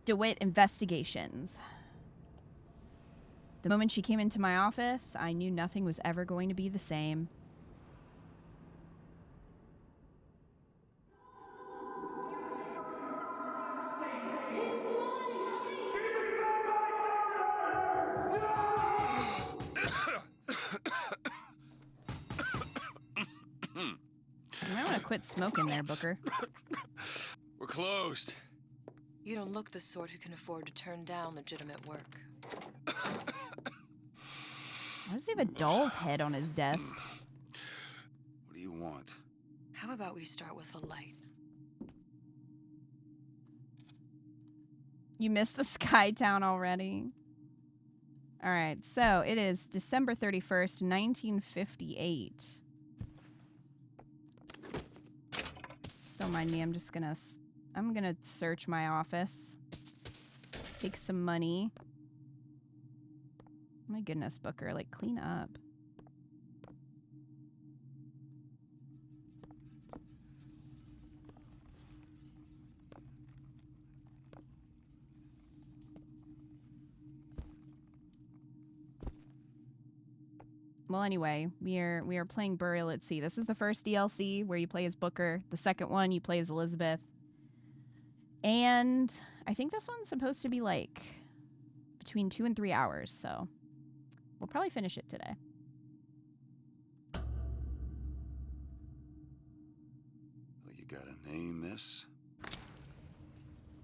DeWitt Investigations. The moment she came into my office, I knew nothing was ever going to be the same. You might want to quit smoking there, Booker. We're closed. You don't look the sort who can afford to turn down legitimate work. Why does he have a doll's head on his desk? What do you want? How about we start with a light? You missed the Sky Town already. All right, so it is December 31st, 1958. Don't mind me, I'm gonna search my office. Take some money. My goodness, Booker, like, clean up. Well, anyway, we are playing Burial at Sea. This is the first DLC where you play as Booker. The second one, you play as Elizabeth. And I think this one's supposed to be, like, between 2 and 3 hours, so we'll probably finish it today. Well, you got a name, miss?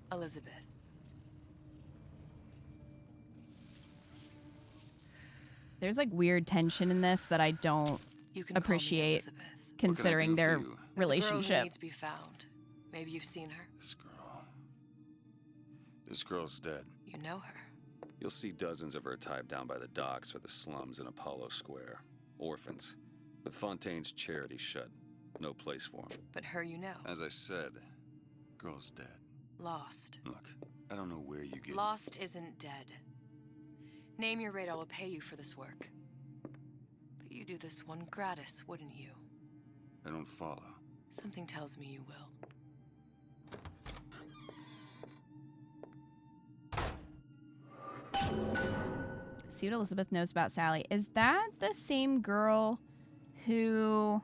Elizabeth. There's, like, weird tension in this that I don't appreciate, considering their relationship. There's a girl who needs to be found. Maybe you've seen her. This girl's dead. You know her. You'll see dozens of her tied down by the docks or the slums in Apollo Square. Orphans. With Fontaine's charity shut. No place for them. But her you know. As I said, girl's dead. Lost. Look, I don't know where you get... Lost isn't dead. Name your rate, I will pay you for this work. But you do this one gratis, wouldn't you? I don't follow. Something tells me you will. See what Elizabeth knows about Sally. Is that the same girl who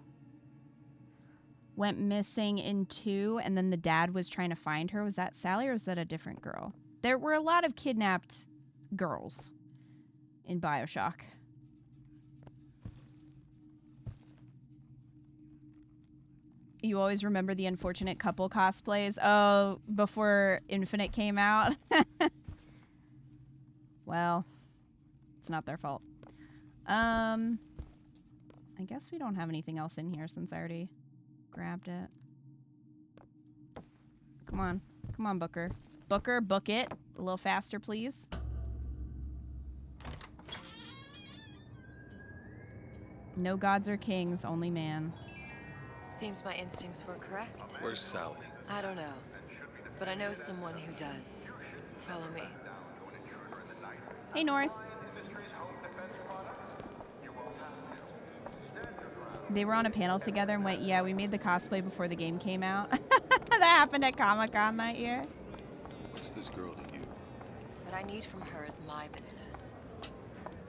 went missing in 2 and then the dad was trying to find her? Was that Sally or was that a different girl? There were a lot of kidnapped girls in Bioshock. You always remember the unfortunate couple cosplays? Oh, before Infinite came out? Well, it's not their fault. I guess we don't have anything else in here since I already grabbed it. Come on. Come on, Booker. Booker, book it. A little faster, please. No gods or kings, only man. Seems my instincts were correct. Where's Sally? I don't know, but I know someone who does. Follow me. Hey, North. They were on a panel together and went, yeah, we made the cosplay before the game came out. That happened at Comic-Con that year. What's this girl to you? What I need from her is my business.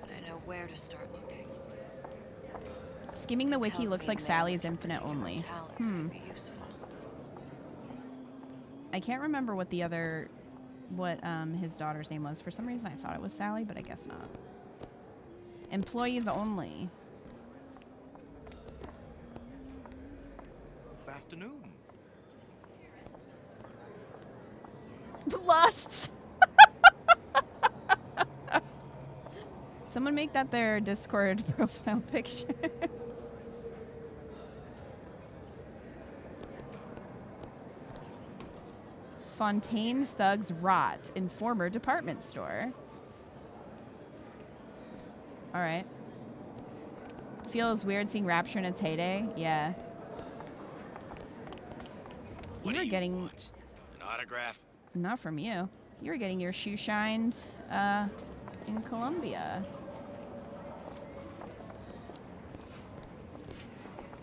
But I know where to start looking. Skimming the wiki looks like Sally's Infinite only. Could be useful. I can't remember what the other... what his daughter's name was. For some reason I thought it was Sally, but I guess not. Employees only. Afternoon. Lusts. Someone make that their Discord profile picture. Fontaine's thugs rot in former department store. All right. Feels weird seeing Rapture in its heyday. Yeah. You were getting an autograph? Not from you. You were getting your shoe shined in Colombia.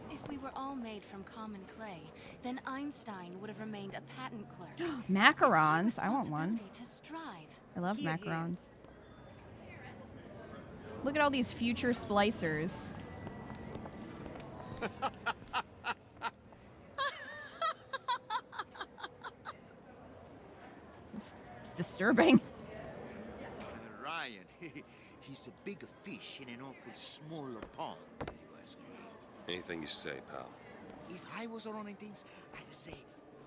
If we were all made from common clay, then Einstein would have remained a patent clerk. Macarons. It's our I want one. responsibility to strive. I love Here, macarons. Look at all these future splicers. It's disturbing. Ryan, he's a bigger fish in an awful smaller pond, you ask me. Anything you say, pal. If I was running things, I'd say,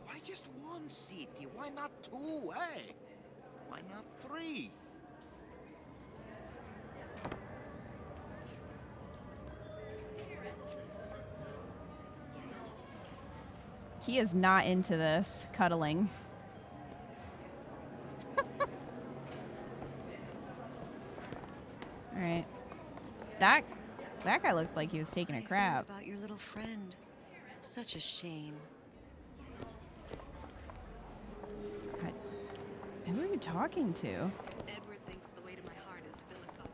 why just one city? Why not two, eh? Why not three? He is not into this cuddling. All right. That guy looked like he was taking a I heard crap. about your little friend. Such a shame. Who are you talking to? Edward thinks the way to my heart is philosophical.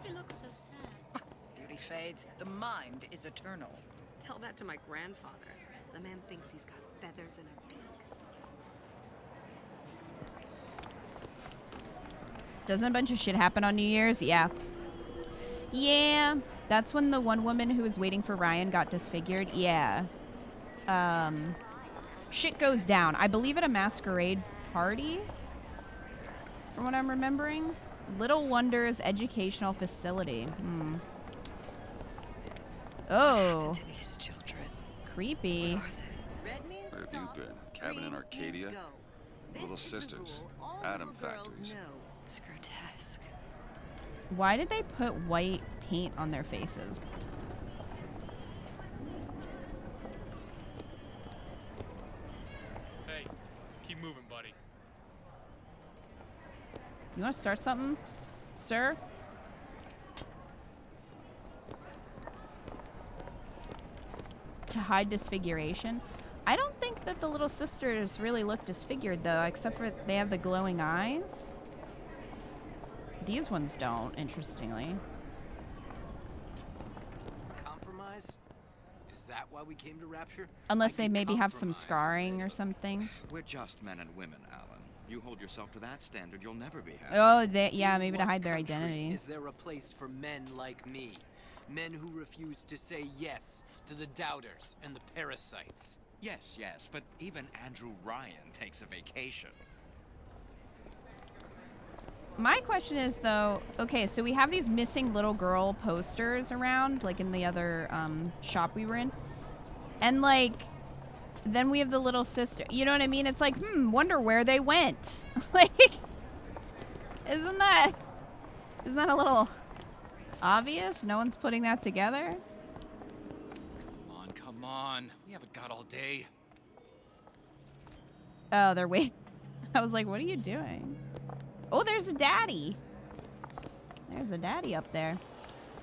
He looks so sad. Beauty fades. The mind is eternal. Tell that to my grandfather. The man thinks he's got feathers in a beak. Doesn't a bunch of shit happen on New Year's? Yeah. Yeah. That's when the one woman who was waiting for Ryan got disfigured. Yeah. Shit goes down. I believe at a masquerade party, from what I'm remembering. Little Wonders Educational Facility. Oh. To these children. Creepy. What are they? Red means Where have stop, you been? Cabin in green Arcadia? means go. Little This is the sisters. rule all Atom little girls factories. know. It's grotesque. Why did they put white paint on their faces? Hey, keep moving, buddy. You want to start something, sir? To hide disfiguration? I don't think that the little sisters really look disfigured, though, except for they have the glowing eyes. These ones don't, interestingly. Compromise? Is that why we came to Rapture? Unless I they can maybe have some compromise, scarring or Rachel. something. We're just men and women, Alan. You hold yourself to that standard, you'll never be happy. Oh, yeah, In maybe to what hide their country identity. Is there a place for men like me? Men who refuse to say yes to the doubters and the parasites. Yes, yes, but even Andrew Ryan takes a vacation. My question is, though, okay, so we have these missing little girl posters around, like in the other shop we were in. And, like, then we have the little sister. You know what I mean? It's like, wonder where they went. Like, isn't that a little obvious? No one's putting that together? Come on. We haven't got all day. Oh, they're waiting. I was like, what are you doing? Oh, there's a daddy. There's a daddy up there.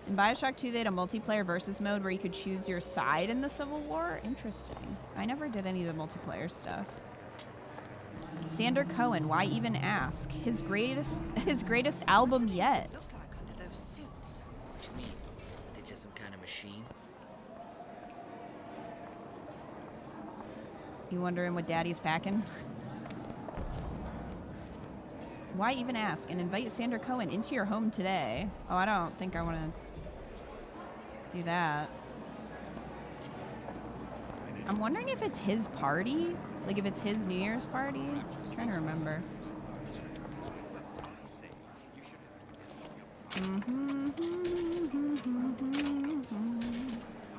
In Bioshock 2, they had a multiplayer versus mode where you could choose your side in the Civil War. Interesting. I never did any of the multiplayer stuff. Sander Cohen, why even ask? His greatest album yet. Look like under those suits. What you mean? They're just some kind of machine? You wondering what daddy's packing? Why even ask? And invite Sander Cohen into your home today. Oh, I don't think I want to do that. I'm wondering if it's his party. Like if it's his New Year's party. I'm trying to remember. But I say, you should have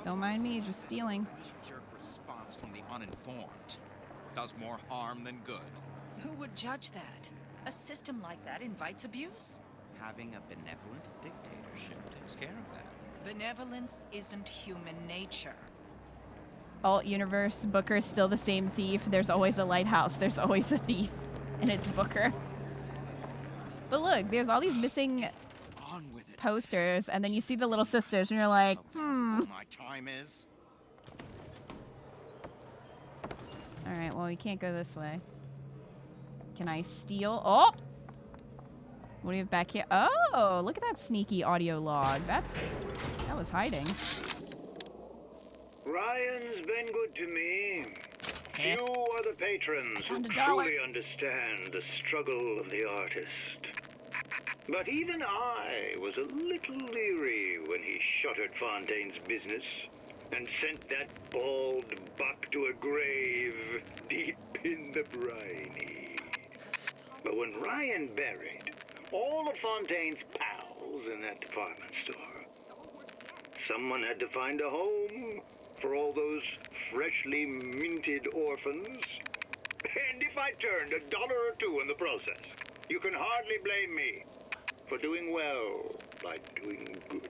Don't mind me, just stealing. knee-jerk response from the uninformed. Does more harm than good. Who would judge that? A system like that invites abuse. Having a benevolent dictatorship takes care of that. Benevolence isn't human nature. Alt universe, Booker's still the same thief. There's always a lighthouse. There's always a thief. And it's Booker. But look, there's all these missing On with it. posters, and then you see the little sisters, and you're like, How valuable my time is. All right, well, we can't go this way. Can I steal? Oh! What do we have back here? Oh, look at that sneaky audio log. That was hiding. Ryan's been good to me. Few are the patrons who found $1. truly understand the struggle of the artist. But even I was a little leery when he shuttered Fontaine's business and sent that bald buck to a grave deep in the briny. But when Ryan buried all of Fontaine's pals in that department store, someone had to find a home for all those freshly minted orphans. And if I turned $1 or $2 in the process, you can hardly blame me for doing well by doing good.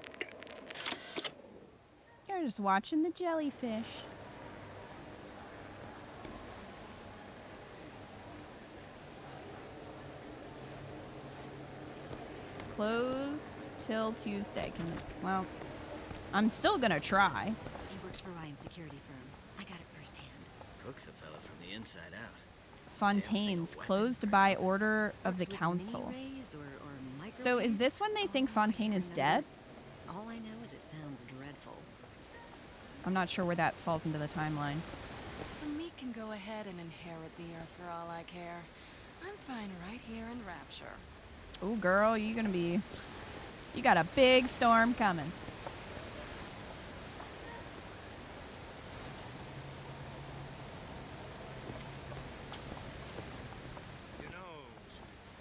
You're just watching the jellyfish. Closed till Tuesday. Well, I'm still gonna try. He works for Ryan's security firm. I got it firsthand. Cooks a fella from the inside out. Fontaine's closed by order of the council. So is this when they think Fontaine is dead? All I know is it sounds dreadful. I'm not sure where that falls into the timeline. The meek can go ahead and inherit the earth for all I care. I'm fine right here in Rapture. Oh, girl, you got a big storm coming.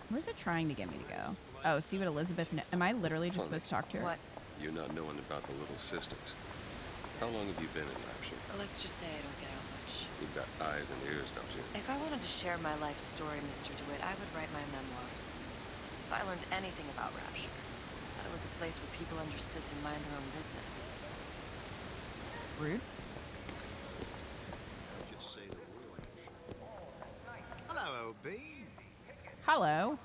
Where's it trying to get me to go? Oh, see what Elizabeth... Am I literally just supposed to talk to her? What? You not knowing about the Little Sisters. How long have you been in Rapture? Let's just say I don't get out much. You've got eyes and ears, don't you? If I wanted to share my life story, Mr. DeWitt, I would write my memoirs. If I learned anything about Rapture, that it was a place where people understood to mind their own business. Rude. Just say the word. Hello, OB. Hello.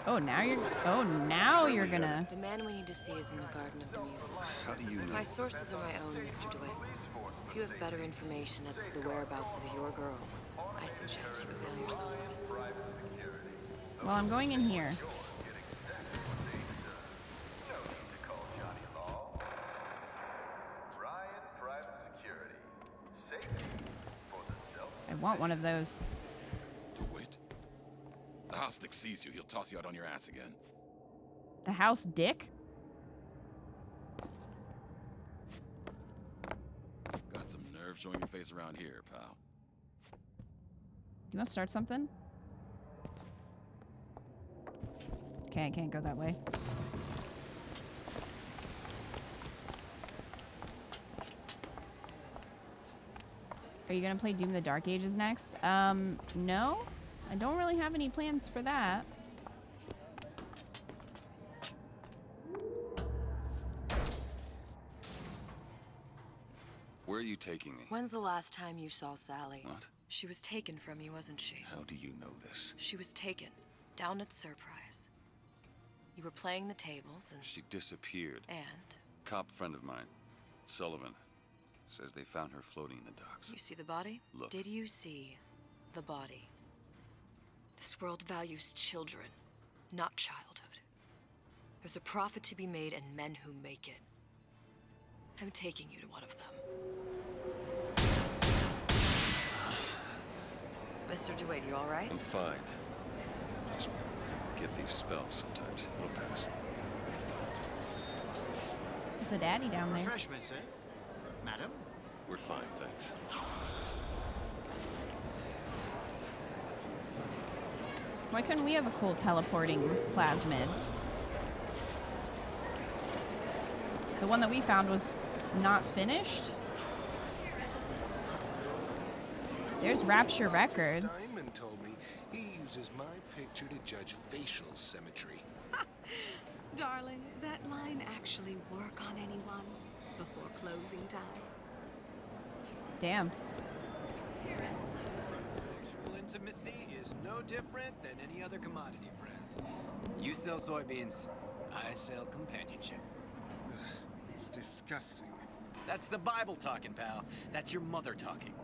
Oh, now you're gonna... The man we need to see is in the Garden of the Muses. How do you know? My sources are my own, Mr. DeWitt. If you have better information as to the whereabouts of your girl, I suggest you avail yourself of it. Well, I'm going in here. I want one of those. DeWitt. The house dick sees you, he'll toss you out on your ass again. The house dick? Got some nerve showing your face around here, pal. Do you want to start something? Okay, I can't go that way. Are you gonna play Doom the Dark Ages next? No. I don't really have any plans for that. Where are you taking me? When's the last time you saw Sally? What? She was taken from you, wasn't she? How do you know this? She was taken, down at Surprise. You were playing the tables and... She disappeared. And? Cop friend of mine, Sullivan, says they found her floating in the docks. You see the body? Look. Did you see the body? This world values children, not childhood. There's a profit to be made and men who make it. I'm taking you to one of them. Mr. DeWitt, you all right? I'm fine. Just get these spells sometimes. It'll pass. It's a daddy down there. Refreshments, eh? Madam? We're fine, thanks. Why couldn't we have a cool teleporting plasmid? The one that we found was not finished. There's Rapture Records. Steinman told me he uses my picture to judge facial symmetry. Darling, that line actually work on anyone before closing time? Damn. Sexual intimacy is no different than any other commodity, friend. You sell soybeans, I sell companionship. Ugh, it's disgusting. That's the Bible talking, pal. That's your mother talking.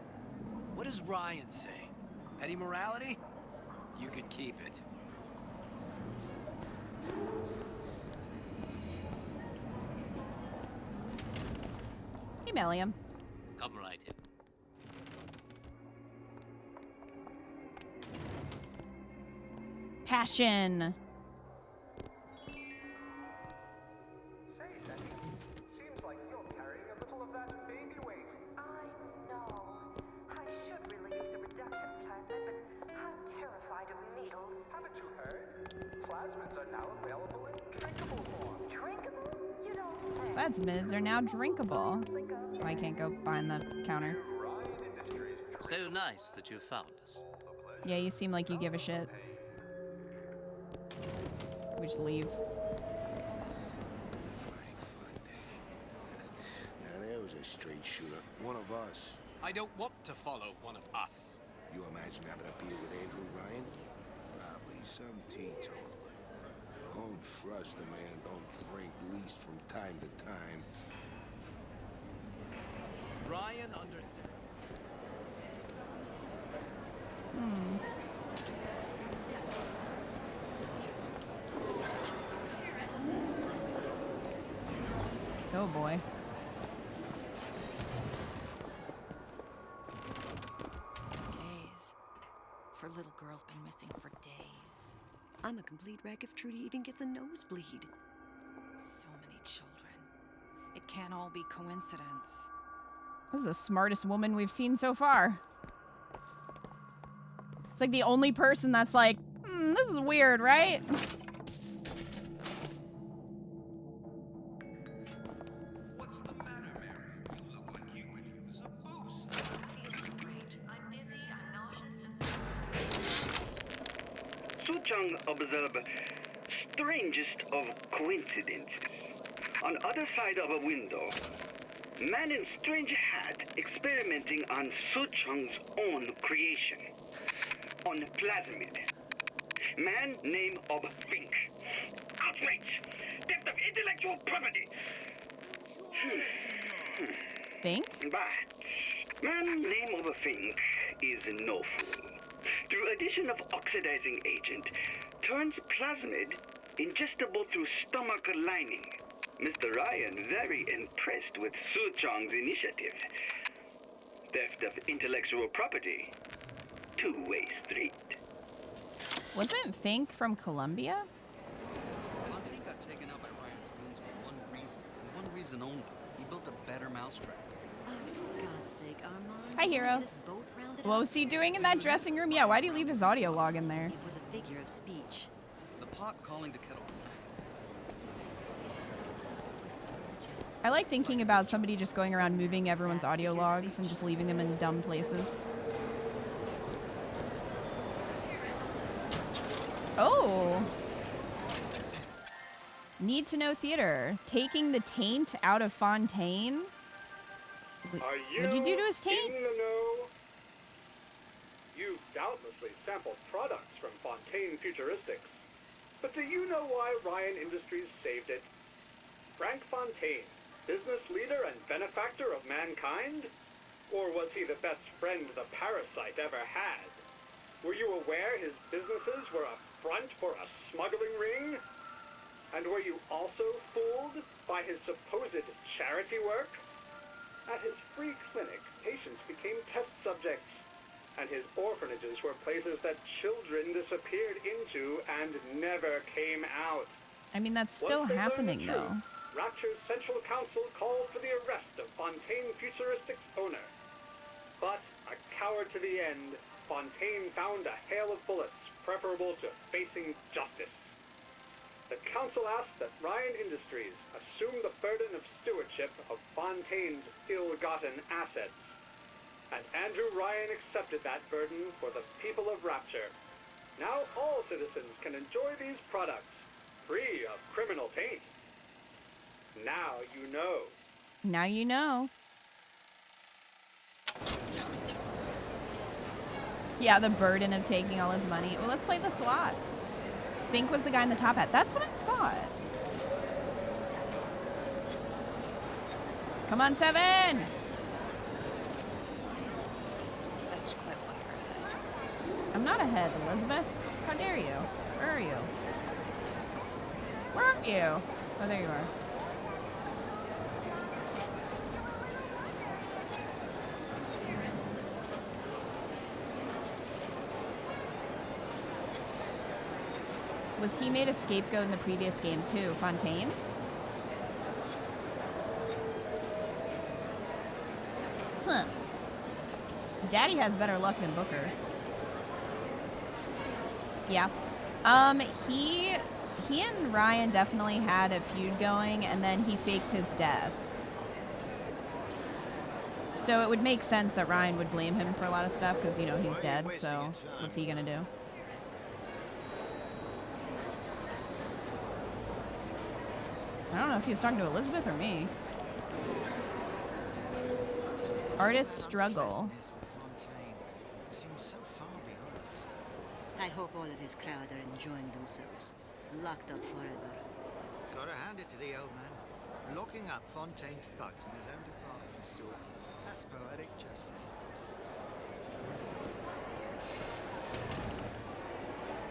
What does Ryan say? Petty morality? You can keep it. Email him. Come right in. Passion. Say, Jenny, seems like you're carrying a little of that baby weight. I know. I should really use a reduction plasmid, but I'm terrified of needles. Haven't you heard? Plasmids are now available in drinkable form. Drinkable? You don't say. Plasmids are now drinkable. Oh, I can't go behind the counter. So nice that you found us. Yeah, you seem like you give a shit. We just leave. Frank Fontaine. Now there was a straight shooter. One of us. I don't want to follow one of us. You imagine having a beer with Andrew Ryan? Probably some teetotaler. Don't trust a man, don't drink, least from time to time. Ryan understands. Oh boy. Days. Her little girl's been missing for days. I'm a complete wreck if Trudy even gets a nosebleed. So many children. It can't all be coincidence. This is the smartest woman we've seen so far. It's like the only person that's like, this is weird, right? What's the matter, Mary? You look like you could use a boost. I feel great. I'm dizzy, I'm nauseous, and... Su-Chang observed strangest of coincidences. On other side of a window, man in strange hat experimenting on Su-Chang's own creation. On plasmid. Man name of Fink. Outrage! Theft of intellectual property! Fink? But man name of Fink is no fool. Through addition of oxidizing agent, turns plasmid ingestible through stomach lining. Mr. Ryan very impressed with Su-Chang's initiative. Theft of intellectual property. Two-way street. Wasn't Fink from Colombia? Fontaine got taken out by Ryan's goons for one reason, and one reason only. He built a better mousetrap. Oh, for God's sake, Armand. Hi, Hero. What was he doing in that dressing room? Yeah, why do you leave his audio log in there? It was a figure of speech. The pot calling the kettle black. I like thinking about somebody just going around moving everyone's audio logs and just leaving them in dumb places. Oh. Need to know theater. Taking the taint out of Fontaine? What'd you do to his taint? In the know? You've doubtlessly sampled products from Fontaine Futuristics. But do you know why Ryan Industries saved it? Frank Fontaine, business leader and benefactor of mankind? Or was he the best friend the parasite ever had? Were you aware his businesses were a front for a smuggling ring? And were you also fooled by his supposed charity work? At his free clinic, patients became test subjects, and his orphanages were places that children disappeared into and never came out. I mean, that's still happening, though. Rapture's Central Council called for the arrest of Fontaine Futuristics' owner. But, a coward to the end, Fontaine found a hail of bullets preferable to facing justice. The council asked that Ryan Industries assume the burden of stewardship of Fontaine's ill-gotten assets. And Andrew Ryan accepted that burden for the people of Rapture. Now all citizens can enjoy these products, free of criminal taint. Now you know. Now you know. Yeah, the burden of taking all his money. Well, let's play the slots. Fink was the guy in the top hat. That's what I thought. Come on, 7! Best quit while you're ahead. I'm not ahead, Elizabeth. How dare you? Where are you? Where are you? Oh, there you are. Was he made a scapegoat in the previous games? Who? Fontaine? Huh. Daddy has better luck than Booker. Yeah. He and Ryan definitely had a feud going, and then he faked his death. So it would make sense that Ryan would blame him for a lot of stuff because, you know, he's dead, so what's he gonna do? I don't know if he was talking to Elizabeth or me. Artist struggle. Seems so far behind us. I hope all of his crowd are enjoying themselves. Locked up forever. Gotta hand it to the old man. Locking up Fontaine's thugs in his own department store. That's poetic justice.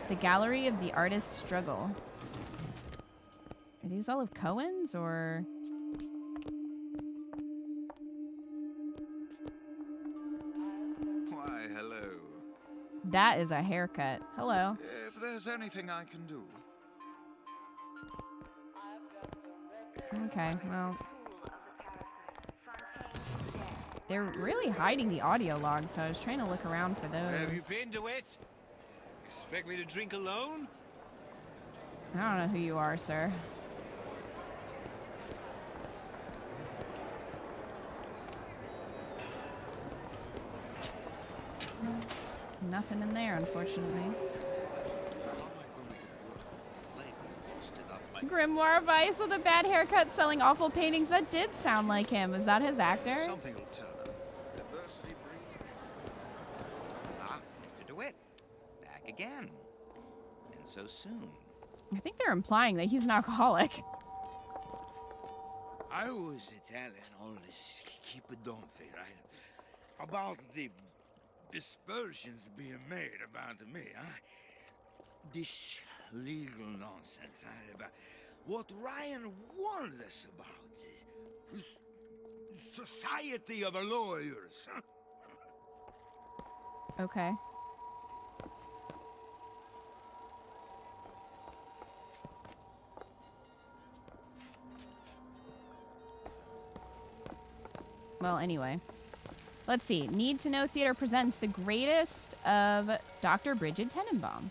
The Gallery of the Artist's Struggle. Are these all of Cohen's, or...? Why, hello. That is a haircut. Hello. If there's anything I can do. Okay, well... They're really hiding the audio logs, so I was trying to look around for those. Have you been to it? Expect me to drink alone? I don't know who you are, sir. Nothing in there, unfortunately. Grimoire Vice with a bad haircut selling awful paintings. That did sound like him. Is that his actor? Something will turn up. Diversity breeds. Ah, Mr. DeWitt. Back again. And so soon. I think they're implying that he's an alcoholic. I was telling all this keep it don't think, right? About the dispersions being made about me, huh? This legal nonsense, right? About what Ryan warned us about. This society of lawyers, huh? Okay. Well, anyway. Let's see. Need to Know Theater presents the greatest of Dr. Bridget Tenenbaum.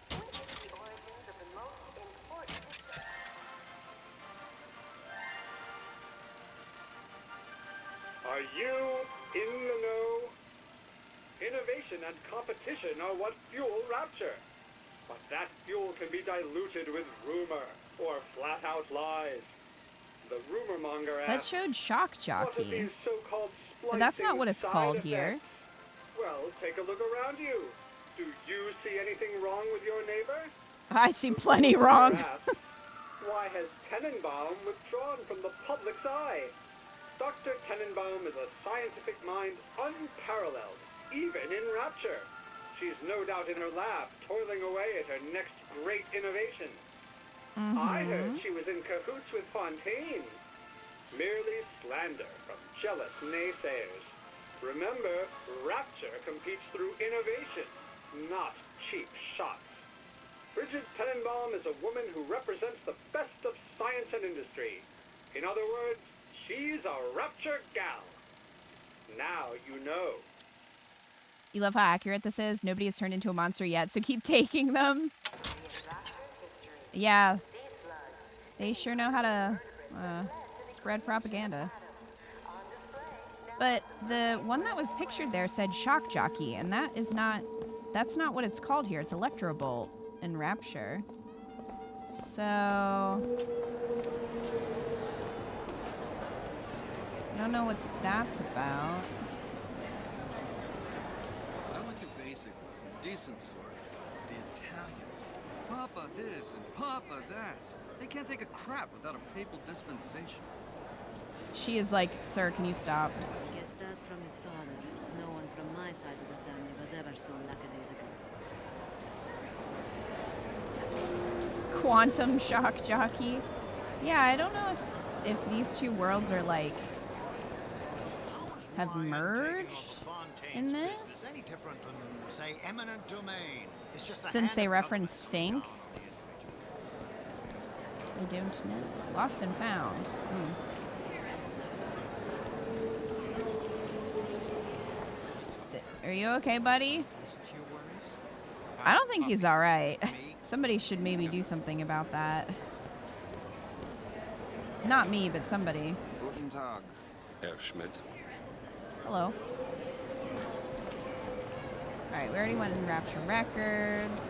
Are you in the know? Innovation and competition are what fuel Rapture. But that fuel can be diluted with rumor or flat-out lies. The rumor monger That asks, showed Shock what are Jockey. these so-called But that's not splicing what it's side called effects? here. Well, take a look around you. Do you see anything wrong with your neighbor? I see plenty wrong. Asks, why has Tenenbaum withdrawn from the public's eye? Dr. Tenenbaum is a scientific mind unparalleled, even in Rapture. She's no doubt in her lab, toiling away at her next great innovation. I heard she was in cahoots with Fontaine. Merely slander from jealous naysayers. Remember, Rapture competes through innovation, not cheap shots. Bridget Tenenbaum is a woman who represents the best of science and industry. In other words, she's a Rapture gal. Now you know. You love how accurate this is? Nobody has turned into a monster yet, so keep taking them. Yeah. They sure know how to spread propaganda. But the one that was pictured there said Shock Jockey, and that's not what it's called here. It's Electrobolt in Rapture. So I don't know what that's about. I went to basic with a decent sort. The Italians. Papa this and Papa that. They can't take a crap without a papal dispensation. She is like, sir, can you stop? He gets that from his father. No one from my side of the family was ever so lackadaisical. Quantum Shock Jockey. Yeah, I don't know if these two worlds are like have merged in this. Any different than, say, eminent domain? It's just the Since hand they of reference Fink. I don't know. Lost and found. Are you okay, buddy? I don't think he's all right. Somebody should maybe do something about that. Not me, but somebody. Guten Tag. Herr Schmidt. Hello. Alright, we already went in Rapture Records.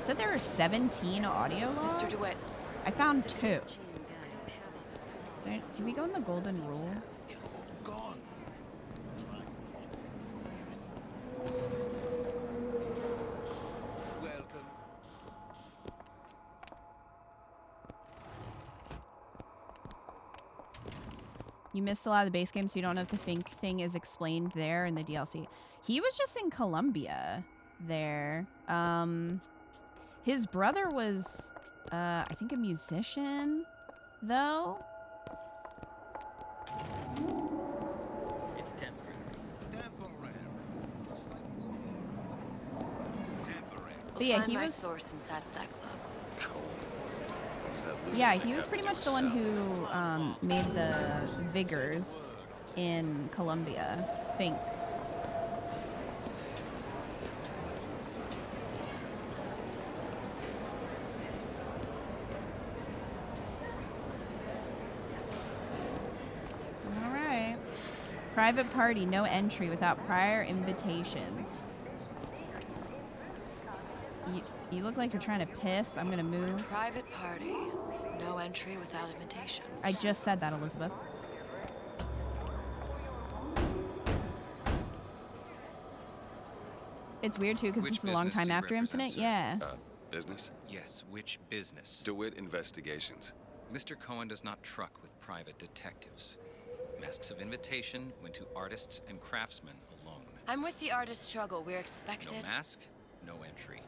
Said there were 17 audio logs? Mr. DeWitt. I found 2. Did we go in the golden rule? You missed a lot of the base game, so you don't know if the Fink thing is explained there in the DLC. He was just in Colombia there. His brother was, I think, a musician, though. It's temporary. But yeah, Find he my was. source inside of that club. Yeah, he was pretty much the one who made the Vigors in Colombia, Fink. All right. Private party, no entry without prior invitation. You look like you're trying to piss. I'm gonna move. Private party. No entry without invitation. I just said that, Elizabeth. It's weird too, because this is a long time after Infinite. Yeah. Business? Yes, which business? DeWitt Investigations. Mr. Cohen does not truck with private detectives. Masks of invitation went to artists and craftsmen alone. I'm with the artist struggle. We're expected. No mask, no entry.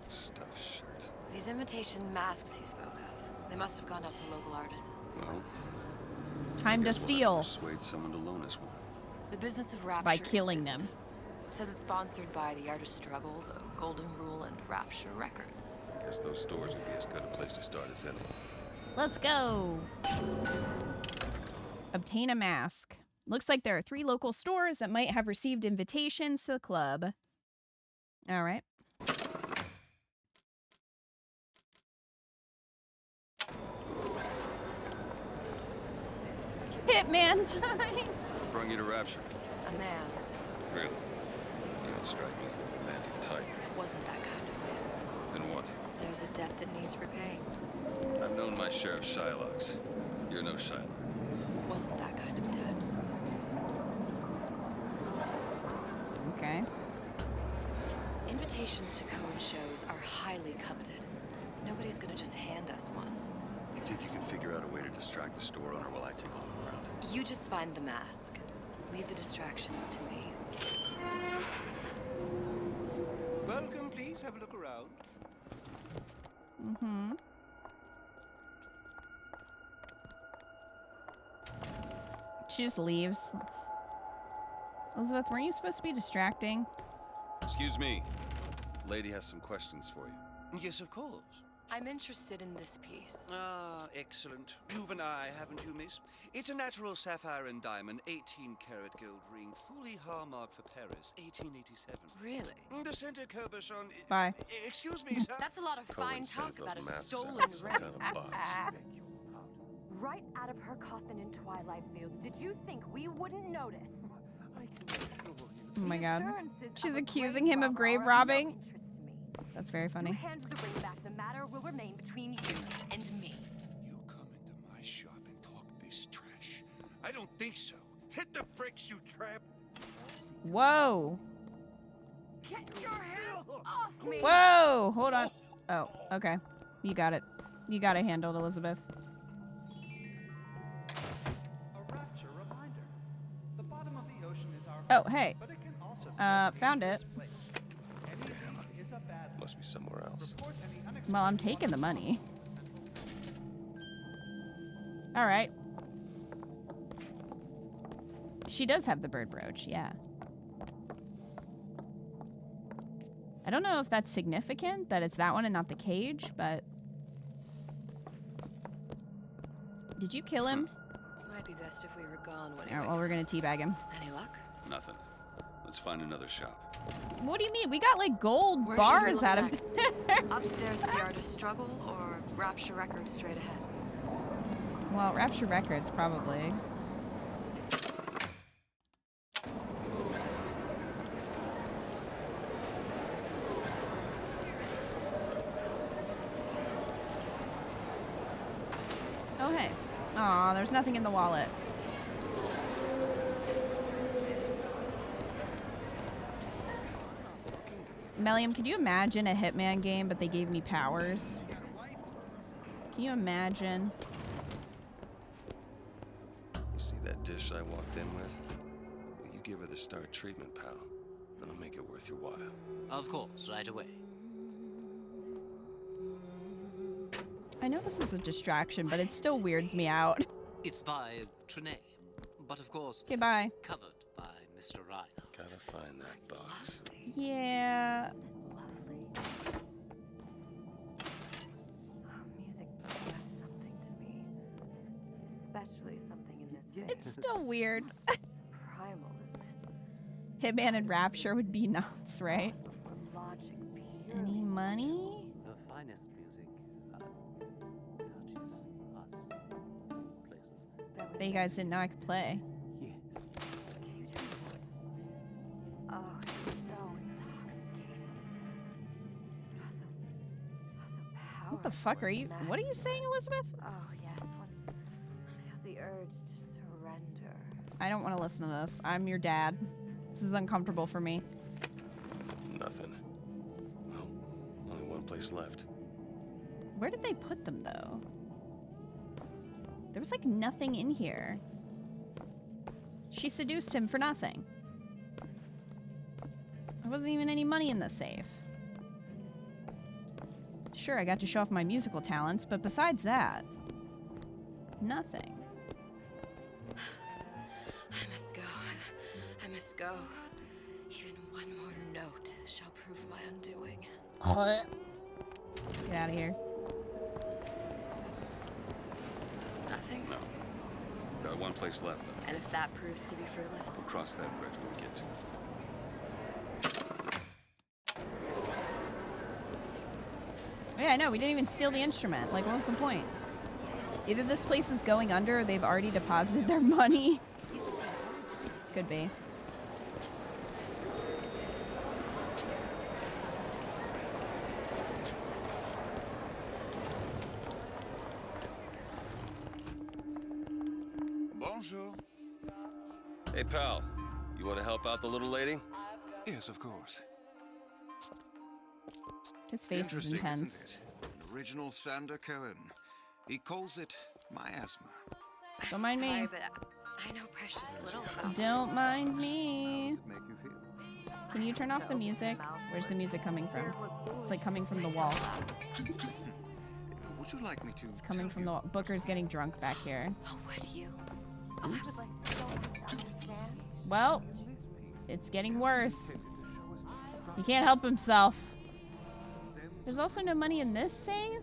Stuffed shirt. These imitation masks he spoke of. They must have gone out to local artisans. Well, time to steal. Persuade someone to loan us one. The business of Rapture by killing them. Says it's sponsored by the artist struggle, the Golden Rule, and Rapture Records. I guess those stores would be as good a place to start as any. Let's go. Obtain a mask. Looks like there are 3 local stores that might have received invitations to the club. All right. Hitman time. What brought you to Rapture? A man. Really? You don't strike me as the romantic type. Wasn't that kind of man. Then what? There's a debt that needs repaying. I've known my share of Shylocks. You're no Shylock. Wasn't that kind of debt. Okay. Invitations to Cohen shows are highly coveted. Nobody's gonna just hand us one. You think you can figure out a way to distract the store owner while I take a look around? You just find the mask. Leave the distractions to me. Welcome, please. Have a look around. Mm-hmm. She just leaves. Elizabeth, weren't you supposed to be distracting? Excuse me. Lady has some questions for you. Yes, of course. I'm interested in this piece. Ah, excellent. You've an eye, haven't you, miss? It's a natural sapphire and diamond, 18-karat gold ring, fully hallmarked for Paris, 1887. Really? The center cabochon... Bye. Excuse me, sir. That's a lot of Cohen fine talk says about those a masks stolen have some ring. kind of box. Right out of her coffin in Twilight Fields. Did you think we wouldn't notice? Oh my god. She's accusing him of grave robbing. That's very funny. Hand the ring back. The matter will remain between you and me. You come into my shop and talk this trash? I don't think so. Hit the bricks, you tramp! Whoa. Get your hands off me! Whoa. Hold on. Oh, okay. You got it. You got it handled, Elizabeth. Oh, hey. Found it. Must be somewhere else. Well, I'm taking the money. All right. She does have the bird brooch, yeah. I don't know if that's significant, that it's that one and not the cage, but Did you kill him? Might be best if we were gone when he Alright, well, wakes we're gonna teabag him. up. Any luck? Nothing. Let's find another shop. What do you mean? We got like gold Where should we bars look out of next? this. Upstairs at the Artist Struggle or Rapture Records straight ahead? Well, Rapture Records, probably. Oh, hey. Aw, there's nothing in the wallet. Melium, could you imagine a Hitman game, but they gave me powers? Can you imagine? You see that dish I walked in with? Well, you give her the Star treatment, pal. That'll make it worth your while. Of course, right away. I know this is a distraction, but it still weirds me out. It's by Trine, but of course, Okay, bye. covered by Mr. Reinhardt. Gotta find that box. Yeah. Music does something to me. Especially something in this It's still weird. primal, isn't it? Hitman and Rapture would be nuts, right? Logic pure. Any money? The finest music touches us places. Bet you guys didn't know I could play. Yes. Oh, it's so intoxicating. But also What the fuck are you? What are you saying, Elizabeth? Oh, yes, one feels the urge to surrender. I don't want to listen to this. I'm your dad. This is uncomfortable for me. Nothing. Well, only one place left. Where did they put them, though? There was, like, nothing in here. She seduced him for nothing. There wasn't even any money in the safe. Sure, I got to show off my musical talents, but besides that, nothing. I must go. I must go. Even one more note shall prove my undoing. Let's get out of here. Nothing? No. Got one place left, though. And if that proves to be fruitless? We'll cross that bridge when we get to it. Yeah, I know. We didn't even steal the instrument. Like, what was the point? Either this place is going under or they've already deposited their money. Could be. Bonjour. Hey, pal. You want to help out the little lady? Yes, of course. His face is Interesting, intense. isn't it? An original Sander Cohen. He calls it miasma. Don't mind me. Sorry, but I know precious little about Don't mind me. Can you turn off the music? Where's the music coming from? It's like coming from the wall. Would you like me to? It's coming from the wall. Booker's getting drunk back here. Oh, would you? Oops. Well, it's getting worse. He can't help himself. There's also no money in this safe?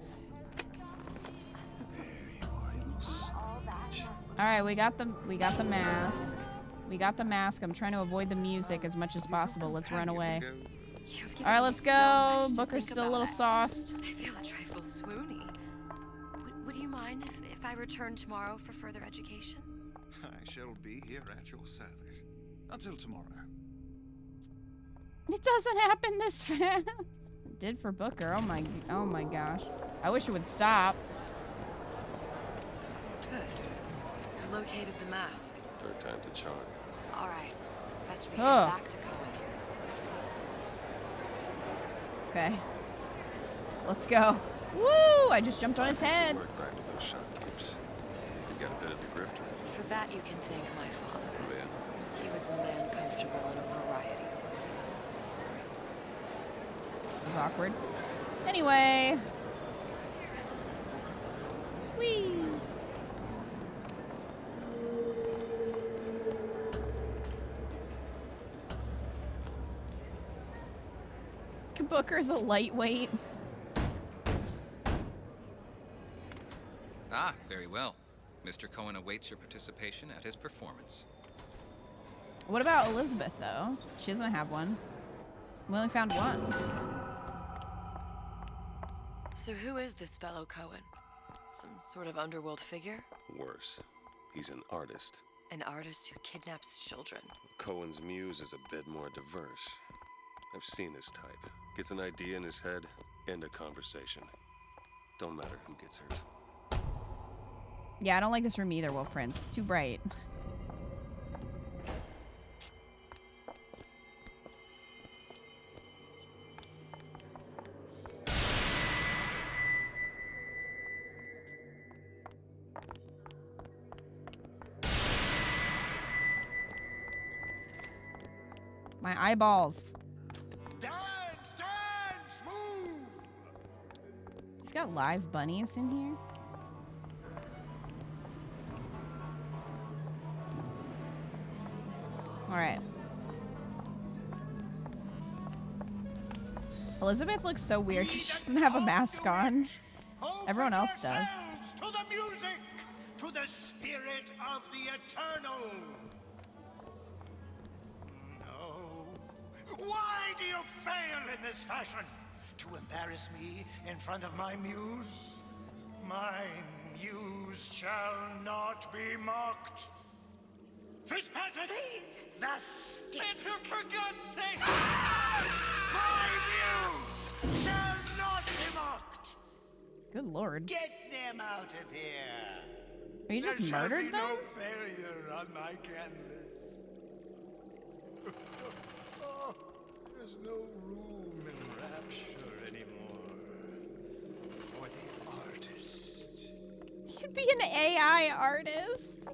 Alright, we got the mask. We got the mask. I'm trying to avoid the music as much as possible. Let's run away. Alright, let's go. Booker's still a little sauced. I feel a trifle swoony. Would you mind if I return tomorrow for further education? I shall be here at your service. Until tomorrow. It doesn't happen this fast. It did for Booker. Oh my gosh. I wish it would stop. Good. You've located the mask. Third time to charm. All right. It's best we Oh. head back to Cohen's. Okay. Let's go. Woo! I just jumped on his head. Work back with those shopkeepers. You got a bit of the grifter. For that, you can thank my father. Oh, yeah. He was a man comfortable in a variety of roles. This is awkward. Anyway. Whee! Booker's a lightweight. Ah, very well. Mr. Cohen awaits your participation at his performance. What about Elizabeth, though? She doesn't have one. We only found one. So who is this fellow Cohen? Some sort of underworld figure? Worse, he's an artist. An artist who kidnaps children. Cohen's muse is a bit more diverse. I've seen his type. Gets an idea in his head, end a conversation. Don't matter who gets hurt. Yeah, I don't like this room either, Wolf Prince. It's too bright. My eyeballs. Dance, dance, move! He's got live bunnies in here. All right. Elizabeth looks so weird because she doesn't have a mask on. Everyone else does. To the music, to the spirit of the eternal. No. Why do you fail in this fashion? To embarrass me in front of my muse? My muse shall not be mocked. Fitzpatrick! Please! Thus... Enter, for God's sake! My muse shall not be mocked! Good lord. Get them out of here! Are you just there murdered shall be them? no failure on my canvas. Oh, there's no room in Rapture anymore for the artist. You could be an AI artist.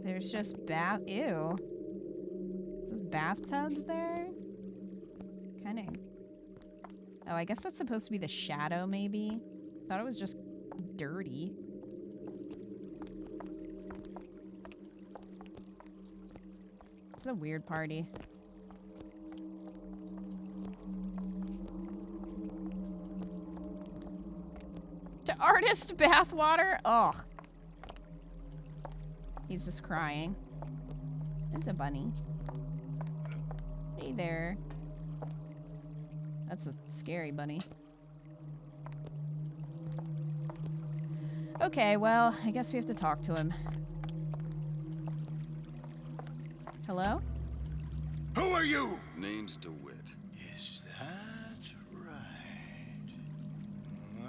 There's just ew. There's bathtubs there? Kind of. Oh, I guess that's supposed to be the shadow, maybe. Thought it was just dirty. It's a weird party. To artist bathwater? Ugh. He's just crying. It's a bunny. Hey there. That's a scary bunny. Okay, well, I guess we have to talk to him. Hello? Who are you? Name's DeWitt. Is that right? Why?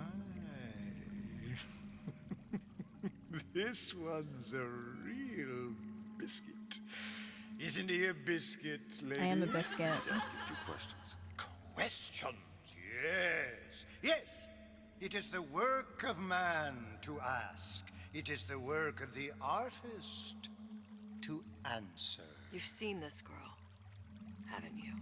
This one's a real biscuit. Isn't he a biscuit, lady? I am a biscuit. Ask a few questions. Questions, yes. Yes. It is the work of man to ask. It is the work of the artist to answer. You've seen this girl, haven't you?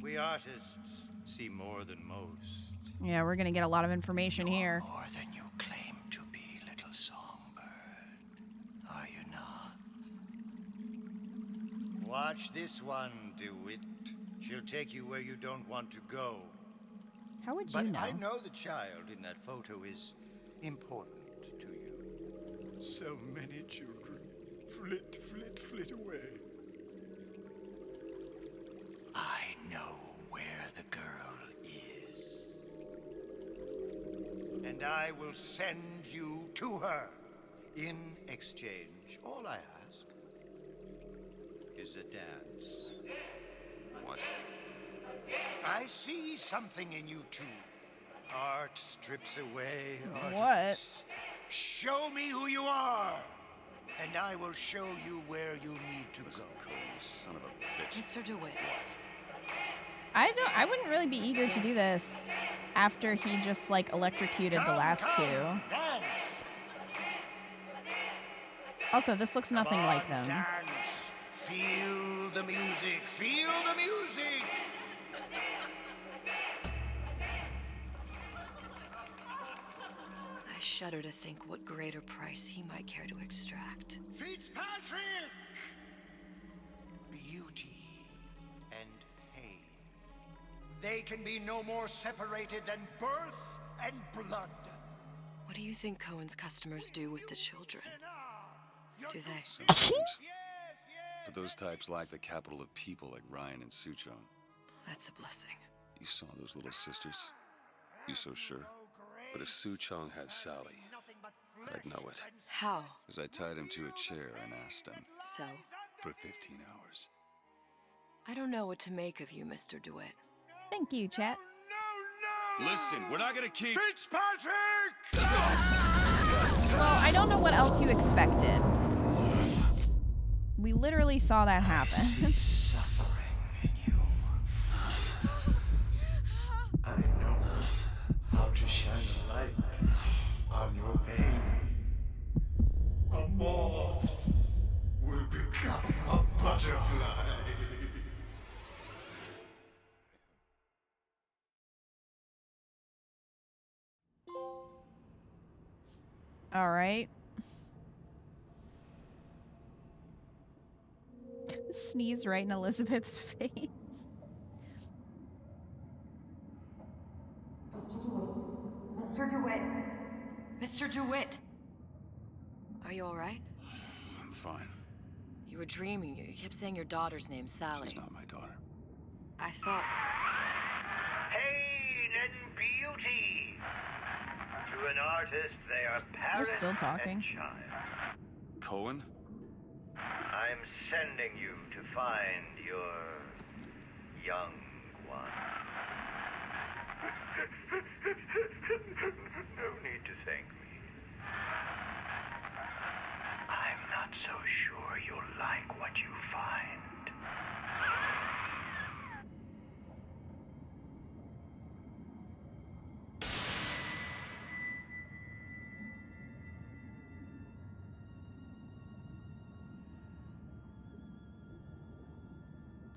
We artists see more than most. Yeah, we're gonna get a lot of information here. More than you claim to be, little songbird. Are you not? Watch this one, DeWitt. She'll take you where you don't want to go. How would you But know? I know the child in that photo is important to you. So many children flit, flit, flit away. I know where the girl is. And I will send you to her. In exchange, all I ask is a dance. What? I see something in you two. Art strips away artifice. What? Show me who you are, and I will show you where you need to go. Son of a bitch. Mr. DeWitt. I wouldn't really be eager to do this after he just like electrocuted the last two. Dance. Also, this looks nothing Come like on, them. Dance. Feel the music. Feel the music. I shudder to think what greater price he might care to extract. Fitzpatrick! Beauty and pain. They can be no more separated than birth and blood. What do you think Cohen's customers do with the children? Do they? Sometimes. But those types lack the capital of people like Ryan and Suchong. That's a blessing. You saw those little sisters? You so sure? But if Suchong had Sally, I'd know it. How? Because I tied him to a chair and asked him. So? For 15 hours. I don't know what to make of you, Mr. DeWitt. Thank you, chat. Listen, we're not gonna keep... Fitzpatrick! Well, I don't know what else you expected. We literally saw that happen. Suffering in you. I know how to shine a light on your pain. A moth will become a butterfly. All right. Sneeze right in Elizabeth's face. Mr. DeWitt! Mr. DeWitt! Are you all right? I'm fine. You were dreaming. You kept saying your daughter's name, Sally. She's not my daughter. I thought... Pain and beauty. To an artist, they are parent You're still talking. and child. Cohen? I'm sending you to find your young one. No need to thank me. I'm not so sure you'll like what you find.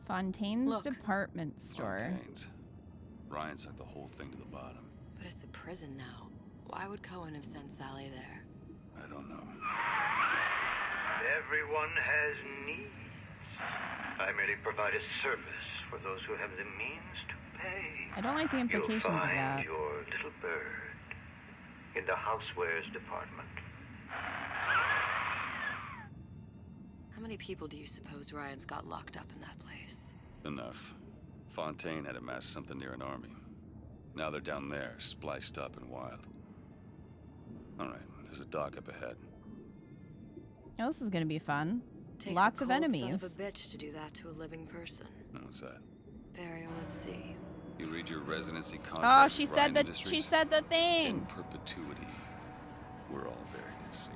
Fontaine's Look. department store. Fontaine's. Ryan sent the whole thing to the bottom. But it's a prison now. Why would Cohen have sent Sally there? I don't know. Everyone has needs. I merely provide a service for those who have the means to pay. I don't like the implications You'll of find that. your little bird in the housewares department. How many people do you suppose Ryan's got locked up in that place? Enough. Fontaine had amassed something near an army. Now they're down there, spliced up and wild. Alright, there's a dock up ahead. Oh, this is gonna be fun. Takes Lots a of cold enemies. son of a bitch to do that to a living person. What's that? Burial at sea. You read your residency contract. Oh, she with said Ryan the Industries? she said the In thing. perpetuity, we're all buried at sea.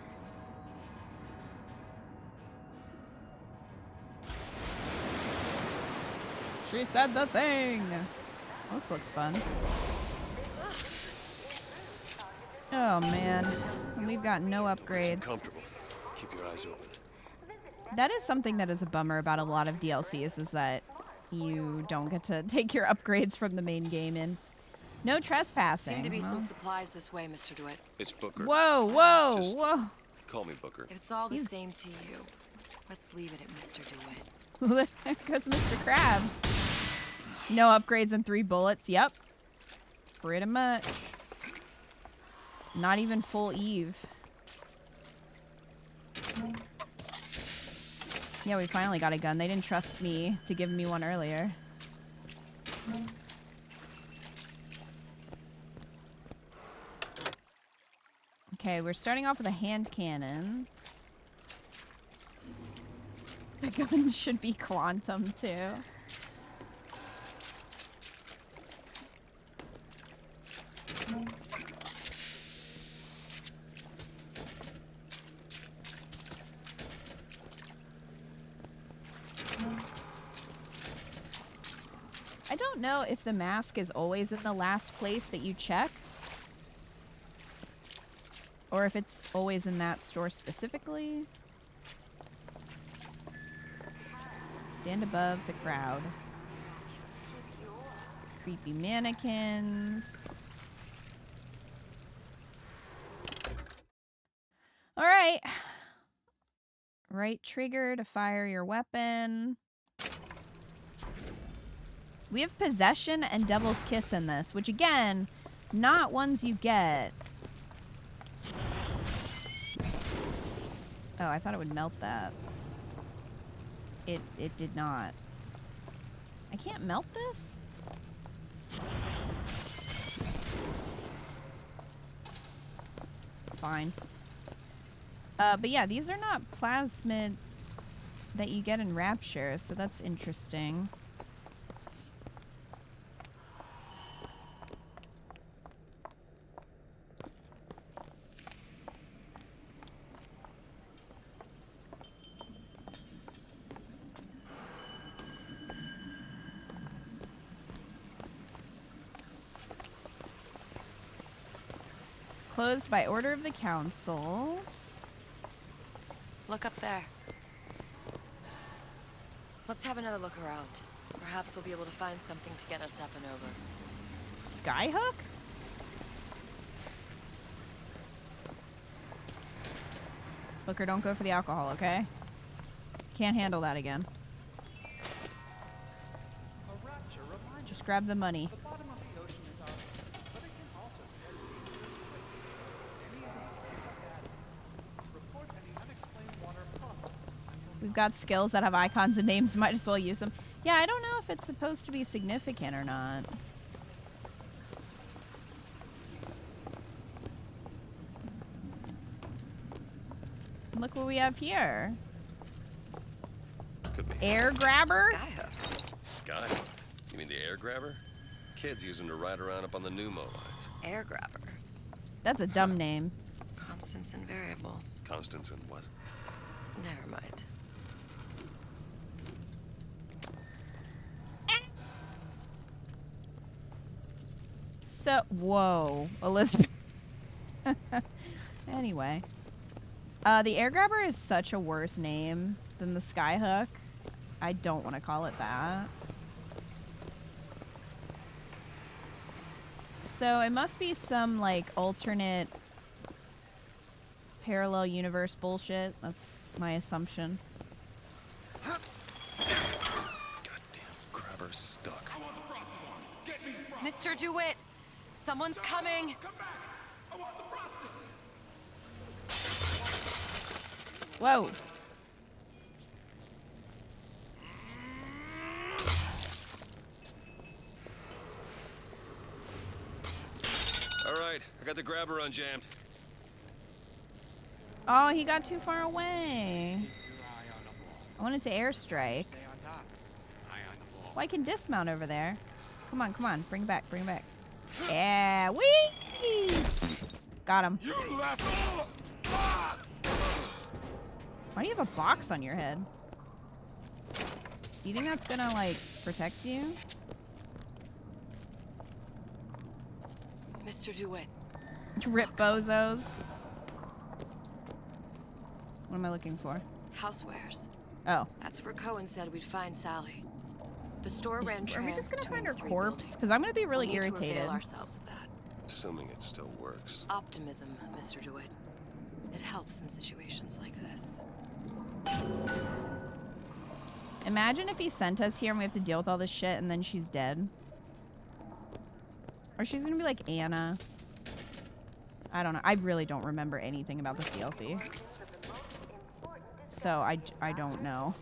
She said the thing. This looks fun. Oh man, we've got no upgrades. Comfortable. Keep your eyes open. That is something that is a bummer about a lot of DLCs, is that you don't get to take your upgrades from the main game in. No trespassing. Seem to be huh? some supplies this way, Mr. DeWitt. It's Booker. Whoa, whoa, Just whoa. Call me Booker. If it's all the same to you, let's leave it at Mr. DeWitt. There goes Mr. Krabs. No upgrades and 3 bullets. Yep. Pretty much. Not even full Eve. Yeah, we finally got a gun. They didn't trust me to give me one earlier. Okay, we're starting off with a hand cannon. The gun should be quantum, too. I don't know if the mask is always in the last place that you check, or if it's always in that store specifically. Stand above the crowd. Creepy mannequins. All right. Right trigger to fire your weapon. We have Possession and Devil's Kiss in this, which again, not ones you get Oh, I thought it would melt that. It did not. I can't melt this? Fine. But yeah, these are not plasmids that you get in Rapture, so that's interesting. Closed by order of the council. Look up there. Let's have another look around. Perhaps we'll be able to find something to get us up and over. Skyhook? Booker, don't go for the alcohol, okay? Can't handle that again. Just grab the money. We've got skills that have icons and names, might as well use them. Yeah, I don't know if it's supposed to be significant or not. Look what we have here. Could be. Air grabber? Skyhook? You mean the air grabber? Kids use them to ride around up on the pneumo lines. Air grabber. That's a dumb name. Constants and variables. Constants and what? Never mind. So, whoa, Elizabeth. Anyway. The air grabber is such a worse name than the skyhook. I don't want to call it that. So it must be some like alternate parallel universe bullshit. That's my assumption. Goddamn grabber stuck. Mr. DeWitt, someone's coming. Whoa. All right, I got the grabber unjammed. Oh, he got too far away. I wanted to airstrike. Well, I can dismount over there. Come on, come on. Bring it back, bring it back. Yeah, whee! Got him. Why do you have a box on your head? Do you think that's gonna, like, protect you? Mr. DeWitt. Rip bozos. What am I looking for? Housewares. Oh. That's where Cohen said we'd find Sally. The store ran Are we just gonna between find her 3 corpse? Because I'm gonna be really we'll need irritated. to avail ourselves of that. Assuming it still works. Optimism, Mr. DeWitt. It helps in situations like this. Imagine if he sent us here and we have to deal with all this shit and then she's dead. Or she's gonna be like Anna. I don't know. I really don't remember anything about this DLC. So I don't know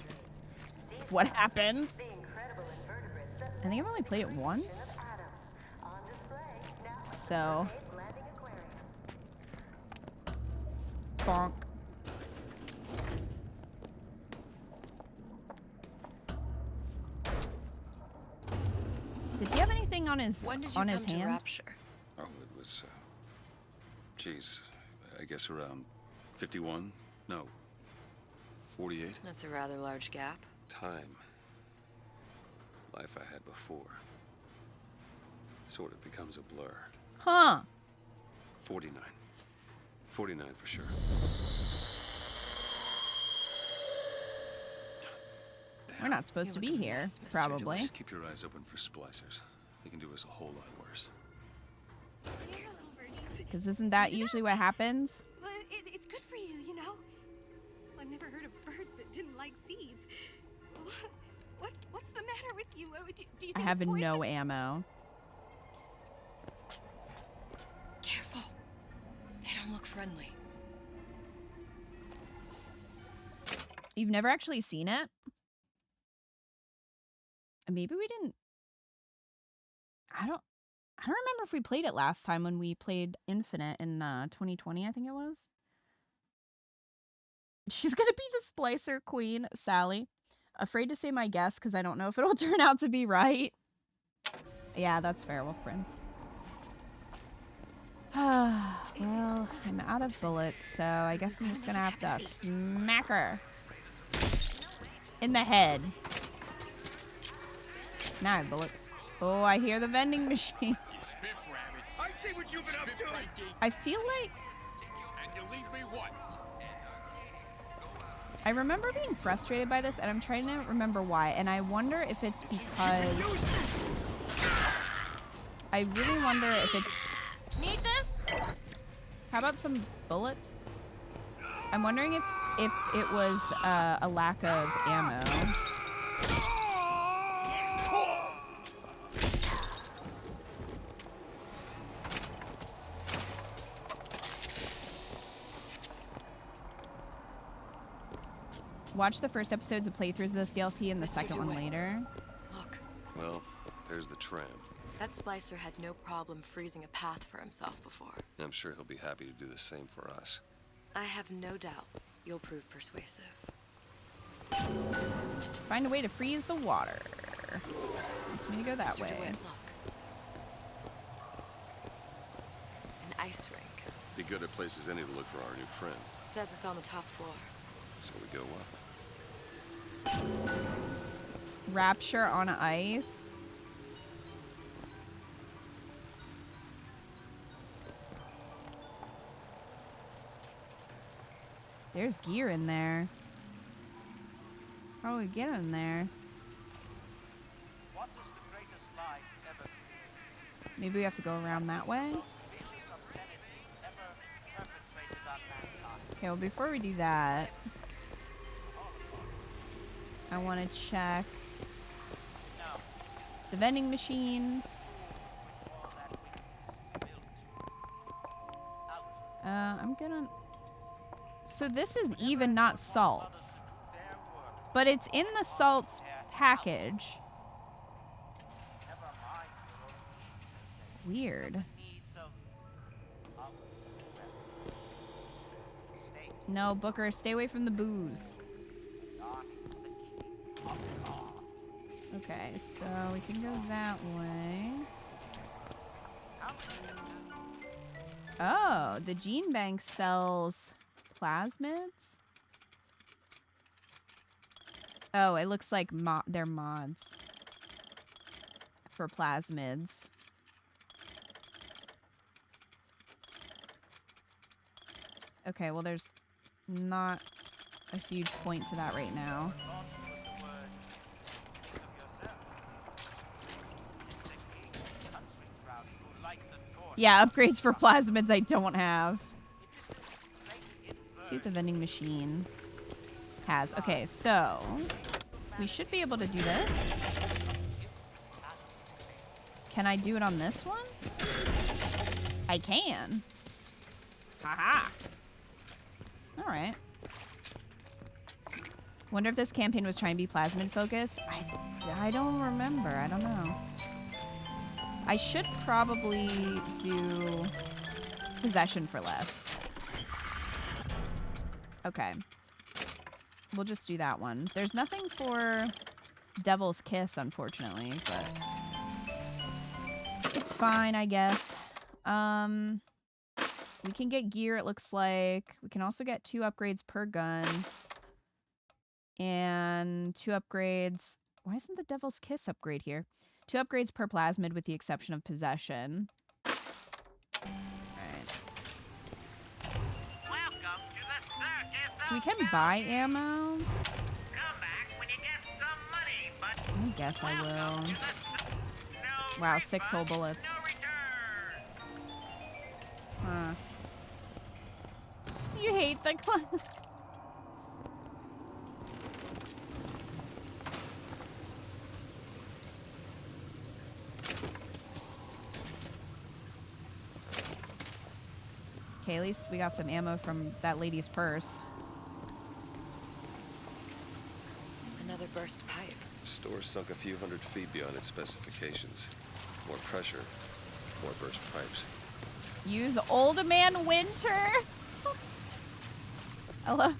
what happens. I think I've only played it once. So. Bonk. Did he have anything on his When did you on come his to hand? Rapture? Oh, it was, geez, I guess around 51? No, 48? That's a rather large gap. Time. Life I had before. Sort of becomes a blur. Huh. 49. 49 for sure. We're not supposed to be here, probably. Just keep your eyes open for splicers. They can do us a whole lot worse. Because isn't that usually what happens? Well, it's good for you, you know? I've never heard of birds that didn't like seeds. What's the matter with you? Do you I think have it's poison? no ammo. Careful. They don't look friendly. never actually seen it. Maybe we didn't. I don't remember if we played it last time when we played Infinite in 2020, I think it was. She's gonna be the splicer queen, Sally. Afraid to say my guess because I don't know if it'll turn out to be right. Yeah, that's fair, Wolf Prince. Well, I'm out of bullets, so I guess I'm just gonna have to smack her in the head. Now I have bullets. Oh, I hear the vending machine. You spiff rabbit. I see what you've been up to. I feel like And you leave me what? I remember being frustrated by this, and I'm trying to remember why. And I wonder if it's because I really wonder if it's. Need this? How about some bullets? I'm wondering if it was a lack of ammo. Watch the first episodes of playthroughs of this DLC and the second one later. Look, Well, there's the tram. that splicer had no problem freezing a path for himself before. I'm sure he'll be happy to do the same for us. I have no doubt you'll prove persuasive. Find a way to freeze the water. Wants me to go that Mr. way. DeWitt, look. An ice rink. Be good at places any to look for our new friend. Says it's on the top floor. So we go up. Rapture on ice. There's gear in there. How do we get in there? What is the greatest lie ever created? Maybe we have to go around that way? Vicious obscenity ever perpetrated on mankind. Okay, well before we do that, I want to check the vending machine. I'm good on... So this is even not salts. But it's in the salts package. Weird. No, Booker, stay away from the booze. Okay, so we can go that way. Oh, the gene bank sells plasmids? Oh, it looks like they're mods for plasmids. Okay, well there's not a huge point to that right now. Yeah, upgrades for plasmids I don't have. Let's see what the vending machine has. Okay, so we should be able to do this. Can I do it on this one? I can. Haha. All right. Wonder if this campaign was trying to be plasmid focused. I don't remember. I don't know. I should probably do possession for less. Okay. We'll just do that one. There's nothing for Devil's Kiss, unfortunately, but it's fine, I guess. We can get gear, it looks like. We can also get 2 upgrades per gun. And 2 upgrades. Why isn't the Devil's Kiss upgrade here? 2 upgrades per plasmid with the exception of possession. Alright. So we can buy ammo. I guess I will. Wow, 6 whole bullets. Huh. You hate the class. Okay, at least we got some ammo from that lady's purse. burst pipe. Store sunk a few hundred feet beyond its specifications. More pressure, more burst pipes. Use Old Man Winter. I love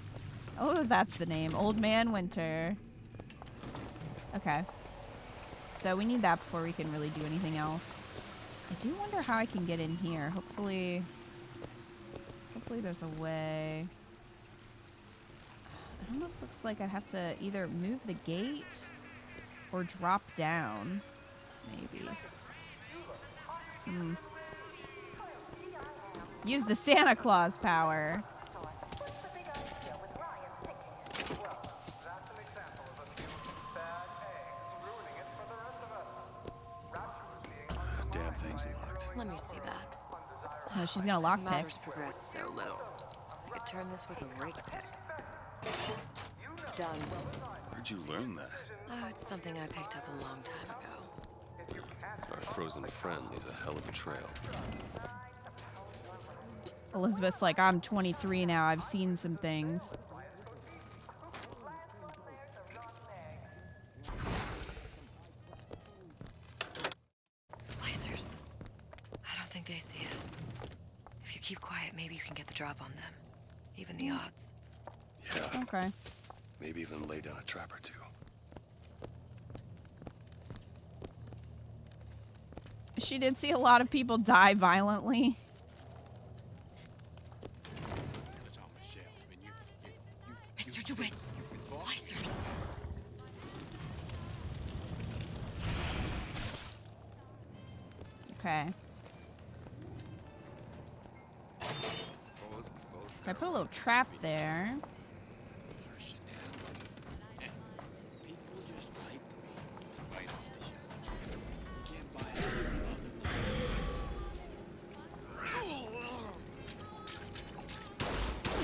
that that's the name. Old Man Winter. Okay. So we need that before we can really do anything else. I do wonder how I can get in here. Hopefully there's a way. It almost looks like I'd have to either move the gate or drop down. Maybe. Use the Santa Claus power. Damn thing's locked. Let me see that. Oh, she's gonna lockpick. Matters progress so little. I could turn this with a rake pick. Done. Where'd you learn that? Oh, it's something I picked up a long time ago. Our frozen friend leaves a hell of a trail. Elizabeth's like, I'm 23 now. I've seen some things. Splicers. I don't think they see us. If you keep quiet, maybe you can get the drop on them. Even the odds. Yeah. Okay. Maybe even lay down a trap or two. She did see a lot of people die violently. Mr. DeWitt, splicers. Okay. So I put a little trap there.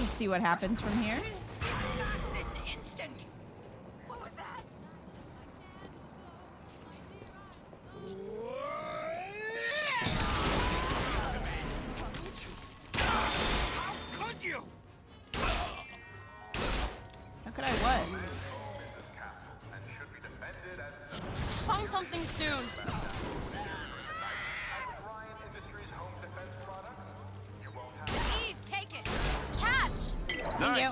See what happens from here. This instant. What was that? How could you? How could I what? Find something soon. Eve, take it. Catch. Thank you.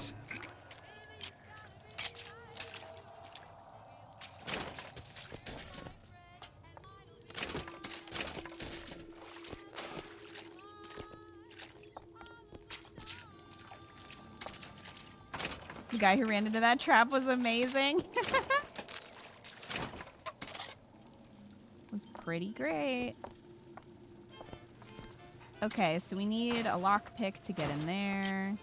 The guy who ran into that trap was amazing. Was pretty great. Okay, so we need a lockpick to get in there.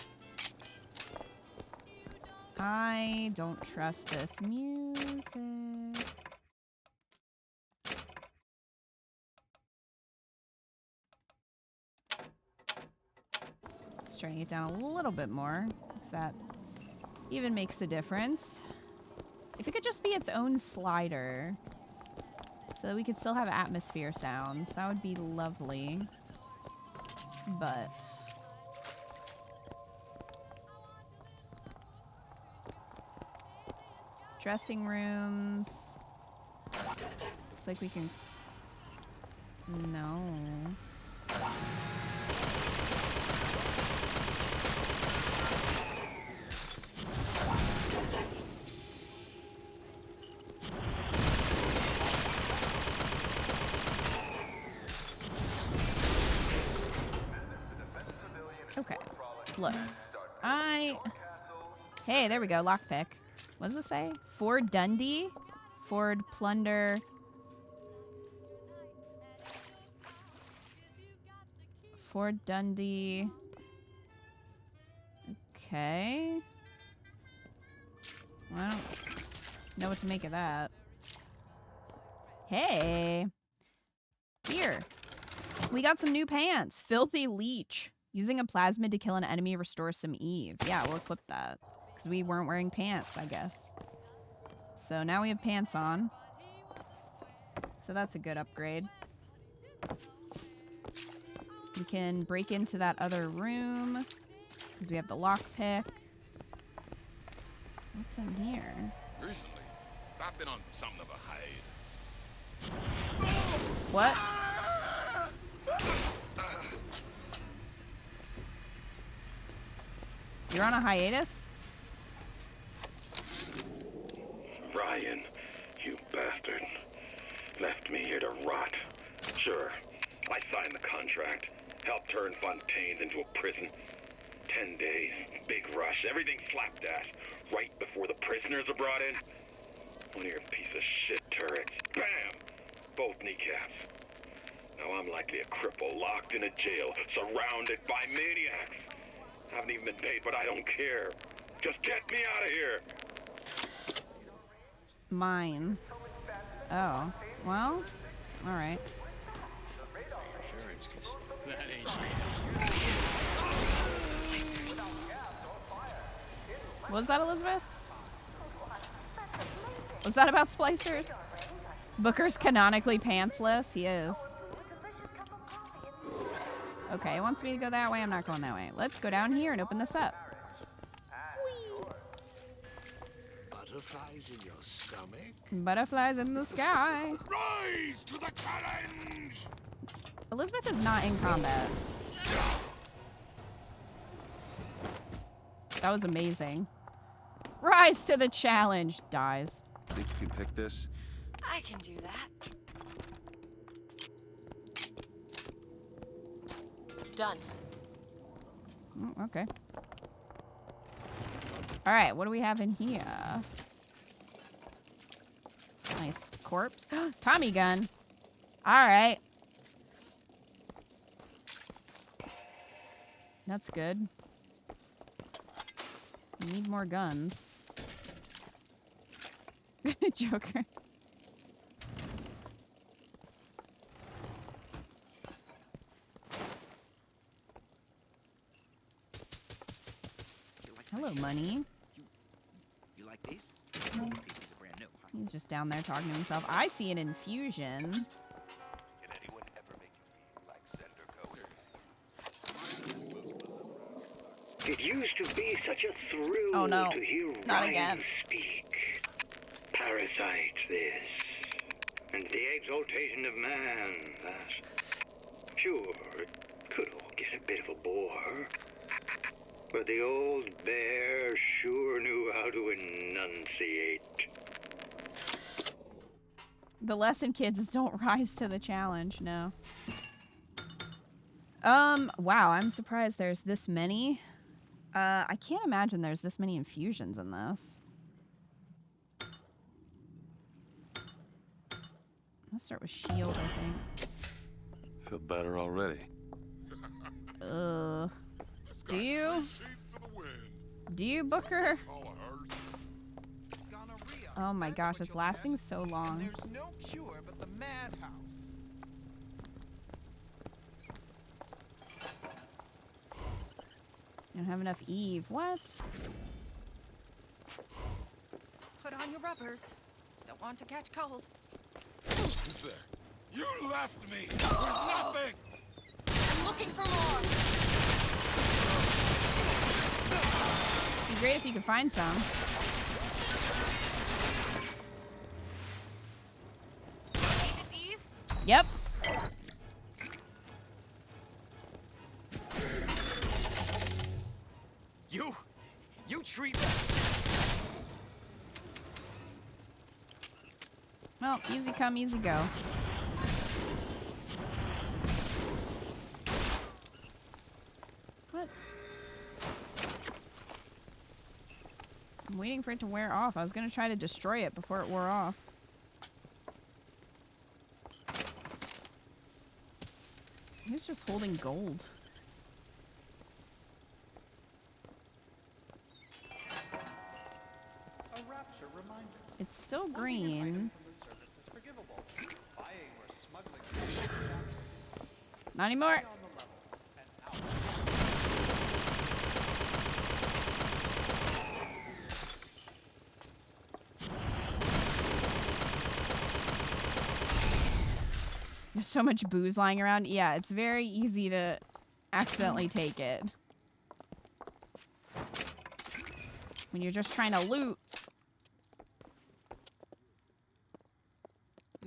I don't trust this music. Let's try to get down a little bit more, if that even makes a difference. If it could just be its own slider, so that we could still have atmosphere sounds, that would be lovely. But dressing rooms. Looks like we can. No. Okay. Look. Hey, there we go. Lockpick. What does it say? Ford Dundee? Ford Plunder. Ford Dundee. Okay. Well, I don't know what to make of that. Hey. Here. We got some new pants. Filthy Leech. Using a plasmid to kill an enemy restores some Eve. Yeah, we'll equip that. Because we weren't wearing pants, I guess. So now we have pants on. So that's a good upgrade. We can break into that other room. Because we have the lockpick. What's in here? Recently, I've been on something of a hiatus. What? You're on a hiatus? Ryan, you bastard. Left me here to rot. Sure, I signed the contract. Helped turn Fontaines into a prison. 10 days, big rush, everything slapdash. Right before the prisoners are brought in. One of your piece of shit turrets. Bam! Both kneecaps. Now I'm likely a cripple locked in a jail, surrounded by maniacs. Haven't even been paid, but I don't care. Just get me out of here. Mine. Oh. Well, alright. That ain't What was that, Elizabeth? Was that about splicers? Booker's canonically pantsless. He is. Okay, it wants me to go that way. I'm not going that way. Let's go down here and open this up. Whee! Butterflies in your stomach? Butterflies in the sky. Rise to the challenge! Elizabeth is not in combat. That was amazing. Rise to the challenge. Dies. Think you can pick this? I can do that. Done. Okay. All right, what do we have in here? Nice corpse. Tommy gun. All right. That's good. We need more guns. Joker. Hello, money. You like these? These are brand new, huh? He's just down there talking to himself. I see an infusion. Can anyone ever make you feel like Sender Cohen? It used to be such a thrill Oh, no. to hear Not Ryan again. speak. Parasites, this. And the exaltation of man, that. Sure, it could all get a bit of a bore. But the old bear sure knew how to enunciate. The lesson, kids, is don't rise to the challenge. No. Wow, I'm surprised there's this many. I can't imagine there's this many infusions in this. Let's start with shield, I think. Feel better already. Do you? Do you, Booker? Oh my gosh, it's lasting so long. There's no cure but the madhouse. I don't have enough Eve. What? Put on your rubbers. Don't want to catch cold. Who's there? You left me with nothing! I'm looking for more. It'd be great if you could find some. Need this, Eve? Yep. You treat me. Well, easy come, easy go. What? I'm waiting for it to wear off. I was gonna try to destroy it before it wore off. Who's just holding gold? A Rapture reminder. It's still green. Forgivable. Buying or smuggling. Not anymore. There's so much booze lying around. Yeah, it's very easy to accidentally take it. When you're just trying to loot.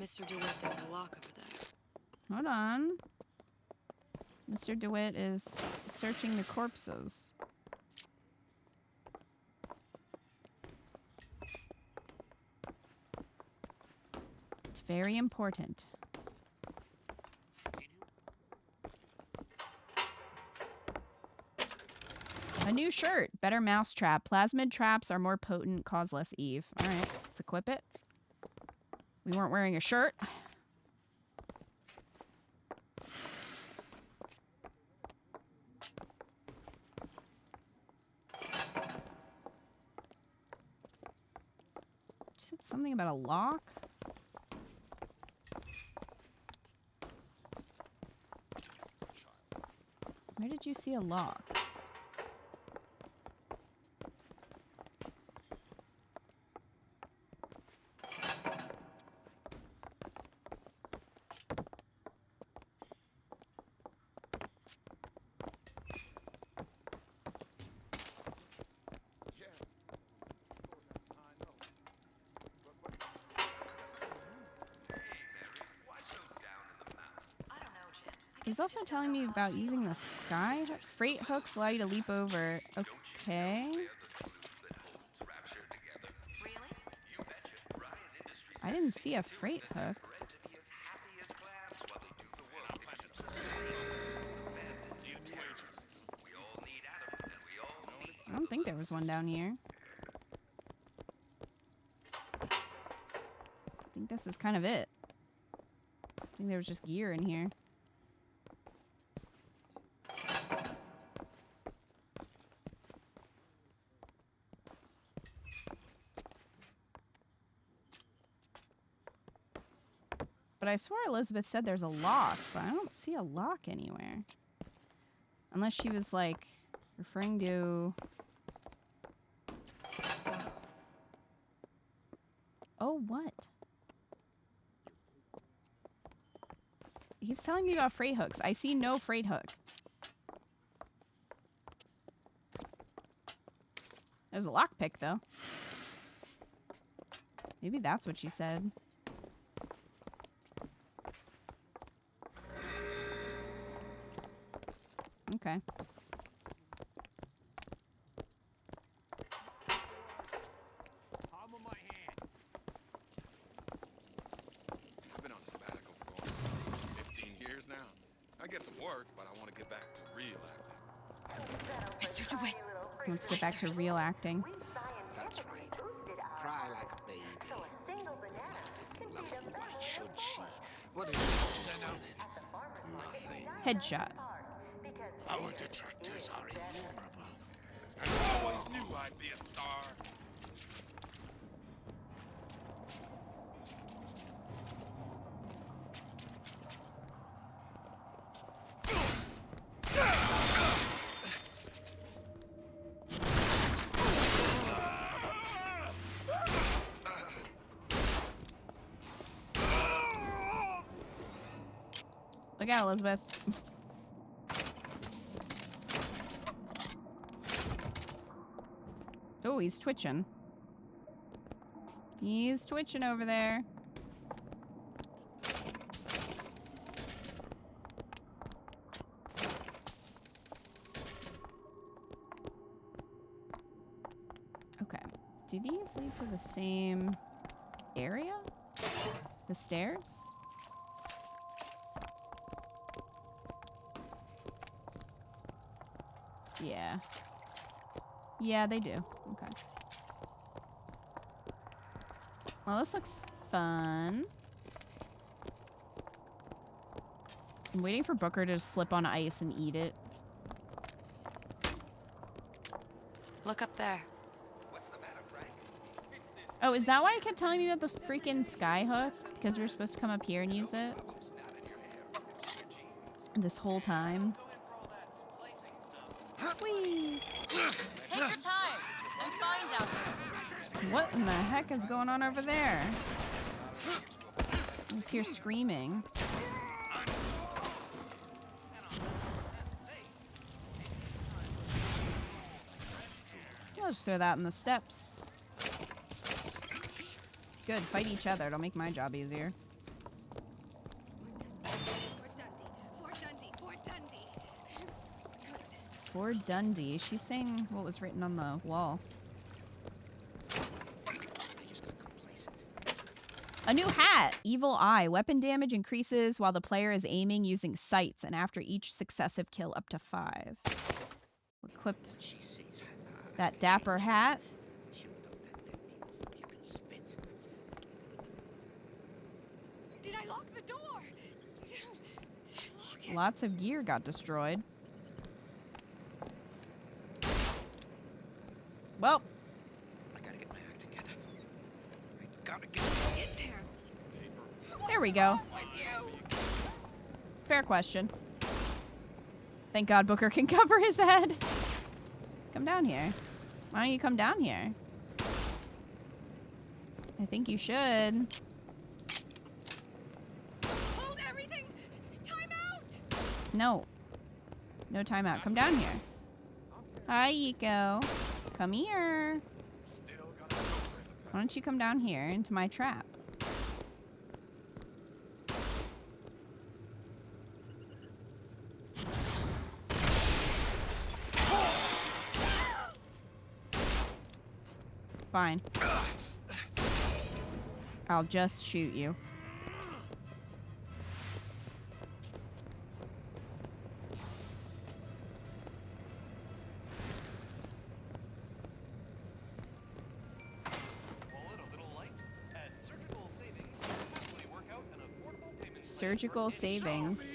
Mr. DeWitt, there's a lock over there. Hold on. Mr. DeWitt is searching the corpses. It's very important. A new shirt. Better mousetrap. Plasmid traps are more potent, cause less Eve. Alright, let's equip it. We weren't wearing a shirt. Said something about a lock? Where did you see a lock? He was also telling me about using the sky freight hooks allow you to leap over. Okay. I didn't see a freight hook. I don't think there was one down here. I think this is kind of it. I think there was just gear in here. But I swore Elizabeth said there's a lock, but I don't see a lock anywhere. Unless she was, like, referring to... Oh, what? He keeps telling me about freight hooks. I see no freight hook. There's a lockpick, though. Maybe that's what she said. Okay. I've been on a sabbatical for going on 15 years now. I get some work, but I want to get back to real acting. Mr. DeWitt. Let's get back to real acting. That's right. Cry like a baby. Love you, why should she? What is it to it? Nothing. Headshot. Our detractors are innumerable. I always knew I'd be a star. Look out, Elizabeth. Oh, he's twitching. He's twitching over there. Okay. Do these lead to the same area? The stairs? Yeah. Yeah, they do. Okay. Well, this looks fun. I'm waiting for Booker to slip on ice and eat it. Look up there. Oh, is that why I kept telling you about the freaking sky hook? Because we were supposed to come up here and use it? This whole time? Whee! Take your time. I'm fine down here. What in the heck is going on over there? I just hear screaming. I'll just throw that in the steps. Good, fight each other. It'll make my job easier. For Dundee. She's saying what was written on the wall. A new hat! Evil Eye. Weapon damage increases while the player is aiming using sights, and after each successive kill up to 5. Equip that dapper hat. Did I lock the door? Did I lock it? Lots of gear got destroyed. Well. I gotta get my act together. I gotta Get there. There we go. Fair question. Thank God Booker can cover his head. Come down here. Why don't you come down here? I think you should. Hold everything. Time out. No. No timeout. Come down here. Hi, Yiko. Come here. Why don't you come down here into my trap? Fine. I'll just shoot you. Surgical savings.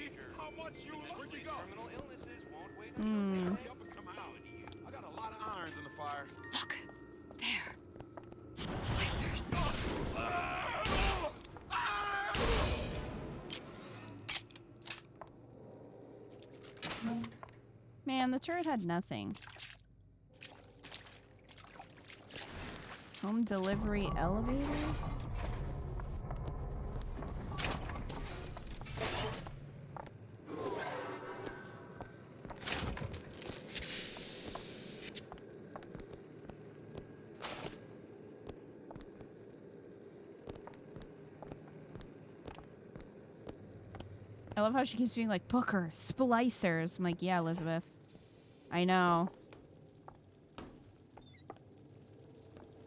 Hmm. I got a lot of irons in the fire. Look, there. Splicers. Man, the turret had nothing. Home delivery elevator? I love how she keeps being like, Booker, splicers. I'm like, yeah, Elizabeth. I know.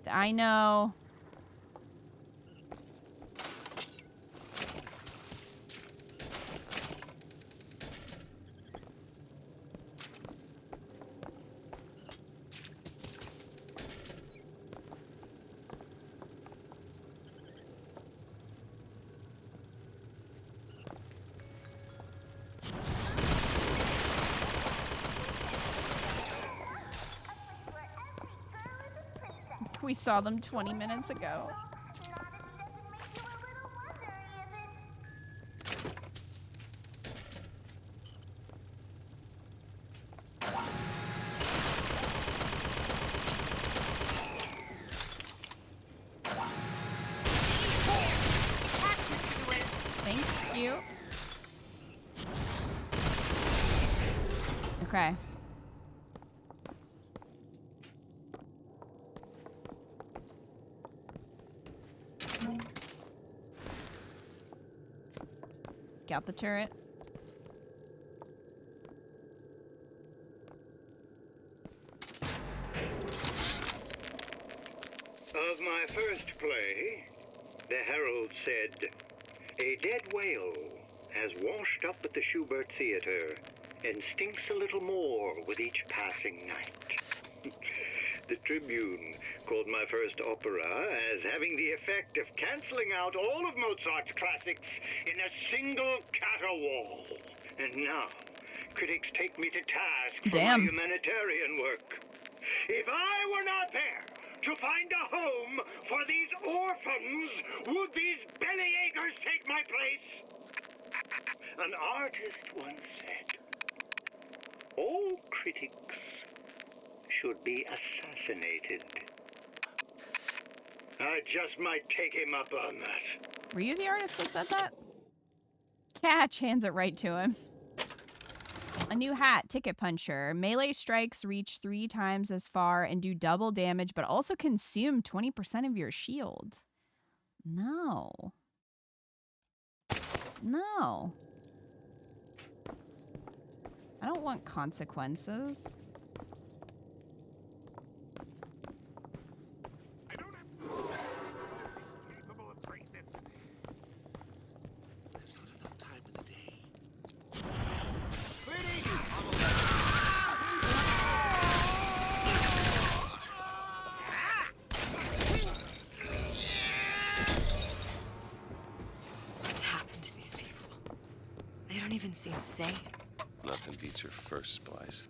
I know. We saw them 20 minutes ago. Thank you. Okay. Got the turret. Of my first play, the Herald said, "A dead whale has washed up at the Schubert Theater and stinks a little more with each passing night." The Tribune called my first opera as having the effect of canceling out all of Mozart's classics in a single caterwaul. And now, critics take me to task for my humanitarian work. If I were not there to find a home for these orphans, would these bellyachers take my place? An artist once said, "All critics should be assassinated." I just might take him up on that. Were you the artist that said that? Catch hands it right to him. A new hat, Ticket Puncher. Melee strikes reach 3 times as far and do double damage, but also consume 20% of your shield. No. No. I don't want consequences. What's happened to these people? They don't even seem sane. Nothing beats your first splice.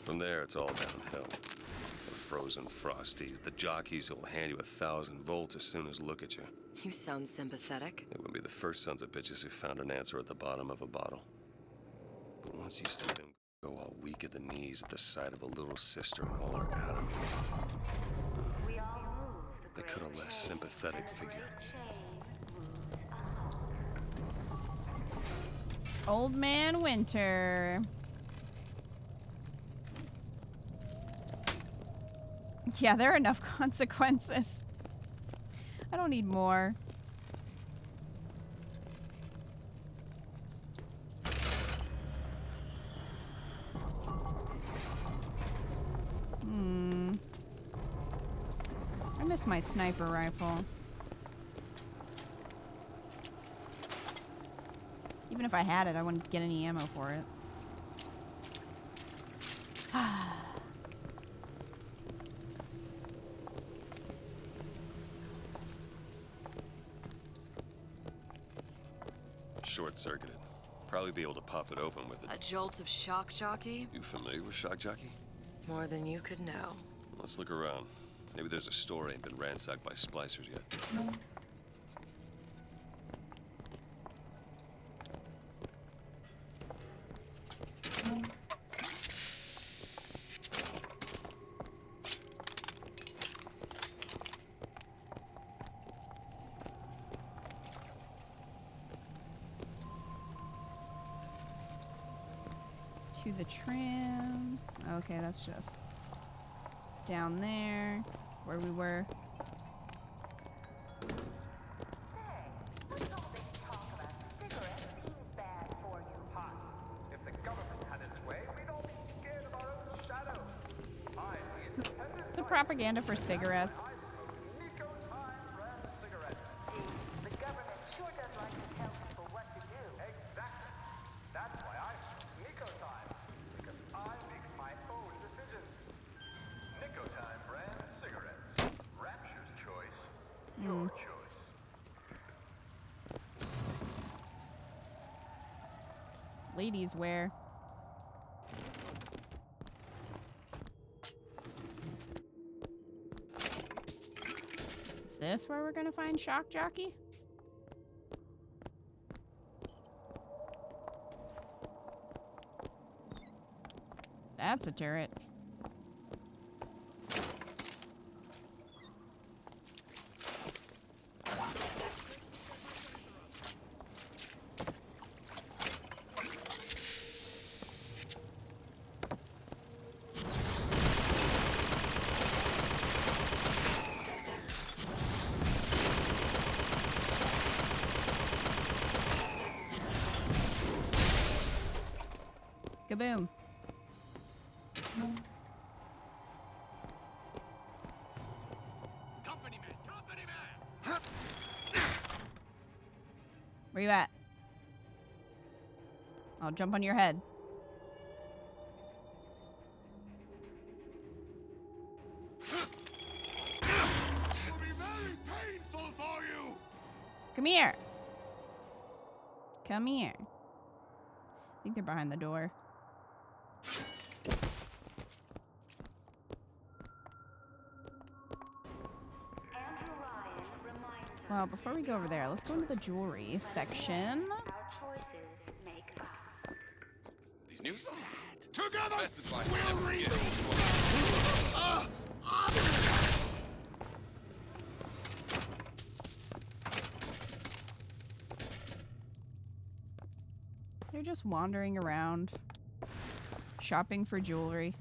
From there, it's all downhill. The frozen frosties, the jockeys who will hand you 1,000 volts as soon as look at you. You sound sympathetic. They wouldn't be the first sons of bitches who found an answer at the bottom of a bottle. But once you see them go all weak at the knees at the sight of a little sister and all her atoms, they cut a less sympathetic figure. Old Man Winter. Yeah, there are enough consequences. I don't need more. I miss my sniper rifle. Even if I had it, I wouldn't get any ammo for it. Short-circuited. Probably be able to pop it open with A jolt of shock jockey? You familiar with shock jockey? More than you could know. Let's look around. Maybe there's a store ain't been ransacked by splicers yet. To the tram. Okay, that's just down there where we were. If the government had its way, we'd all be scared of our own shadow. I, the independent The propaganda for cigarettes. The government sure does like to tell people what to do. Exactly. That's why I smoke Nico Time, because I make my own decisions. Nico Time brand cigarettes. Rapture's choice. Your choice. Ladies wear. Is this where we're gonna find Shock Jockey? That's a turret. Kaboom. Where you at? I'll jump on your head. It will be very painful for you. Come here. Come here. I think they're behind the door. Well, before we go over there, let's go into the jewelry section. These new things. Together, we'll reach. They're just wandering around, shopping for jewelry.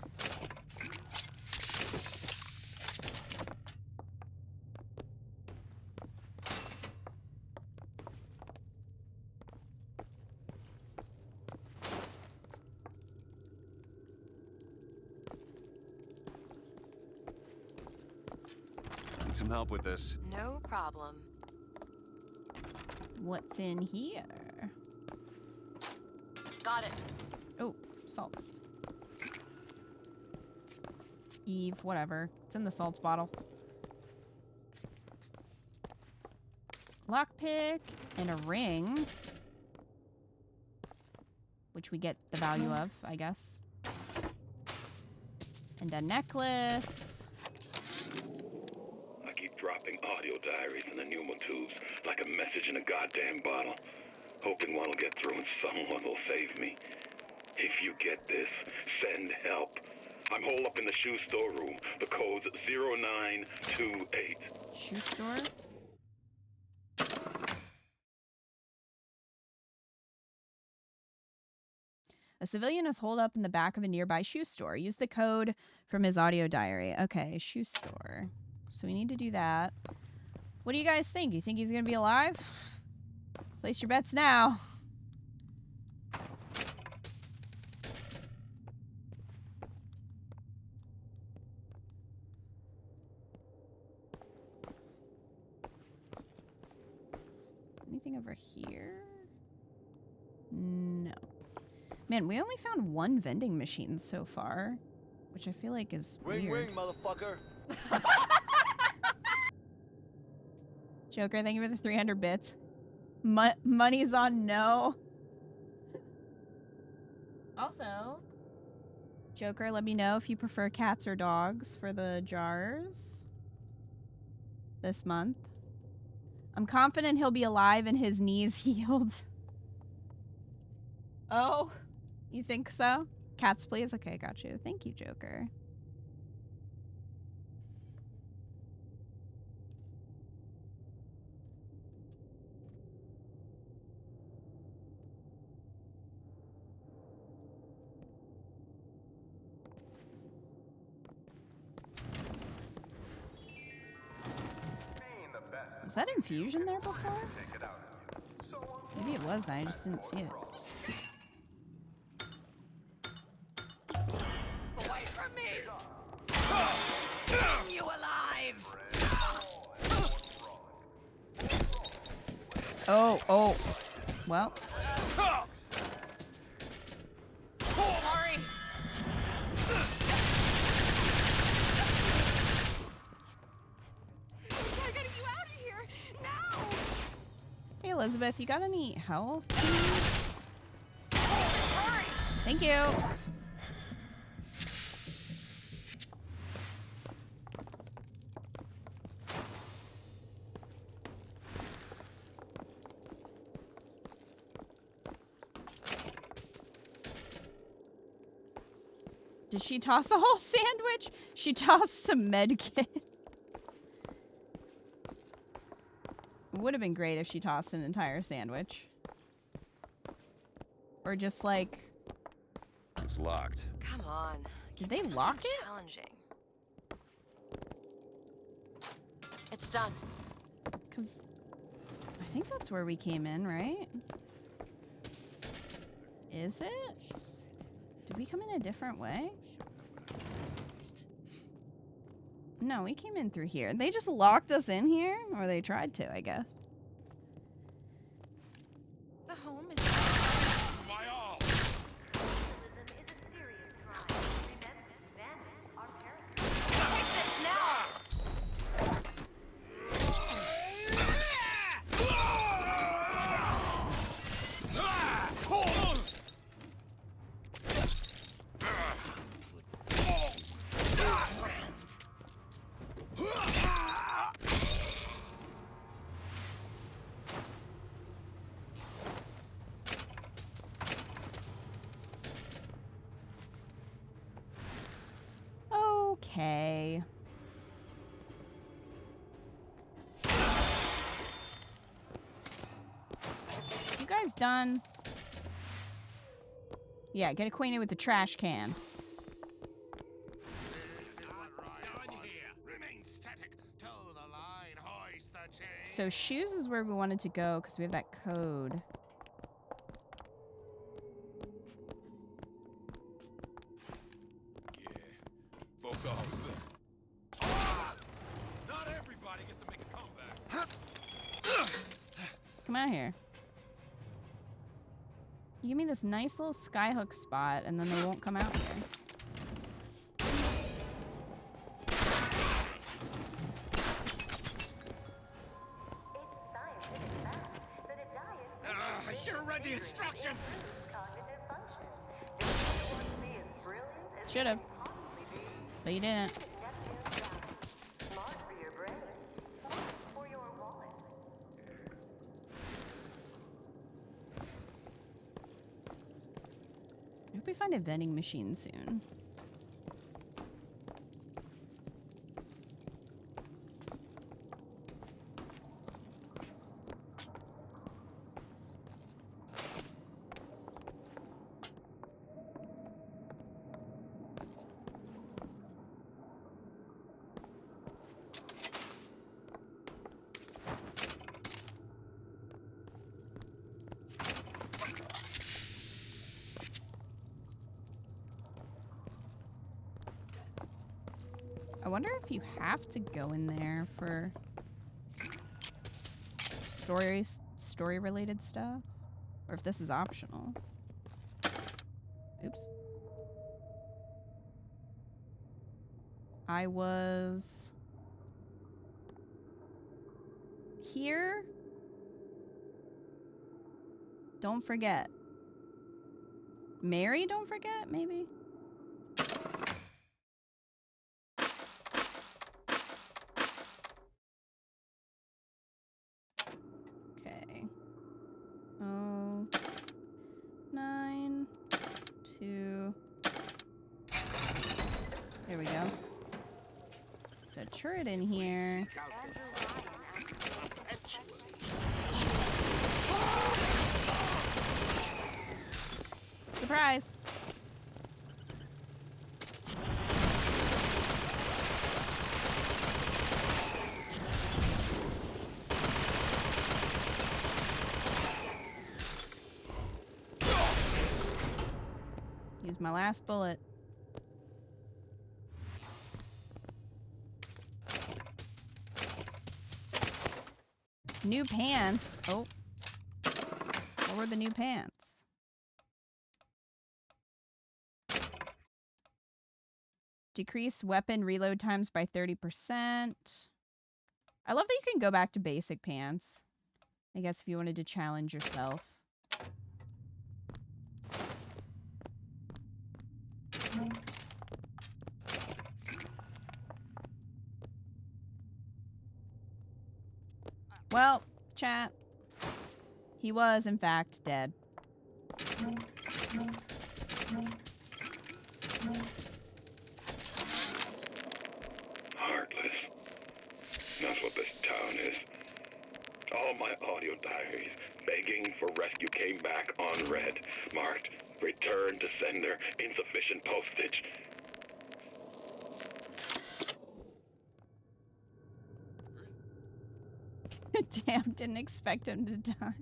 some help with this. No problem. What's in here? Got it. Oh, salts. Eve, whatever. It's in the salts bottle. Lockpick and a ring. Which we get the value of, I guess. And a necklace. I keep dropping audio diaries in the pneumo tubes like a message in a goddamn bottle, hoping one will get through and someone will save me. If you get this, send help. I'm holed up in the shoe store room. The code's 0928. Shoe store? A civilian is holed up in the back of a nearby shoe store. Use the code from his audio diary. Okay, shoe store. So we need to do that. What do you guys think? You think he's going to be alive? Place your bets now. Anything over here? No. Man, we only found one vending machine so far, which I feel like is Ring, weird. ring, motherfucker. Joker, thank you for the 300 bits. Money's on no. Also, Joker, let me know if you prefer cats or dogs for the jars this month. I'm confident he'll be alive and his knees healed. Oh, you think so? Cats, please? Okay, got you. Thank you, Joker. Was that infusion there before? Maybe it was, I just didn't see it. Away from me! Skin you alive! Oh. Well. Sorry. We're getting you out of here now. Hey, Elizabeth, you got any health? Thank you. Did she toss a whole sandwich? She tossed some med kit. It would have been great if she tossed an entire sandwich. Or just like... It's locked. Come on. Did they lock it? Challenging. It's done. Because I think that's where we came in, right? Is it? Did we come in a different way? No, we came in through here. They just locked us in here? Or they tried to, I guess. The home is... My all! Take this now! Okay. You guys done? Yeah, get acquainted with the trash can. So shoes is where we wanted to go because we have that code. Folks always there. Ah! Not everybody come out here. You give me this nice little skyhook spot, and then they won't come out here. I should have read the instructions! Should have. But you didn't. I hope we find a vending machine soon. I wonder if you have to go in there for story related stuff, or if this is optional. Oops. I was here. Don't forget. Mary, don't forget, maybe? Okay. Oh, 9, 2. There we go. There's a turret in here. Surprise! Use my last bullet. New pants. Oh. What were the new pants? Decrease weapon reload times by 30%. I love that you can go back to basic pants. I guess if you wanted to challenge yourself. Well, chat. He was, in fact, dead. Heartless. That's what this town is. All my audio diaries begging for rescue came back unread, marked return to sender, insufficient postage. Damn, didn't expect him to die.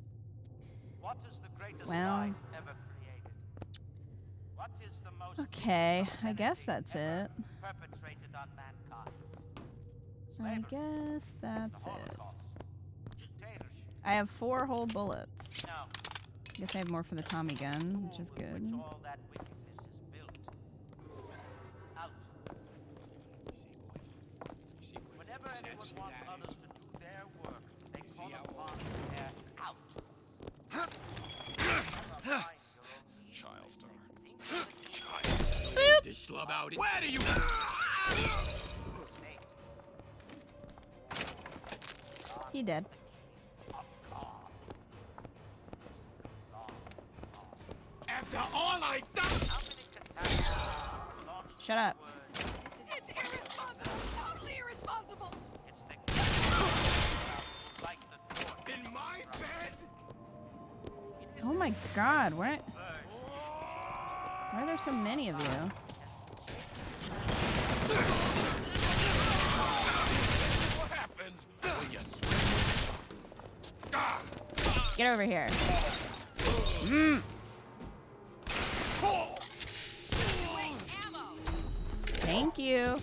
What is the greatest Well. lie ever created? What is the most Okay, I guess that's it. perpetrated on mankind? I guess that's it. Holocaust. Dictatorship. I have 4 whole bullets. No. I guess I have more for the Tommy gun, which is good. All that wickedness is built. Out. Whenever anyone wants others to do their work, they call upon their out. Child star. Boop. This slub out. Where do you... He did. After all I done... Shut up. It's irresponsible! Totally irresponsible! In my bed? Oh my god, why are there so many of you? What happens when you swing shots? Get over here. Thank you.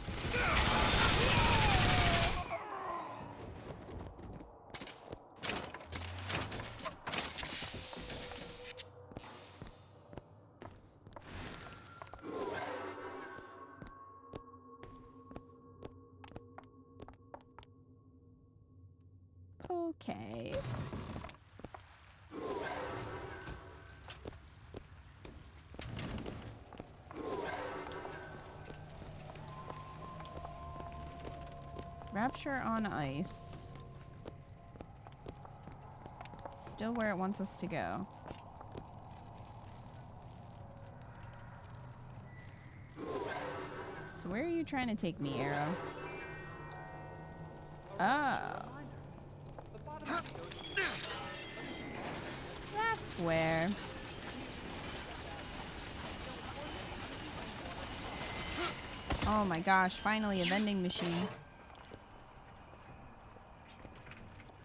Okay. Rapture on ice. Still where it wants us to go. So where are you trying to take me, Arrow? Oh. That's where. Oh my gosh, finally a vending machine.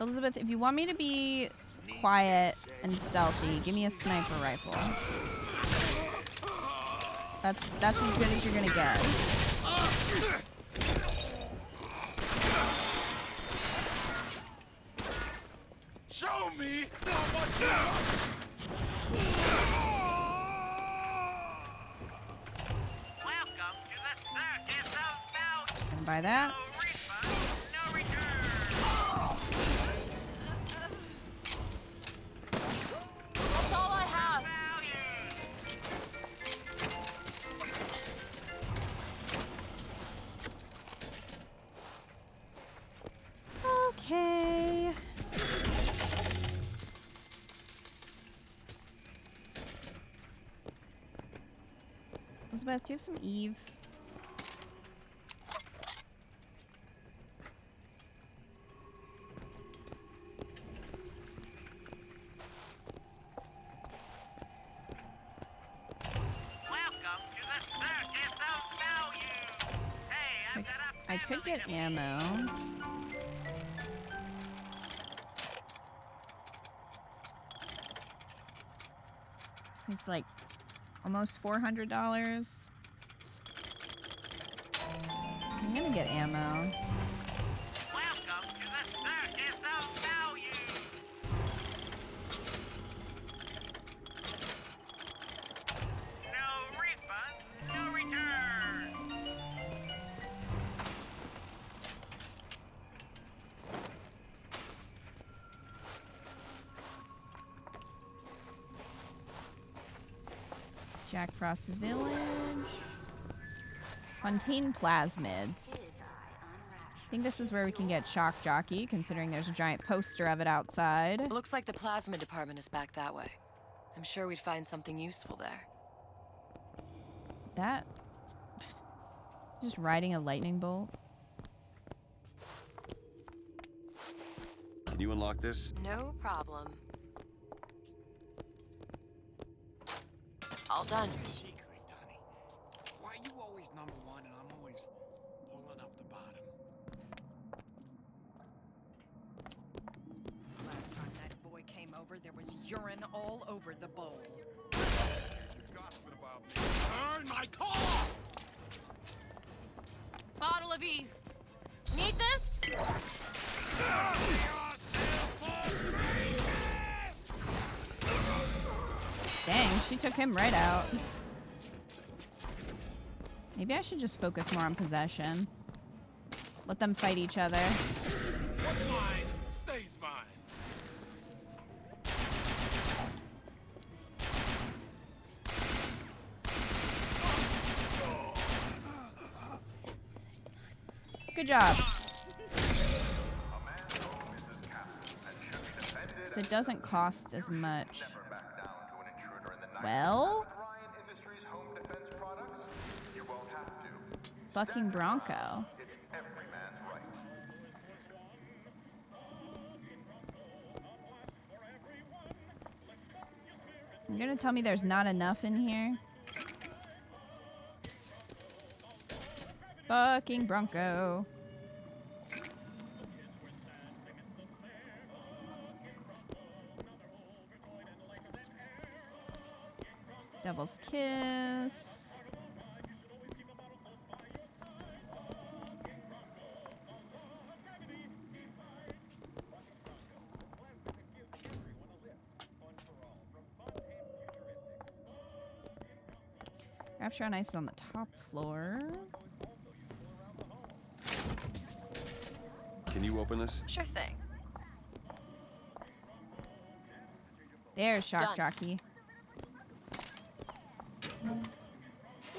Elizabeth, if you want me to be quiet and stealthy, give me a sniper rifle. That's as good as you're gonna get. Show me how much you love. Welcome to the circus of value. Just gonna buy that. No return. That's all I have. Okay. Elizabeth, do you have some Eve? Welcome to the circus of value. Hey, So I could get ammo. It's like almost $400. I'm gonna get ammo. Welcome to the circus of value. No refund, no return. Jack Frost Village. Fontaine Plasmids. I think this is where we can get Shock Jockey, considering there's a giant poster of it outside. Looks like the plasma department is back that way. I'm sure we'd find something useful there. That... Just riding a lightning bolt. Can you unlock this? No problem. All done. Secret, Donnie. Why you always number one and I'm always pulling up the bottom? Last time that boy came over, there was urine all over the bowl. Burn my car! Bottle of Eve. Need this? Dang, she took him right out. Maybe I should just focus more on possession. Let them fight each other. What's mine stays mine. Good job. So it doesn't cost as much. Well? Fucking Bronco. You're gonna tell me there's not enough in here? Fucking Bronco. Devil's Kiss. Rapture on Ice is on the top floor. Can you open this? Sure thing. There's Shock Done. Jockey.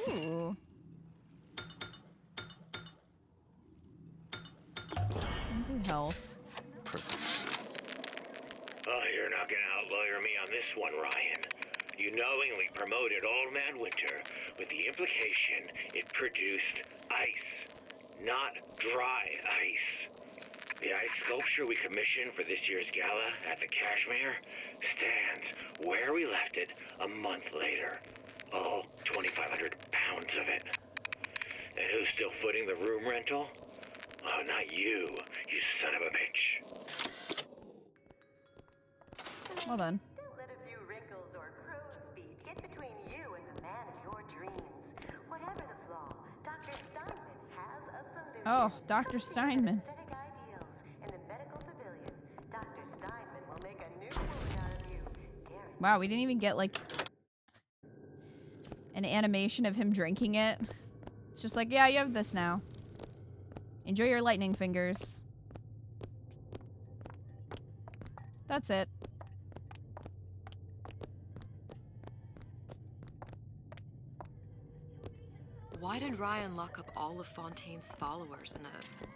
Ooh. Do health. Perfect. Oh, you're not gonna outlawyer me on this one, Ryan. You knowingly promoted Old Man Winter with the implication it produced ice, not dry ice. The ice sculpture we commissioned for this year's gala at the Cashmere stands where we left it a month later. All 2,500 pounds of it. And who's still footing the room rental? Oh, not you, you son of a bitch. Well done. Don't let a few wrinkles or crow's feet get between you and the man of your dreams. Whatever the flaw, Dr. Steinman has a solution. Oh, Dr. Steinman. Aesthetic ideals in the medical pavilion. Dr. Steinman will make a new woman out of you. Guaranteed. Wow, we didn't even get like an animation of him drinking it. It's just like, yeah, you have this now. Enjoy your lightning fingers. That's it. Why did Ryan lock up all of Fontaine's followers in a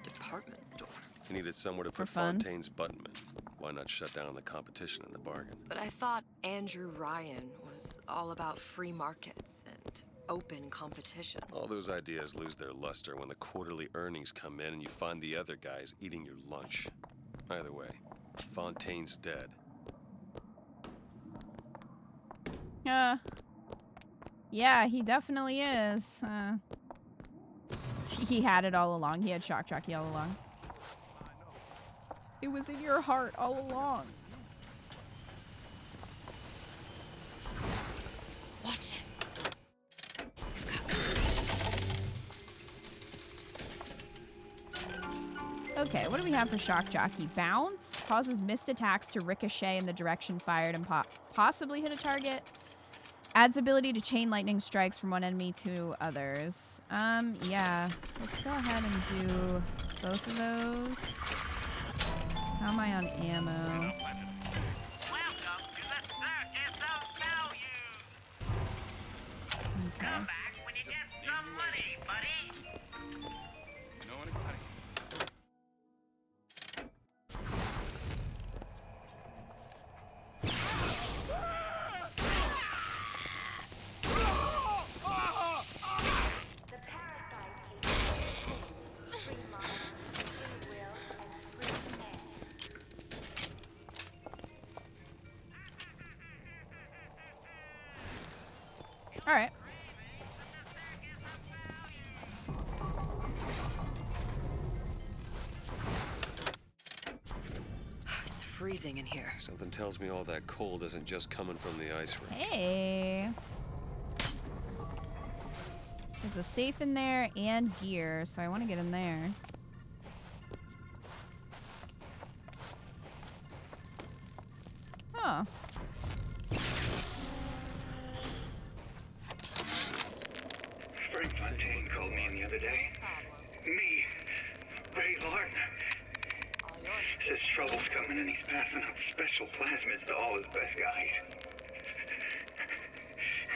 department store? He needed somewhere to put fun. Fontaine's buttonmen. Why not shut down the competition in the bargain? But I thought Andrew Ryan was all about free markets and open competition. All those ideas lose their luster when the quarterly earnings come in and you find the other guys eating your lunch. Either way, Fontaine's dead. Yeah, he definitely is. He had it all along. He had Shock Jockey all along. It was in your heart all along. Watch it. Okay, what do we have for Shock Jockey? Bounce causes missed attacks to ricochet in the direction fired and possibly hit a target. Adds ability to chain lightning strikes from one enemy to others. Yeah. Let's go ahead and do both of those. How am I on ammo? Welcome to the circus of value. Okay. Come back when you get some money, buddy. Know anybody? The parasite keeps free mind, free will, and free man. All right. It's freezing in here. Something tells me all that cold isn't just coming from the ice room. Hey. There's a safe in there and gear, so I want to get in there. Oh. Frank Fontaine called me in the other day. Me, Ray Larden. Says trouble's coming and he's passing out special plasmids to all his best guys.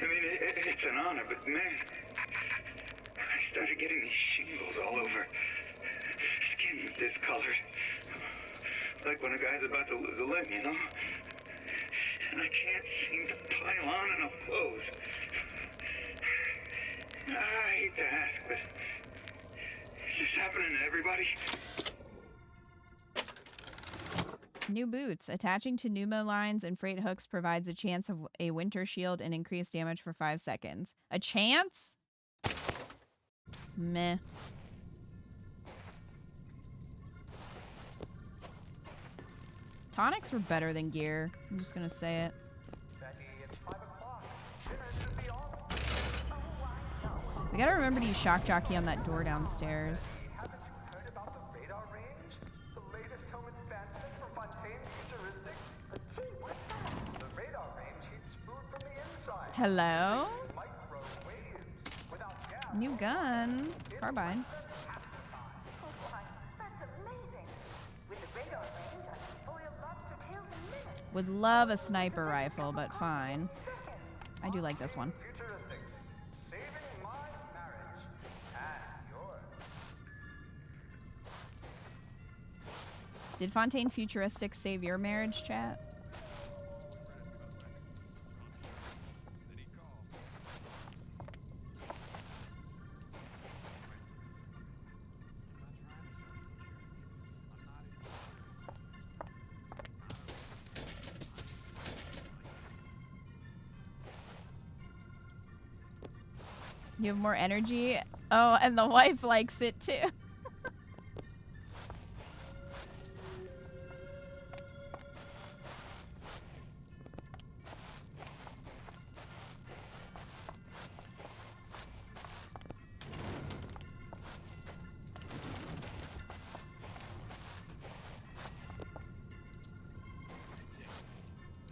I mean, it's an honor, but man, I started getting these shingles all over. Skin's discolored. Like when a guy's about to lose a limb, you know? And I can't seem to pile on enough clothes. I hate to ask, but is this happening to everybody? New boots. Attaching to pneumo lines and freight hooks provides a chance of a winter shield and increased damage for 5 seconds. A chance? Meh. Tonics were better than gear. I'm just gonna say it. We gotta remember to use Shock Jockey on that door downstairs. Hello? New gun. Carbine. That's amazing. With the radar range, I can boil lobster tails in minutes. Would love a sniper rifle, but fine. I do like this one. Did Fontaine Futuristics save your marriage, chat? You have more energy? Oh, and the wife likes it too.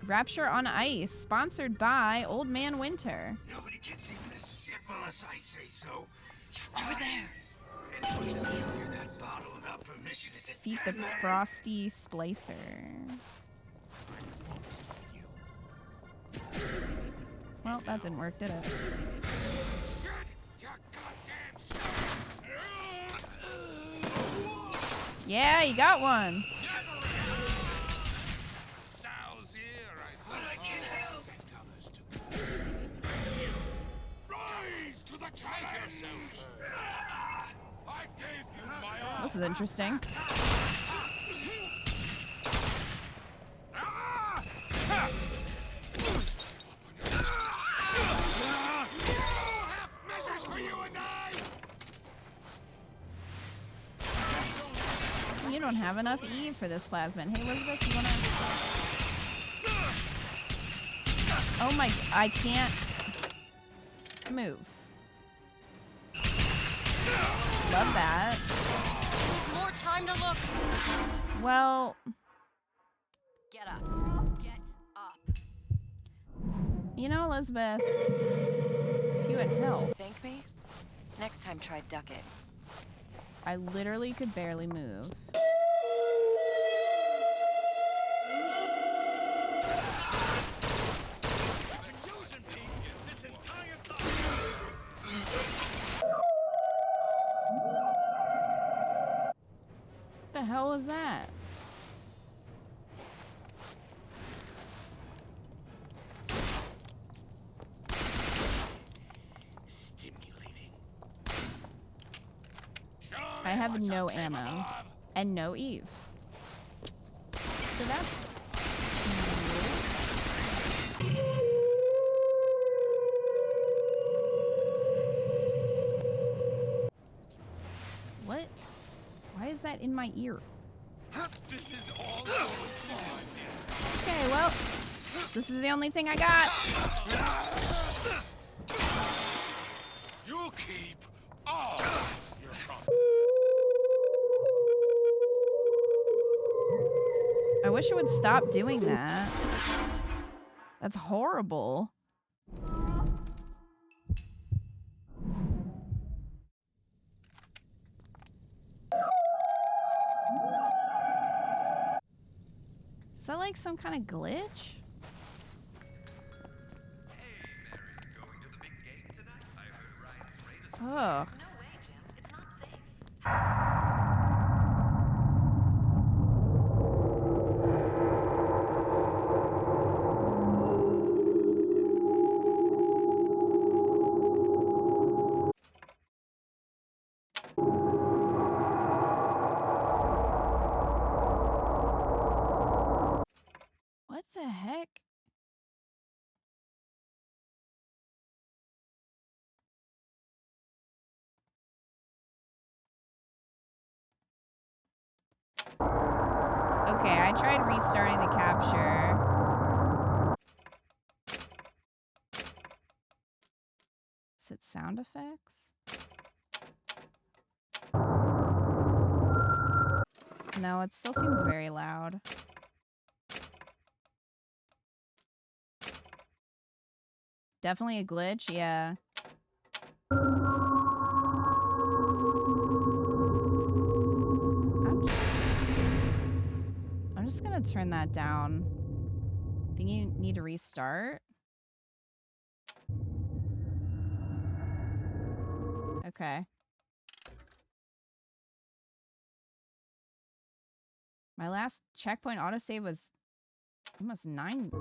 Rapture on Ice, sponsored by Old Man Winter. Nobody gets even a sip unless I say so. Over there. Anyone who sits near that bottle without permission is a Defeat the Frosty Splicer. Well, that didn't work, did it? Shut your goddamn shut. Yeah, you got one. Sal's here, I suppose. But I can help. Others to rise to the challenge. I gave you my all. This is interesting. Measures for you and I. You don't have enough E for this plasmid. Hey, Elizabeth, you wanna... Oh my... I can't... move. Love that. More time to look. Well... Get up. Get up. You know, Elizabeth... if you had help... Thank me? Next time, try ducking. I literally could barely move. What the hell was that? Stimulating. I have no ammo and no Eve. So that's what? Why is that in my ear? This is all Okay, well, this is the only thing I got. You keep all your promise. I wish it would stop doing that. That's horrible. Is that like some kind of glitch? Ugh. What the heck? Okay, I tried restarting the capture. Is it sound effects? No, it still seems very loud. Definitely a glitch, yeah. I'm just gonna turn that down. Think you need to restart? Okay. My last checkpoint autosave was almost 9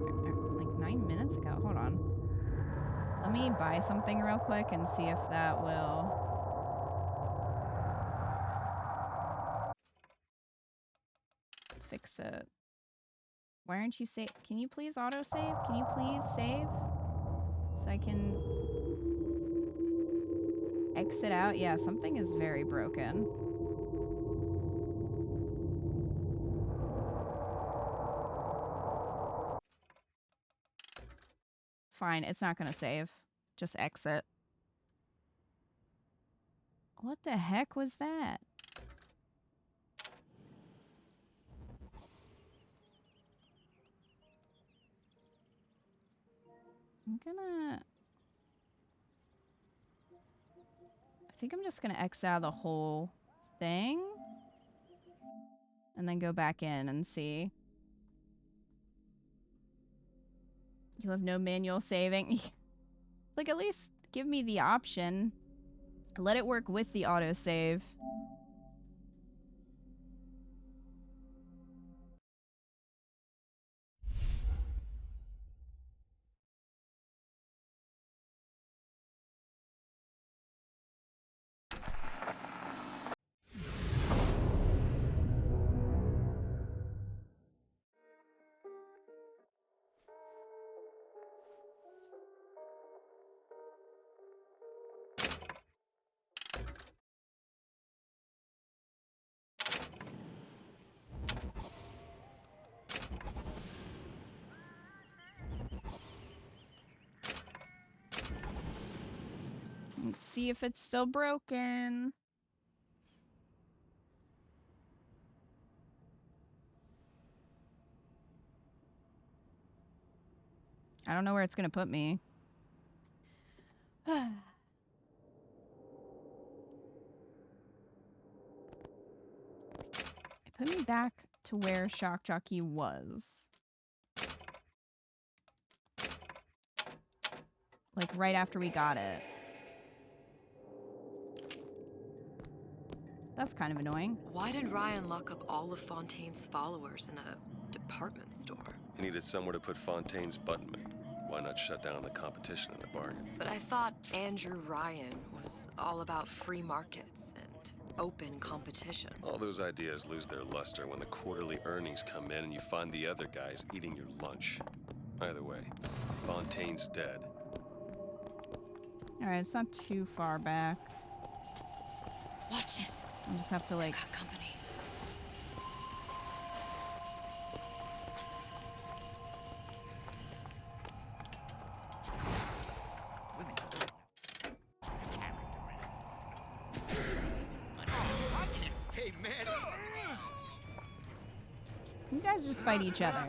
minutes ago. Hold on. Let me buy something real quick and see if that will... fix it. Why aren't you save? Can you please autosave? Can you please save? So I can exit out? Yeah, something is very broken. Fine, it's not gonna save. Just exit. What the heck was that? I think I'm just gonna exit out of the whole thing. And then go back in and see. You'll have no manual saving. Like, at least give me the option. Let it work with the autosave. Let's see if it's still broken. I don't know where it's gonna put me. It put me back to where Shock Jockey was. Like right after we got it. That's kind of annoying. Why did Ryan lock up all of Fontaine's followers in a department store? He needed somewhere to put Fontaine's buttonman. Why not shut down the competition in the bargain? But I thought Andrew Ryan was all about free markets and open competition. All those ideas lose their luster when the quarterly earnings come in and you find the other guys eating your lunch. Either way, Fontaine's dead. Alright, it's not too far back. Watch it. I just have to like... Got company. I can't stay mad. You guys just fight each other.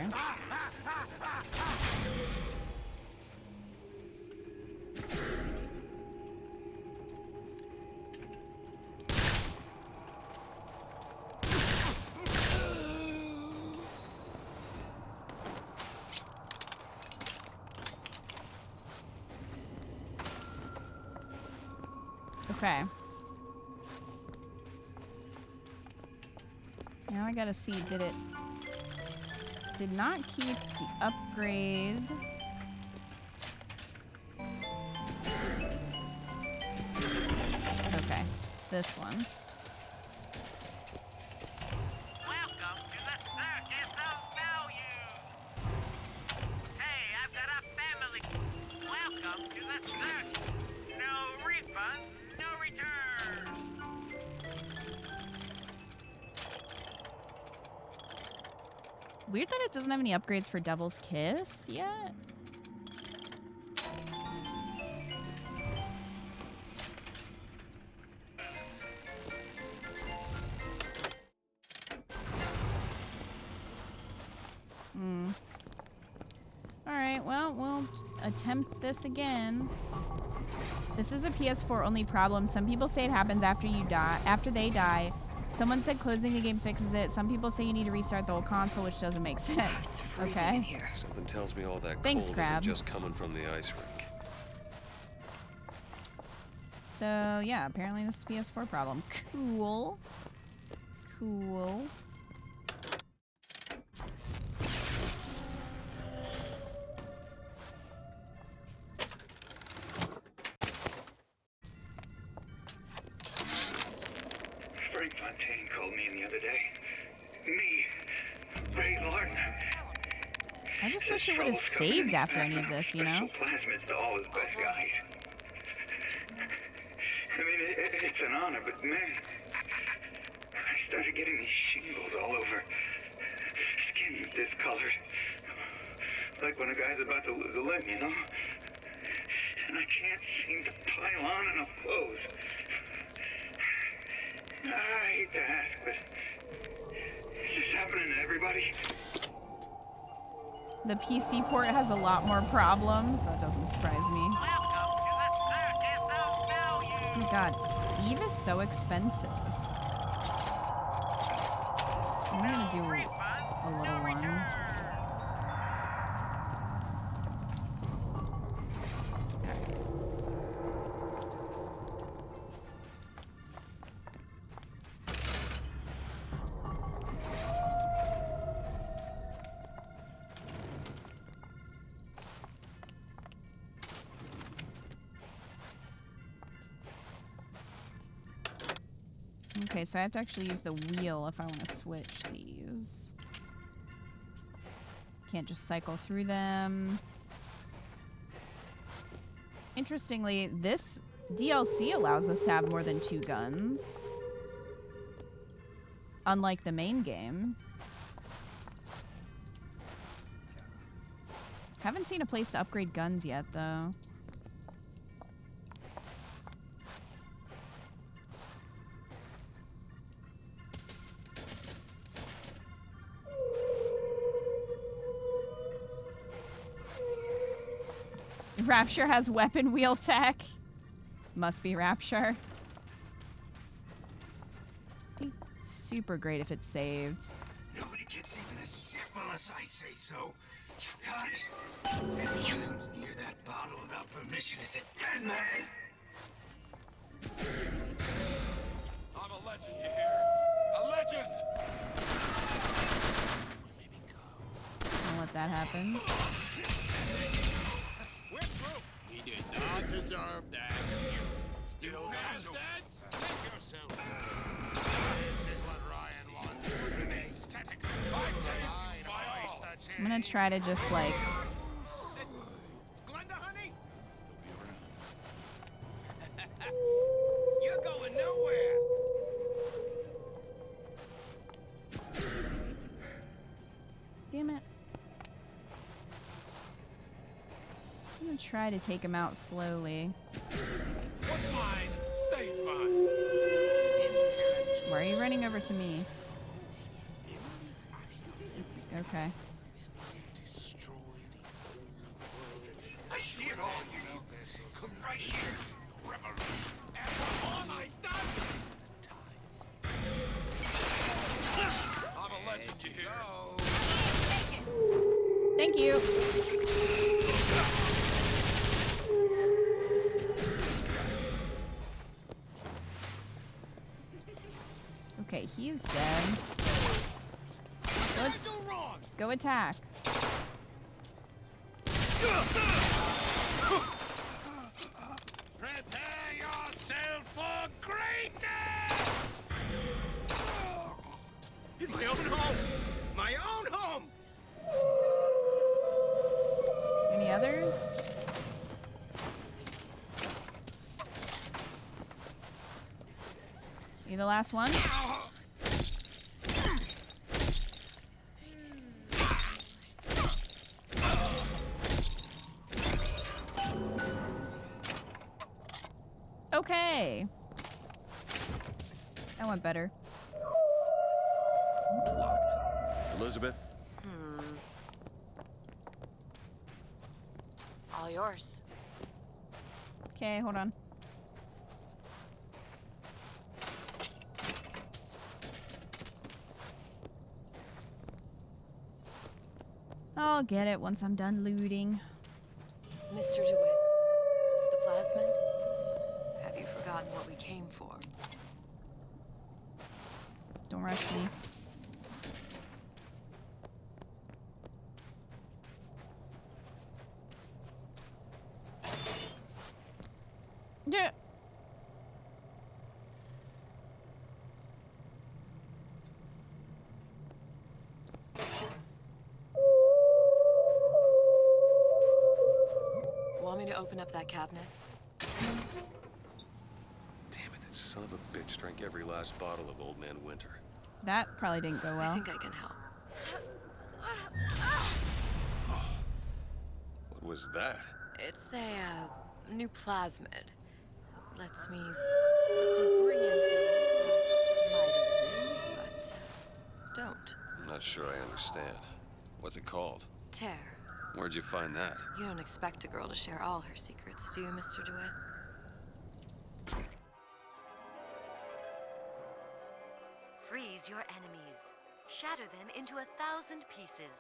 Okay. Now I gotta see, did not keep the upgrade. Okay, this one. Welcome to the Circus of Value. Hey, I've got a family. Welcome to the circus. No refunds, no return. Weird that it doesn't have any upgrades for Devil's Kiss yet. Alright, well, we'll attempt this again. This is a PS4 only problem. Some people say it happens after you die, after they die, Someone said closing the game fixes it. Some people say you need to restart the whole console, which doesn't make sense. It's freezing Okay. in here. Something tells me all that Thanks, cold Crab. isn't just coming from the ice rink. So, yeah, apparently this is a PS4 problem. Cool. Cool. Frank Fontaine called me in the other day. Me, Ray Lawton. I just wish it would have saved after any of this, you know? Plasmids to all his best guys. I mean, it's an honor, but man, I started getting these shingles all over. Skin's discolored. Like when a guy's about to lose a limb, you know? And I can't seem to pile on enough clothes. I hate to ask, but is this happening to everybody? The PC port has a lot more problems. That doesn't surprise me. Oh my god, Eve is so expensive. I'm gonna do a little one. Okay, so I have to actually use the wheel if I want to switch these. Can't just cycle through them. Interestingly, this DLC allows us to have more than 2 guns. Unlike the main game. Haven't seen a place to upgrade guns yet, though. Rapture has weapon wheel tech. Must be Rapture. Be super great if it's saved. Nobody gets even as simple as I say so. You got it? See him? Comes near that bottle without permission is a dead man. I'm a legend, you hear? A legend! I'll let that happen. He did not deserve that. Still bastards! Take yourself. This is what Ryan wants. An aesthetic. I'm gonna try to just like... Glenda, honey? You're going nowhere. Damn it. I'm gonna try to take him out slowly. What's mine stays mine. Why are you running over to me? Okay. I see it all, you know. Come right here. Revolution. And all I done. I'm a legend, you hear? Thank you. Okay, he's dead. Go attack. Prepare yourself for greatness! In my own home! My own home! Any others? You the last one? Okay. That went better. Locked. Elizabeth? All yours. Okay, hold on. I'll get it once I'm done looting. Mr. DeWitt, the plasmid? Have you forgotten what we came for? Don't rush me. Yeah. Want me to open up that cabinet? Damn it, that son of a bitch drank every last bottle of Old Man Winter. That probably didn't go well. I think I can help. What was that? It's a new plasmid. Lets me bring in things that might exist, but don't. I'm not sure I understand. What's it called? Tear. Where'd you find that? You don't expect a girl to share all her secrets, do you, Mr. DeWitt? Freeze your enemies. Shatter them into 1,000 pieces.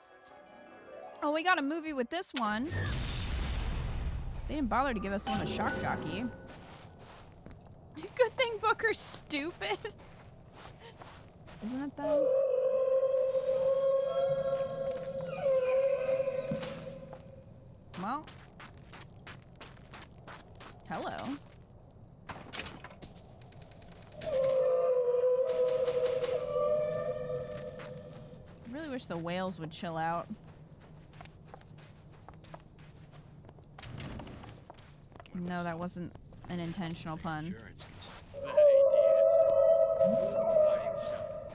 Oh, we got a movie with this one. They didn't bother to give us one with Shock Jockey. Good thing Booker's stupid. Isn't it though? Well. Hello. I really wish the whales would chill out. No, that wasn't an intentional pun. That ain't the answer. I am selling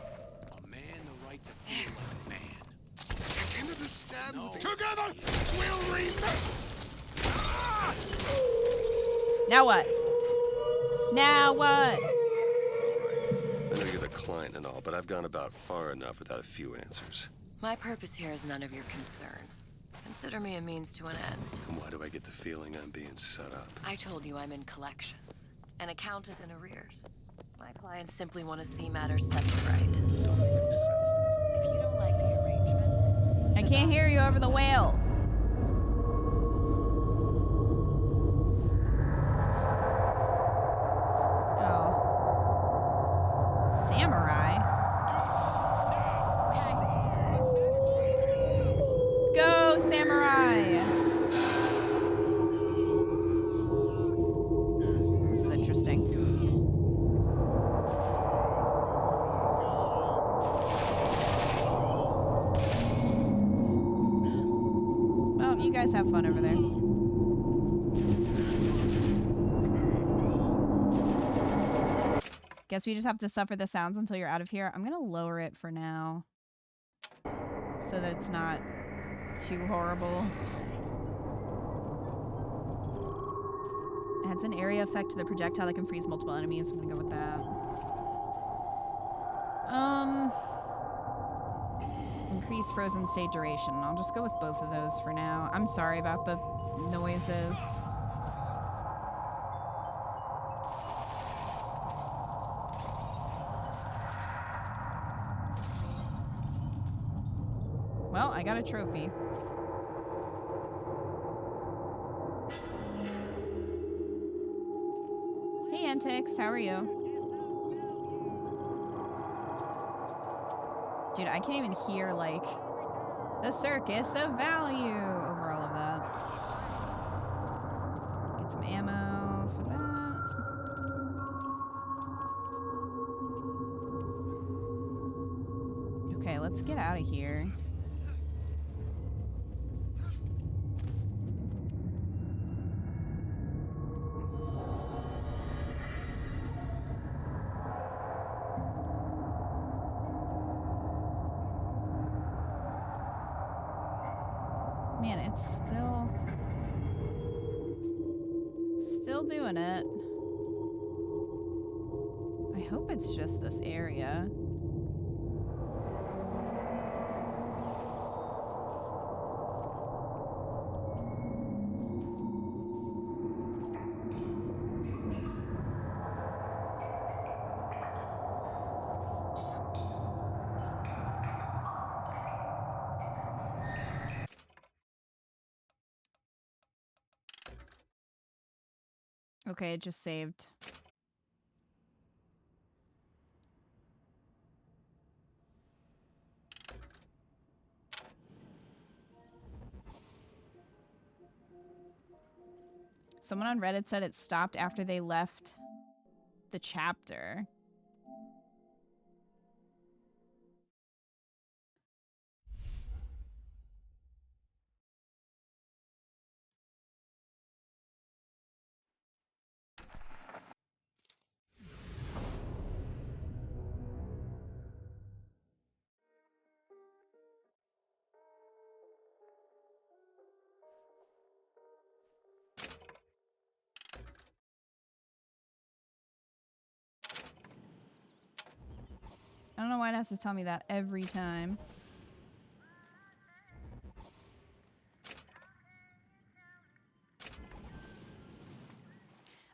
a man the right to feel like a man. Step into the stand. No. Together, we'll remake. Now what? Now what? I know you're the client and all, but I've gone about far enough without a few answers. My purpose here is none of your concern. Consider me a means to an end. And why do I get the feeling I'm being set up? I told you I'm in collections. An account is in arrears. My clients simply want to see matters set right. Don't make any sense. If you don't like the arrangement... I can't hear you over the whale. Oh. Samurai? Go, Samurai! This is interesting. Well, you guys have fun over there. Guess we just have to suffer the sounds until you're out of here. I'm gonna lower it for now so that it's not too horrible. Adds an area effect to the projectile that can freeze multiple enemies. I'm gonna go with that. Increase frozen state duration. I'll just go with both of those for now. I'm sorry about the noises. Well, I got a trophy. Hey, Antix, how are you? Dude, I can't even hear, like, the circus of value over all of that. Get some ammo for that. Okay, let's get out of here. Man, it's still doing it. I hope it's just this area. Okay, it just saved. Someone on Reddit said it stopped after they left the chapter. I don't know why it has to tell me that every time.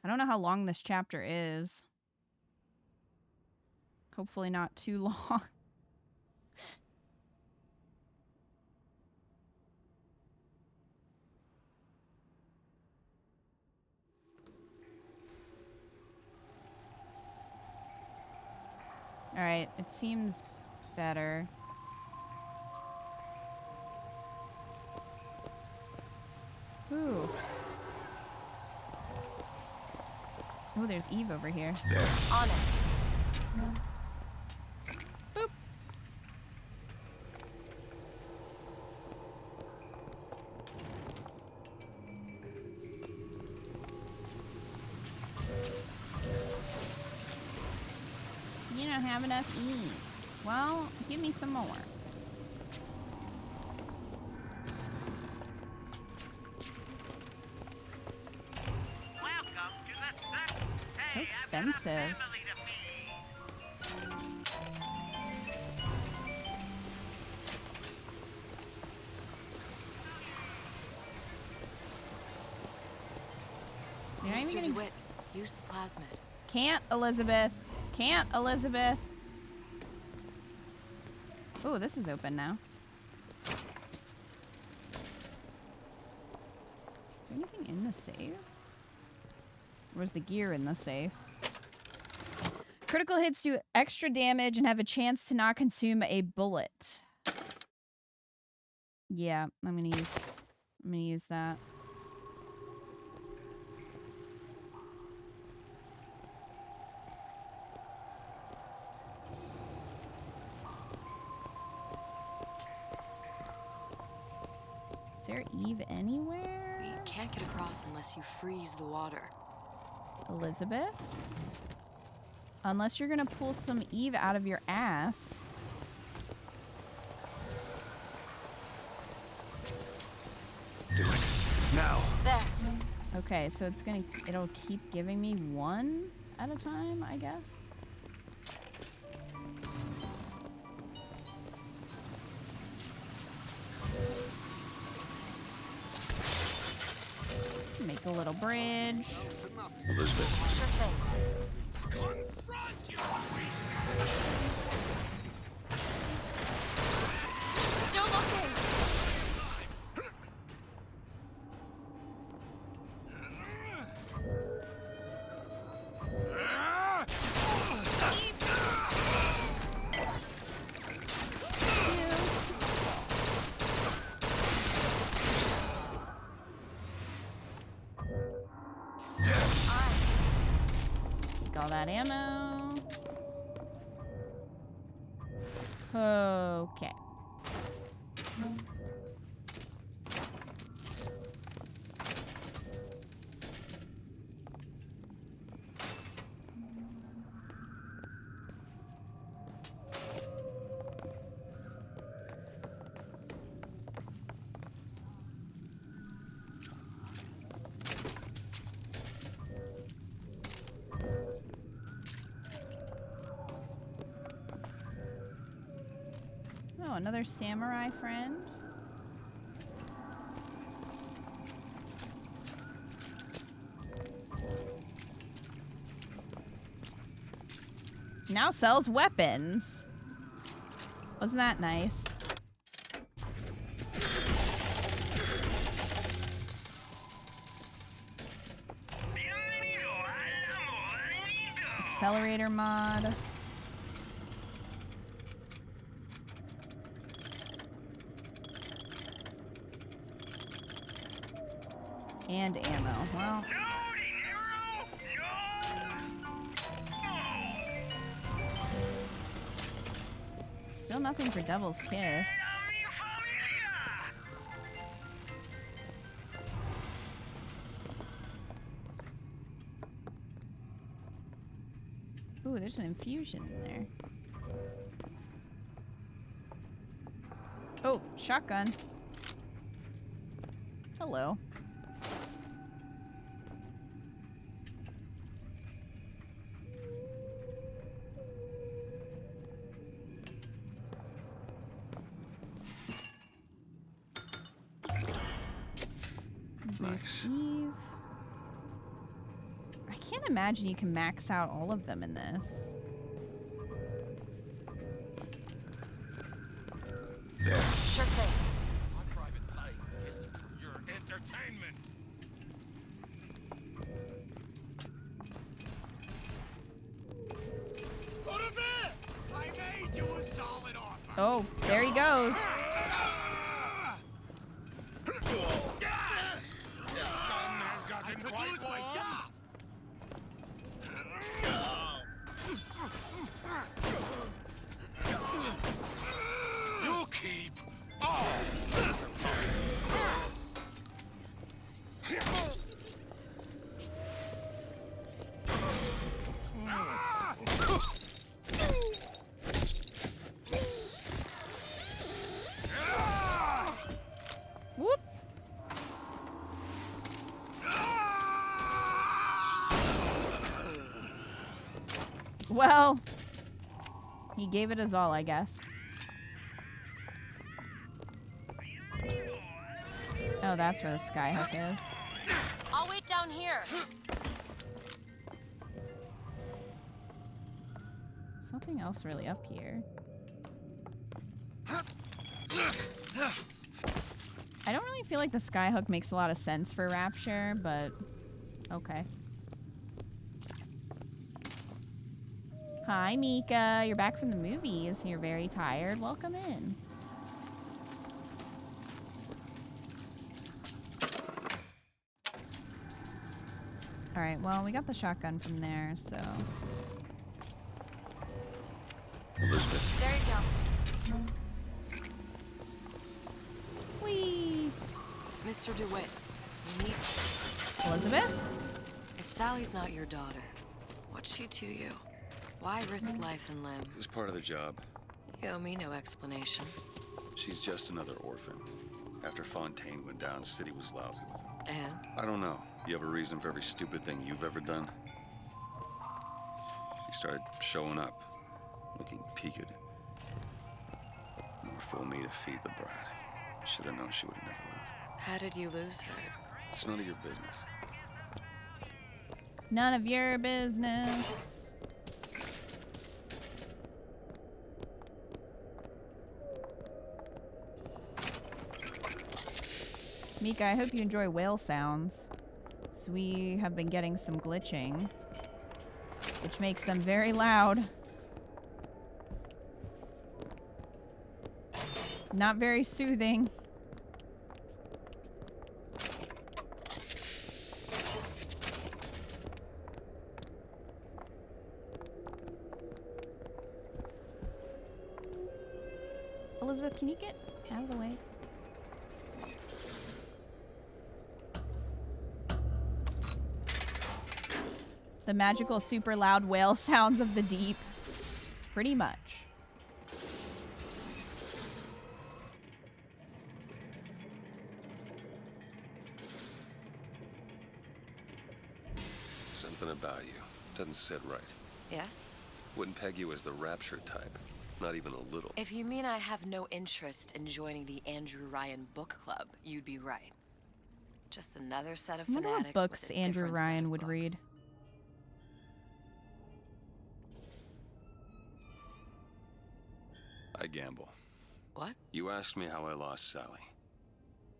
I don't know how long this chapter is. Hopefully not too long. Alright, it seems better. Ooh. Oh, there's Eve over here. There. On it. Boop. You don't have enough Eve. Well, give me some more. So expensive. You're not even Mr. gonna... DeWitt, use the plasmid. Can't, Elizabeth. Can't, Elizabeth. Oh, this is open now. Is there anything in the safe? Or was the gear in the safe? Critical hits do extra damage and have a chance to not consume a bullet. Yeah, I'm gonna use that. Is there Eve anywhere? We can't get across unless you freeze the water. Elizabeth? Unless you're gonna pull some Eve out of your ass. Do it. Now. There. Okay, so it'll keep giving me one at a time, I guess. Make a little bridge. Elizabeth. Sure thing. Confront your Still looking. Take all that ammo. Okay. Oh, another samurai friend. Now sells weapons. Wasn't that nice? The enemy accelerator mod. And ammo. Well. Still nothing for Devil's Kiss. Ooh, there's an infusion in there. Oh, shotgun. Hello. Nice. Receive. I can't imagine you can max out all of them in this. Sure thing. My private life isn't for your entertainment. What is it? I made you a solid offer. Oh, there he goes. This scum has gotten quite warm. You keep all Whoop. Well, he gave it his all, I guess. Oh, that's where the skyhook is. I'll wait down here. Something else really up here. I don't really feel like the skyhook makes a lot of sense for Rapture, but okay. Hi, Mika. You're back from the movies. You're very tired. Welcome in. All right, well, we got the shotgun from there, so... Elizabeth. There you go. Whee! Mr. DeWitt, we need to... Elizabeth? If Sally's not your daughter, what's she to you? Why risk life and limb? This is part of the job. You owe me no explanation. She's just another orphan. After Fontaine went down, City was lousy with him. And? I don't know. You have a reason for every stupid thing you've ever done? She started showing up, looking peaked. More fool me to feed the brat. Should have known she would have never lived. How did you lose her? It's none of your business. None of your business. Mika, I hope you enjoy whale sounds. So we have been getting some glitching, which makes them very loud. Not very soothing. Elizabeth, can you get out of the way? The magical, super loud whale sounds of the deep. Pretty much. Something about you doesn't sit right. Yes? Wouldn't peg you as the Rapture type. Not even a little. If you mean I have no interest in joining the Andrew Ryan book club, you'd be right. Just another set of I wonder fanatics what books with a Andrew different set Ryan of would books. read. I gamble. What? You asked me how I lost Sally.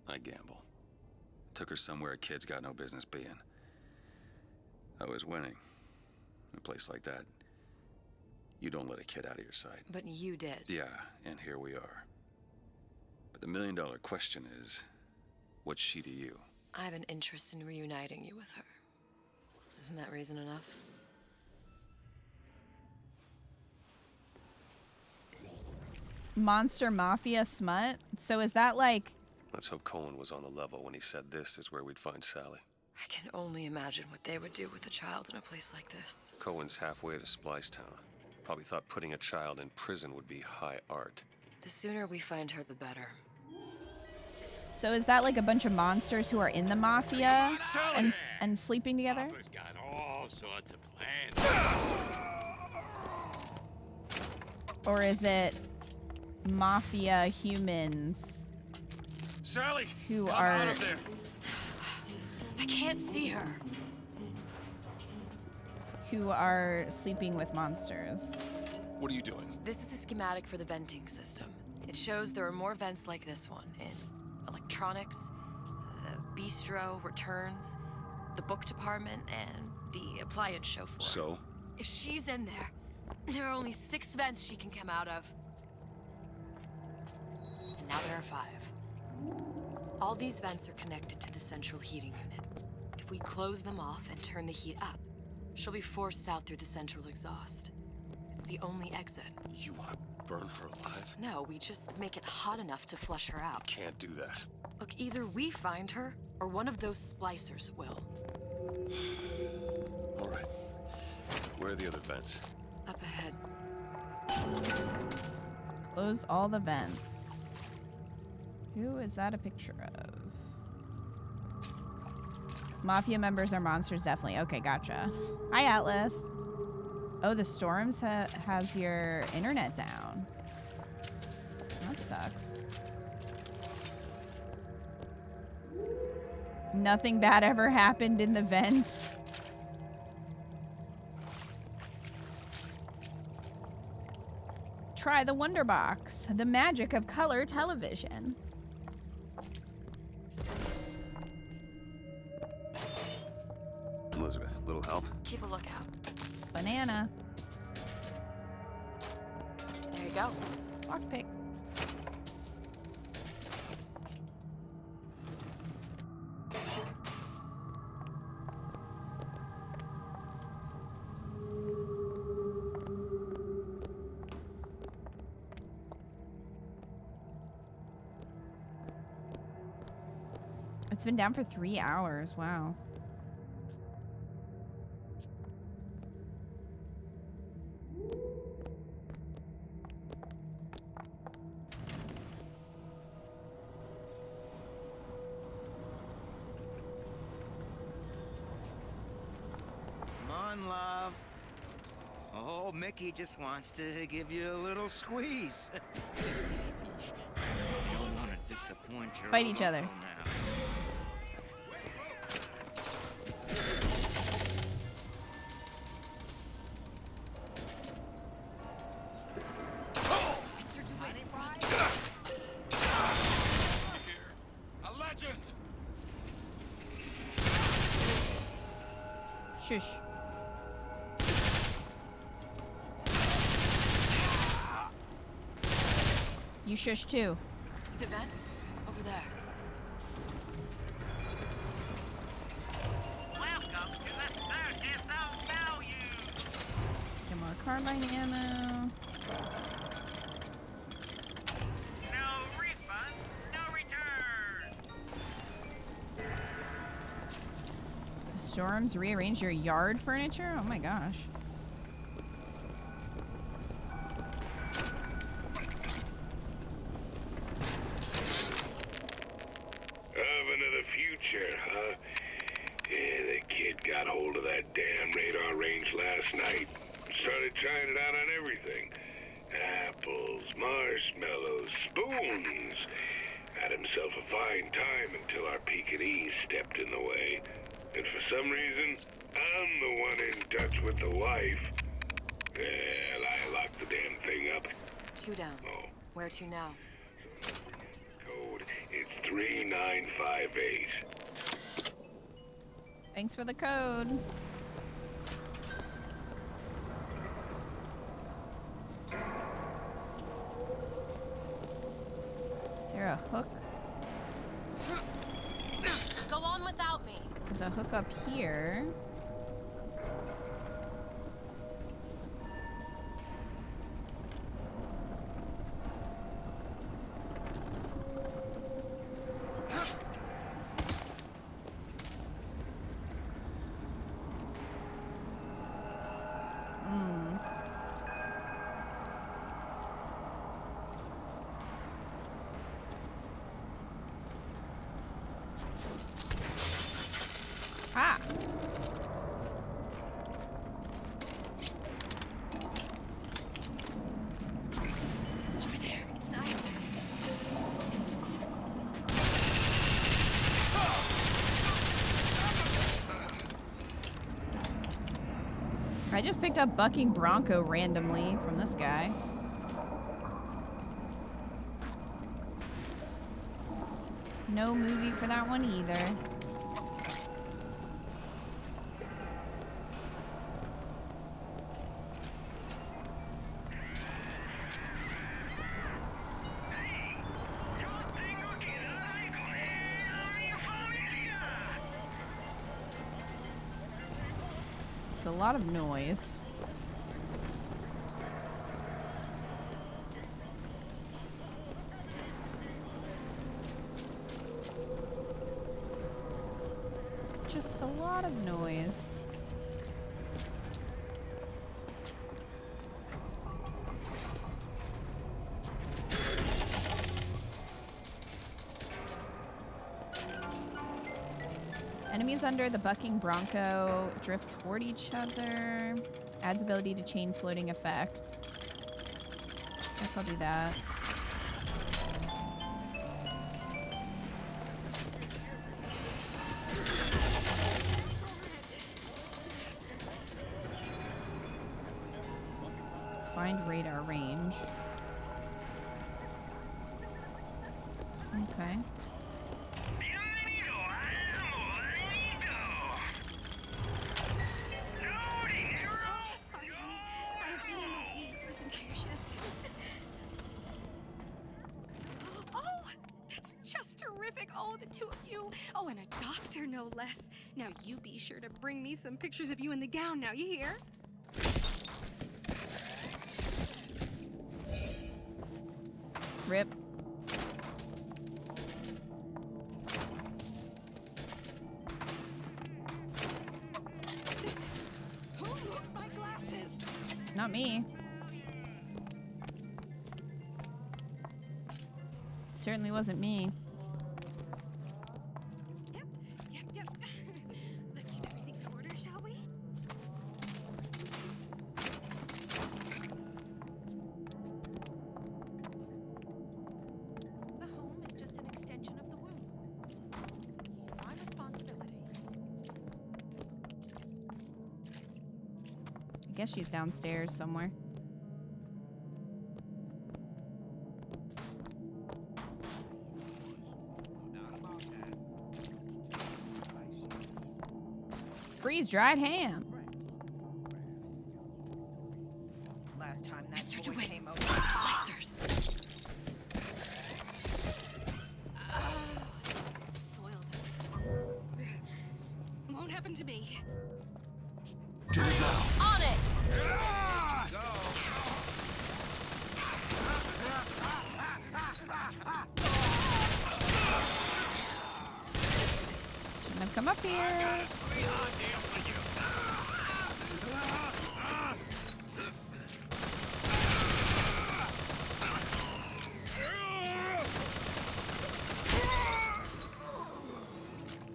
I gamble. Took her somewhere kids got no business being. I was winning. a place like that, you don't let a kid out of your sight. But you did. Yeah, and here we are. But the million-dollar question is, what's she to you? I have an interest in reuniting you with her. Isn't that reason enough? Monster Mafia smut? So is that like... Let's hope Cohen was on the level when he said this is where we'd find Sally. I can only imagine what they would do with a child in a place like this. Cohen's halfway to Splicetown. Probably thought putting a child in prison would be high art. The sooner we find her, the better. So is that like a bunch of monsters who are in the Mafia and sleeping together? Papa's got all sorts of plans. Or is it Mafia humans? Sally, who come are... out of there. I can't see her. Who are sleeping with monsters. What are you doing? This is a schematic for the venting system. It shows there are more vents like this one in electronics, the bistro, returns, the book department, and the appliance show floor. So? If she's in there, there are only 6 vents she can come out of. And now there are 5. All these vents are connected to the central heating unit. If we close them off and turn the heat up, she'll be forced out through the central exhaust. It's the only exit. You want to burn her alive? No, we just make it hot enough to flush her out. Can't do that. Look, either we find her, or one of those splicers will. All right. Where are the other vents? Up ahead. Close all the vents. Who is that a picture of? Mafia members are monsters, definitely. Okay, gotcha. Hi, Atlas. Oh, the storms has your internet down. That sucks. Nothing bad ever happened in the vents. Try the Wonder Box, the magic of color television. Elizabeth, little help? Keep a lookout. Banana. There you go. Lockpick. It's been down for 3 hours. Wow. Come on, love. Oh, Mickey just wants to give you a little squeeze. You don't want to disappoint your Fight each other. uncle now. A legend! Shush. You shush too. See the vent? Over there. Welcome to the circus of value. Get more carbine ammo. No refund, no return. The storms rearrange your yard furniture? Oh my gosh. Oven of the future, huh? Yeah, the kid got hold of that damn radar range last night. Started trying it out on everything. Apples, marshmallows, spoons. Had himself a fine time until our Pekingese stepped in the way. And for some reason, I'm the one in touch with the wife. Well, I locked the damn thing up. 2 down. Oh. Where to now? Code, it's 3958. Thanks for the code. There's a hookup here. Ah. Over there, it's nice. I just picked up Bucking Bronco randomly from this guy. No movie for that one either. It's a lot of noise. Just a lot of noise. Enemies under the Bucking Bronco drift toward each other. Adds ability to chain floating effect. Guess I'll do that. Find radar range. Okay. Sorry, honey. I have been in the weeds this entire shift. Oh, that's just terrific. Oh, the two of you. Oh, and a doctor, no less. Now, you be sure to bring me some pictures of you in the gown now, you hear? Rip. Who moved my glasses? Not me. Certainly wasn't me. Yep. Let's keep everything in order, shall we? The home is just an extension of the womb. He's my responsibility. I guess she's downstairs somewhere. Freeze-dried ham. Last time that Mr. boy DeWitt. came over, slicers. Soiled themselves. Won't happen to me. On it! Shouldn't have come up here.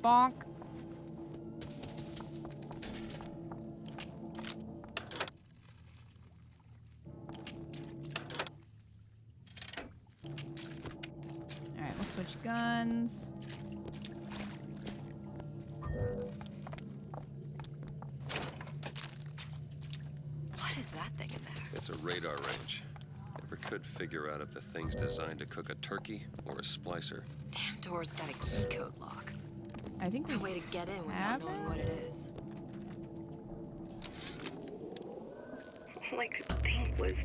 Bonk. Alright, we'll switch guns. What is that thing in there? It's a radar range. Never could figure out if the thing's designed to cook a turkey or a splicer. Damn door's got a key code lock. I think No way to get in without have knowing what it is. All I could think was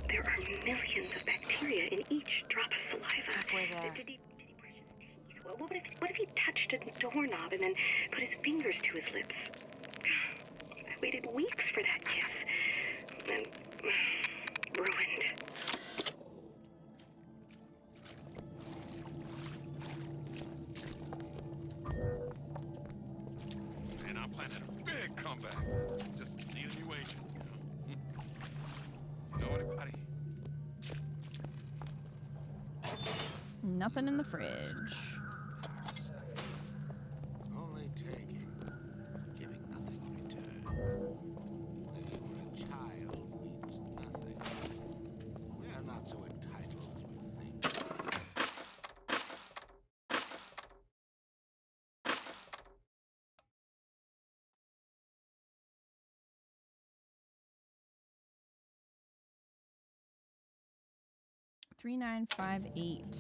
there are millions of bacteria in each drop of saliva. Halfway there. Did he brush his teeth What if he touched a doorknob and then put his fingers to his lips? I waited weeks for that kiss. And ruined. Man, I'm planning a big comeback. Just need a new agent, you know? You know anybody? Nothing in the fridge. Only taking, giving nothing in return. Living with a child means nothing. We are not so entitled as we think. $3958.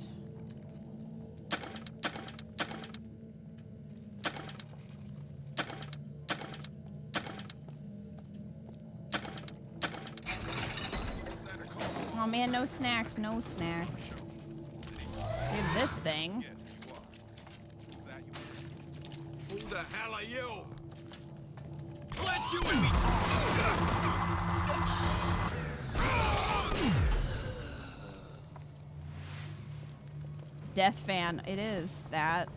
Oh man, no snacks, no snacks. We have this thing. Who the hell are you? Let you in me! Death fan, it is that.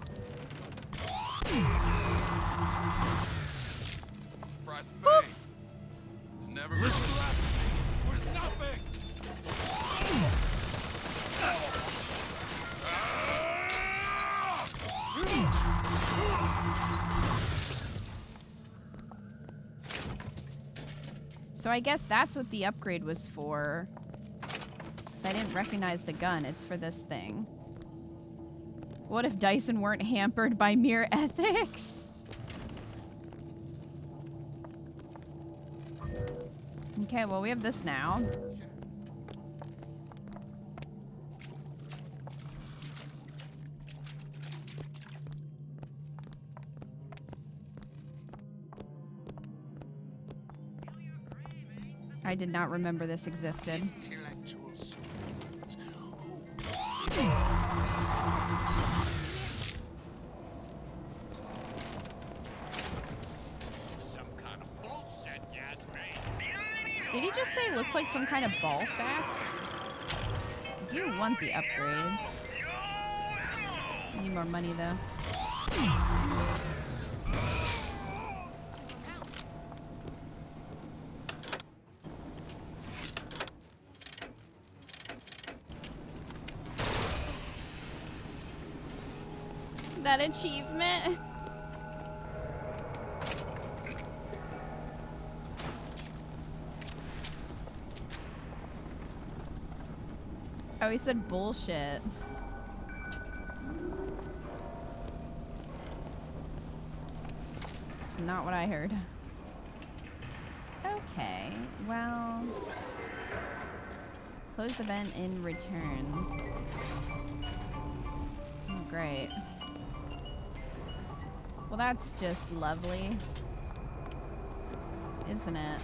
Price of fame. It's never Listen with nothing! So I guess that's what the upgrade was for. 'Cause I didn't recognize the gun. It's for this thing. What if Dyson weren't hampered by mere ethics? Okay, well, we have this now. I did not remember this existed. Intellectual superheroes Some kind of bullshit, Yasmin. Did he just say looks like some kind of ball sack? I do want the upgrade. I need more money though. That achievement. Oh, he said bullshit. That's not what I heard. Okay, well... Close the vent in returns. Oh, great. Well, that's just lovely. Isn't it?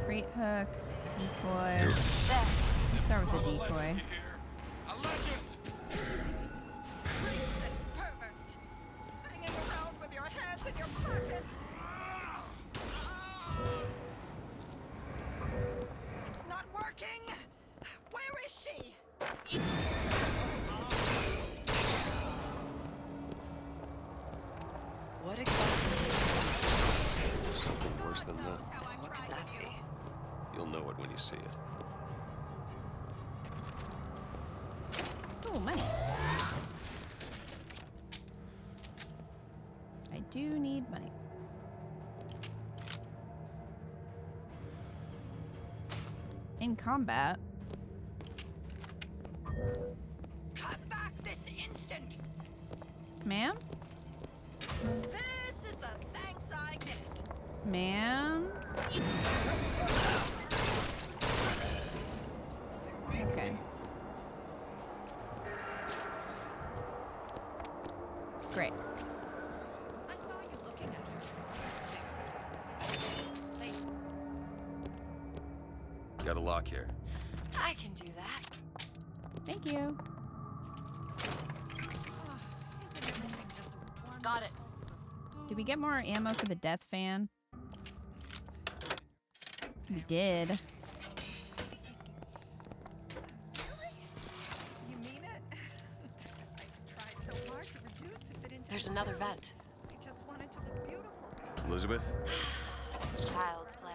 Freight hook, decoy. Let's start with the decoy. Creeps and perverts, hanging around with your hands in your pockets. It's not working. Where is she? What exactly is Something worse than that. What could that be? You'll know it when you see it. Ooh, money. I do need money. In combat. Come back this instant. Ma'am? This is the thanks I get. Ma'am? Okay. Great. I saw you looking at her. Stare. Got a lock here. I can do that. Thank you. Got it. Did we get more ammo for the death fan? We did. You mean it? I tried so hard to reduce to fit into. There's another vent. I just wanted to look beautiful. Elizabeth? Child's play.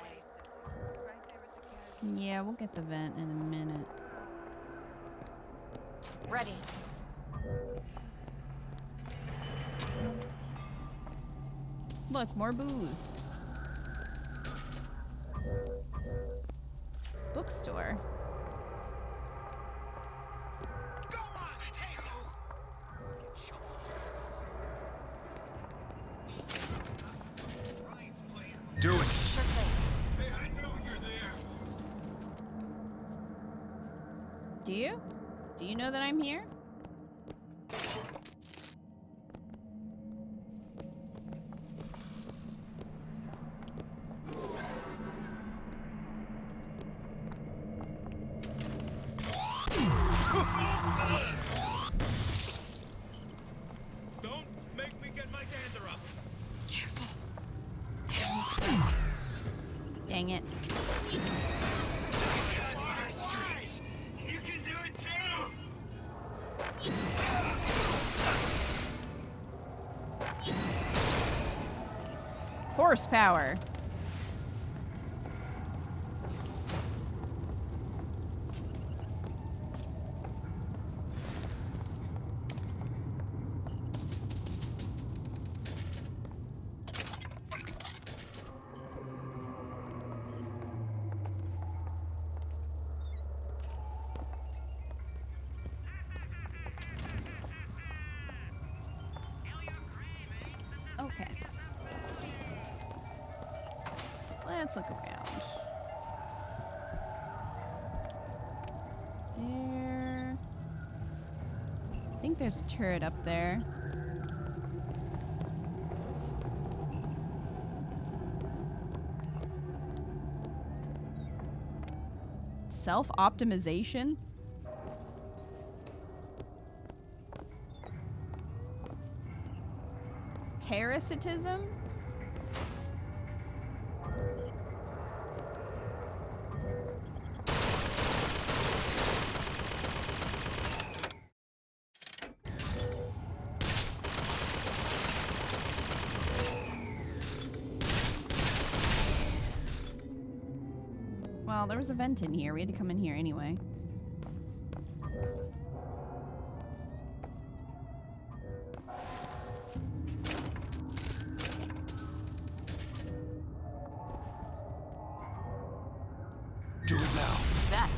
Yeah, we'll get the vent in a minute. Ready. Look, more booze. Bookstore. Do it. Sure thing. Hey, I know you're there. Do you? Do you know that I'm here? Don't make me get my gander up. Careful. Dang it. Streets. You can do it too. Horsepower. Okay. Let's look around. There. I think there's a turret up there. Self-optimization? Parasitism? Well, there was a vent in here. We had to come in here anyway. Do it now. Bet.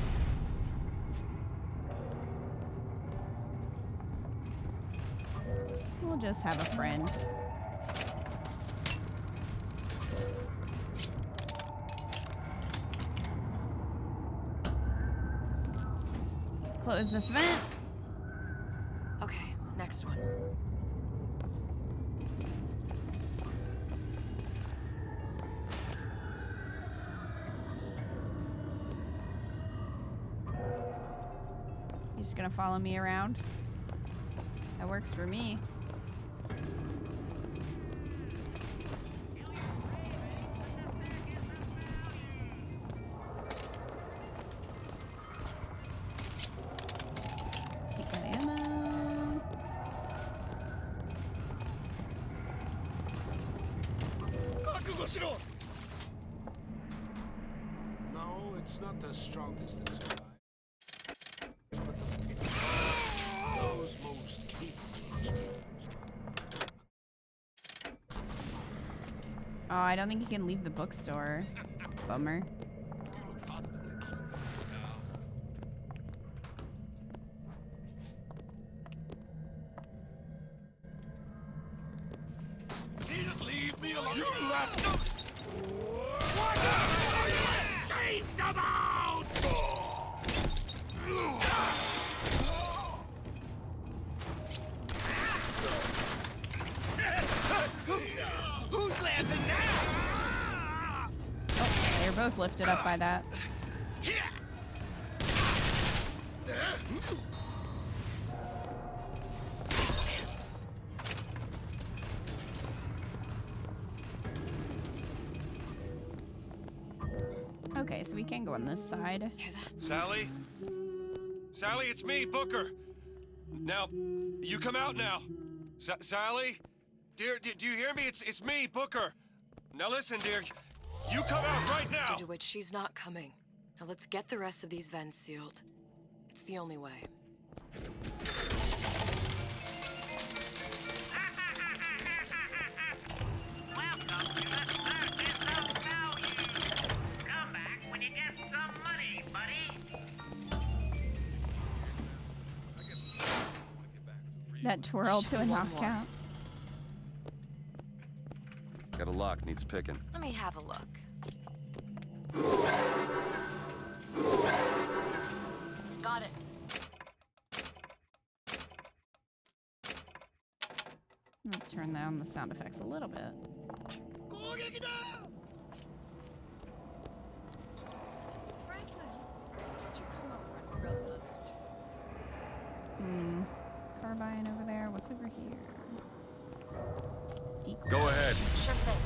We'll just have a friend. Close this vent. Okay, next one. You just gonna follow me around? That works for me. Take that ammo. No, it's not the strongest that survive. Those most capable. Oh, I don't think you can leave the bookstore. Bummer. Can you just leave me alone? You left. What are you ashamed about? Who's laughing now? Oh, they're both lifted up by that. Okay, so we can go on this side. Sally? Sally, it's me, Booker. Now, you come out now. Sally? Dear, do you hear me? It's me, Booker. Now listen, dear. You come out right now. Mr. DeWitt, she's not coming. Now let's get the rest of these vents sealed. It's the only way. Welcome to the circus of value. Come back when you get some money, buddy. That twirl to a knockout. Got a lock, needs picking. Let me have a look. Got it. I'll turn down the sound effects a little bit. Franklin, why don't you come over and rub Mother's foot? Carbine over there. What's over here? Decoy. Go ahead. Sure thing.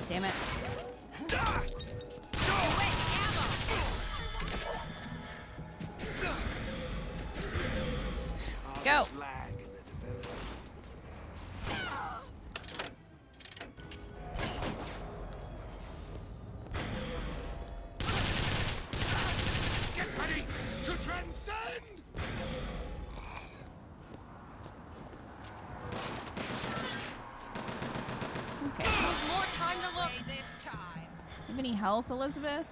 Damn it. Go. Get ready to transcend! Okay. More time to look. This time. Have any health, Elizabeth?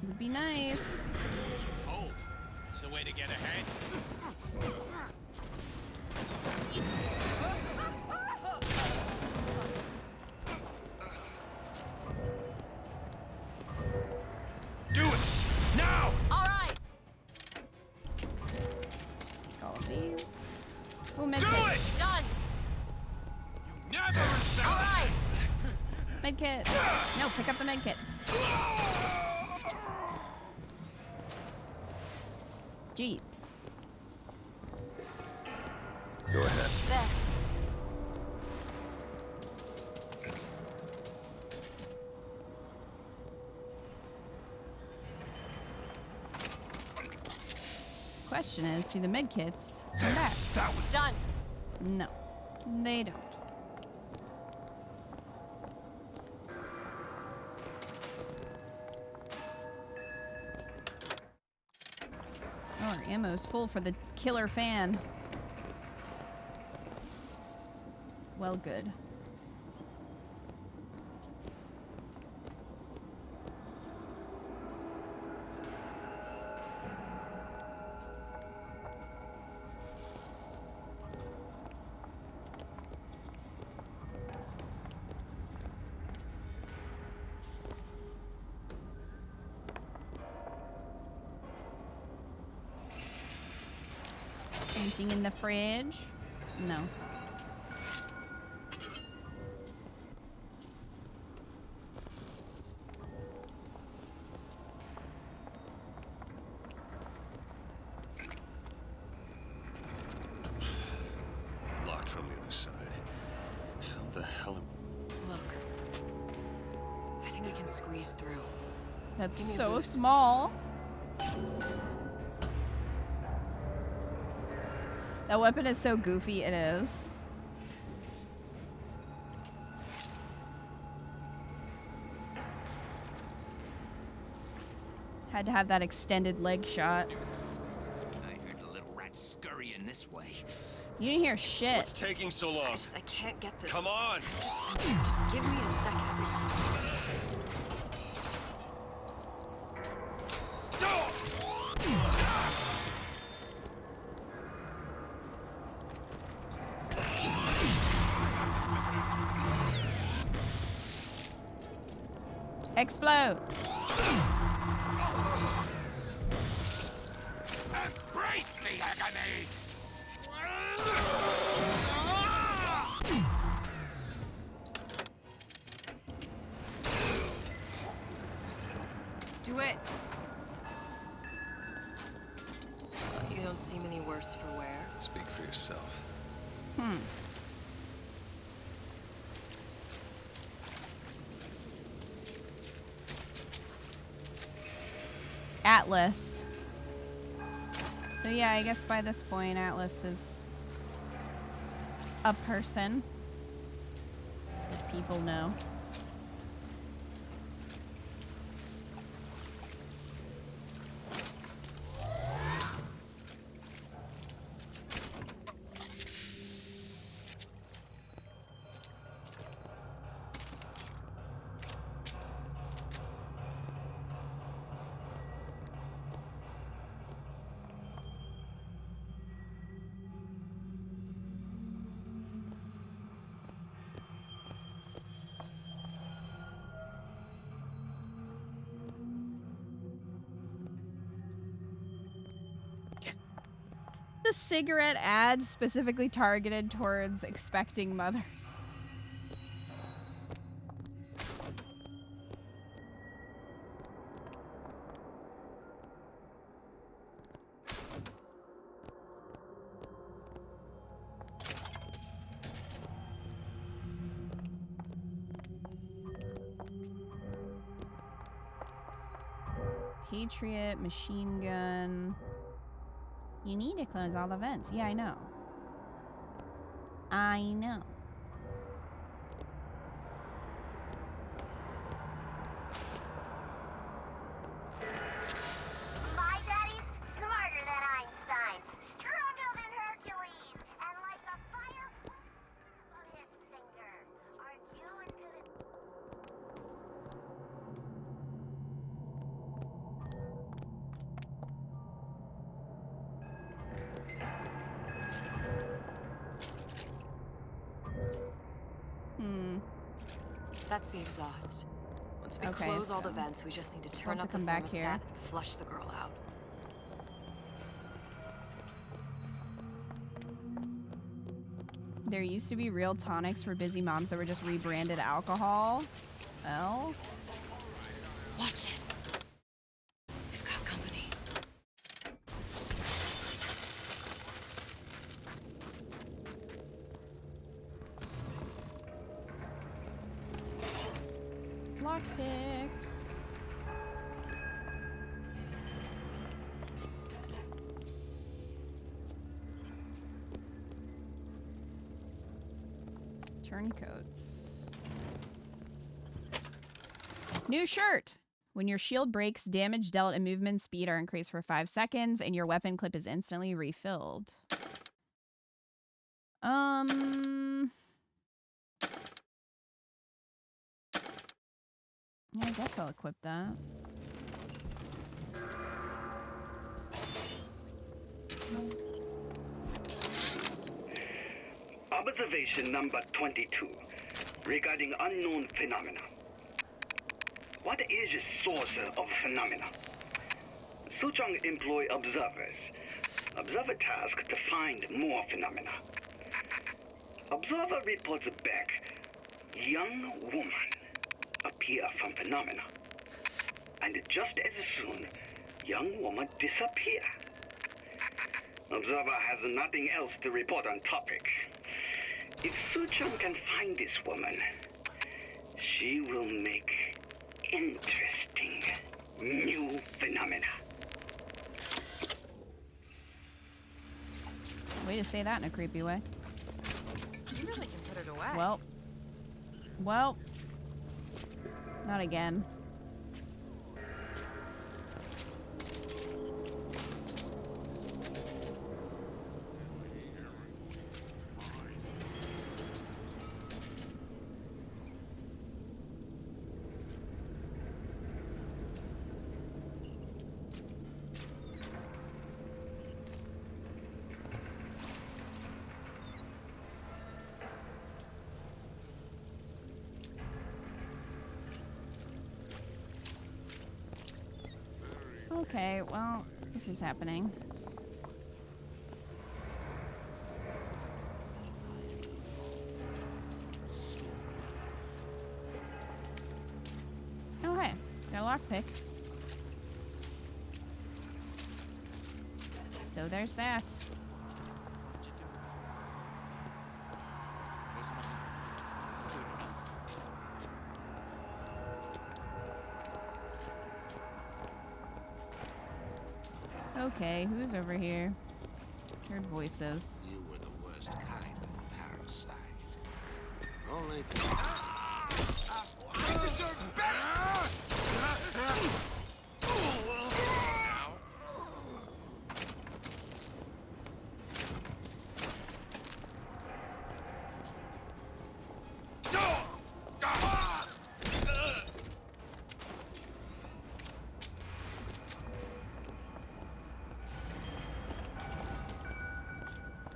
Would be nice. Told. It's the way to get ahead. Do it! Now! All right. Take all of these. Ooh, med Do kit. it! Done. You never stop! All right. Med kit. No, pick up the med kits. Jeez. Go ahead. There. Question is, do the med kits come back? Done. No, they don't. Oh, our ammo's full for the killer fan. Well, good. Anything in the fridge? No. Locked from the other side. How the hell? Look. I think I can squeeze through. That's Give me a so boost. small. That weapon is so goofy, it is. Had to have that extended leg shot. I heard the little rat scurrying this way. You didn't hear shit. What's taking so long? I can't get the... Come on! Just give me a second. Explode. Embrace the agony! Do it! You don't seem any worse for wear. Speak for yourself. Atlas. So yeah, I guess by this point, Atlas is a person that people know. The cigarette ad specifically targeted towards expecting mothers. Patriot, machine gun. You need to close all the vents. Yeah, I know. I know. My daddy's smarter than Einstein, stronger than Hercules, and lights a fire on his finger. Are you into the... That's the exhaust. Once we Okay, close all so the vents, we just need to we'll turn have up to the come back thermostat here. and flush the girl out. There used to be real tonics for busy moms that were just rebranded alcohol. Well, Watch it. We've got company. lockpick. Turncoats. New shirt. When your shield breaks, damage dealt and movement speed are increased for 5 seconds, and your weapon clip is instantly refilled. Yeah, I guess I'll equip that. Observation number 22, regarding unknown phenomena. What is the source of phenomena? Suchong employ observers. Observer task to find more phenomena. Observer reports back. Young woman appear from phenomena. And just as soon, young woman disappear. Observer has nothing else to report on topic. If Suchong can find this woman, she will make interesting new phenomena. Way to say that in a creepy way. You really can put it away. Well, not again. Okay, well, this is happening. lockpick. So there's that. Okay, who's over here? Heard voices. You were the worst kind of parasite. Only I deserve better!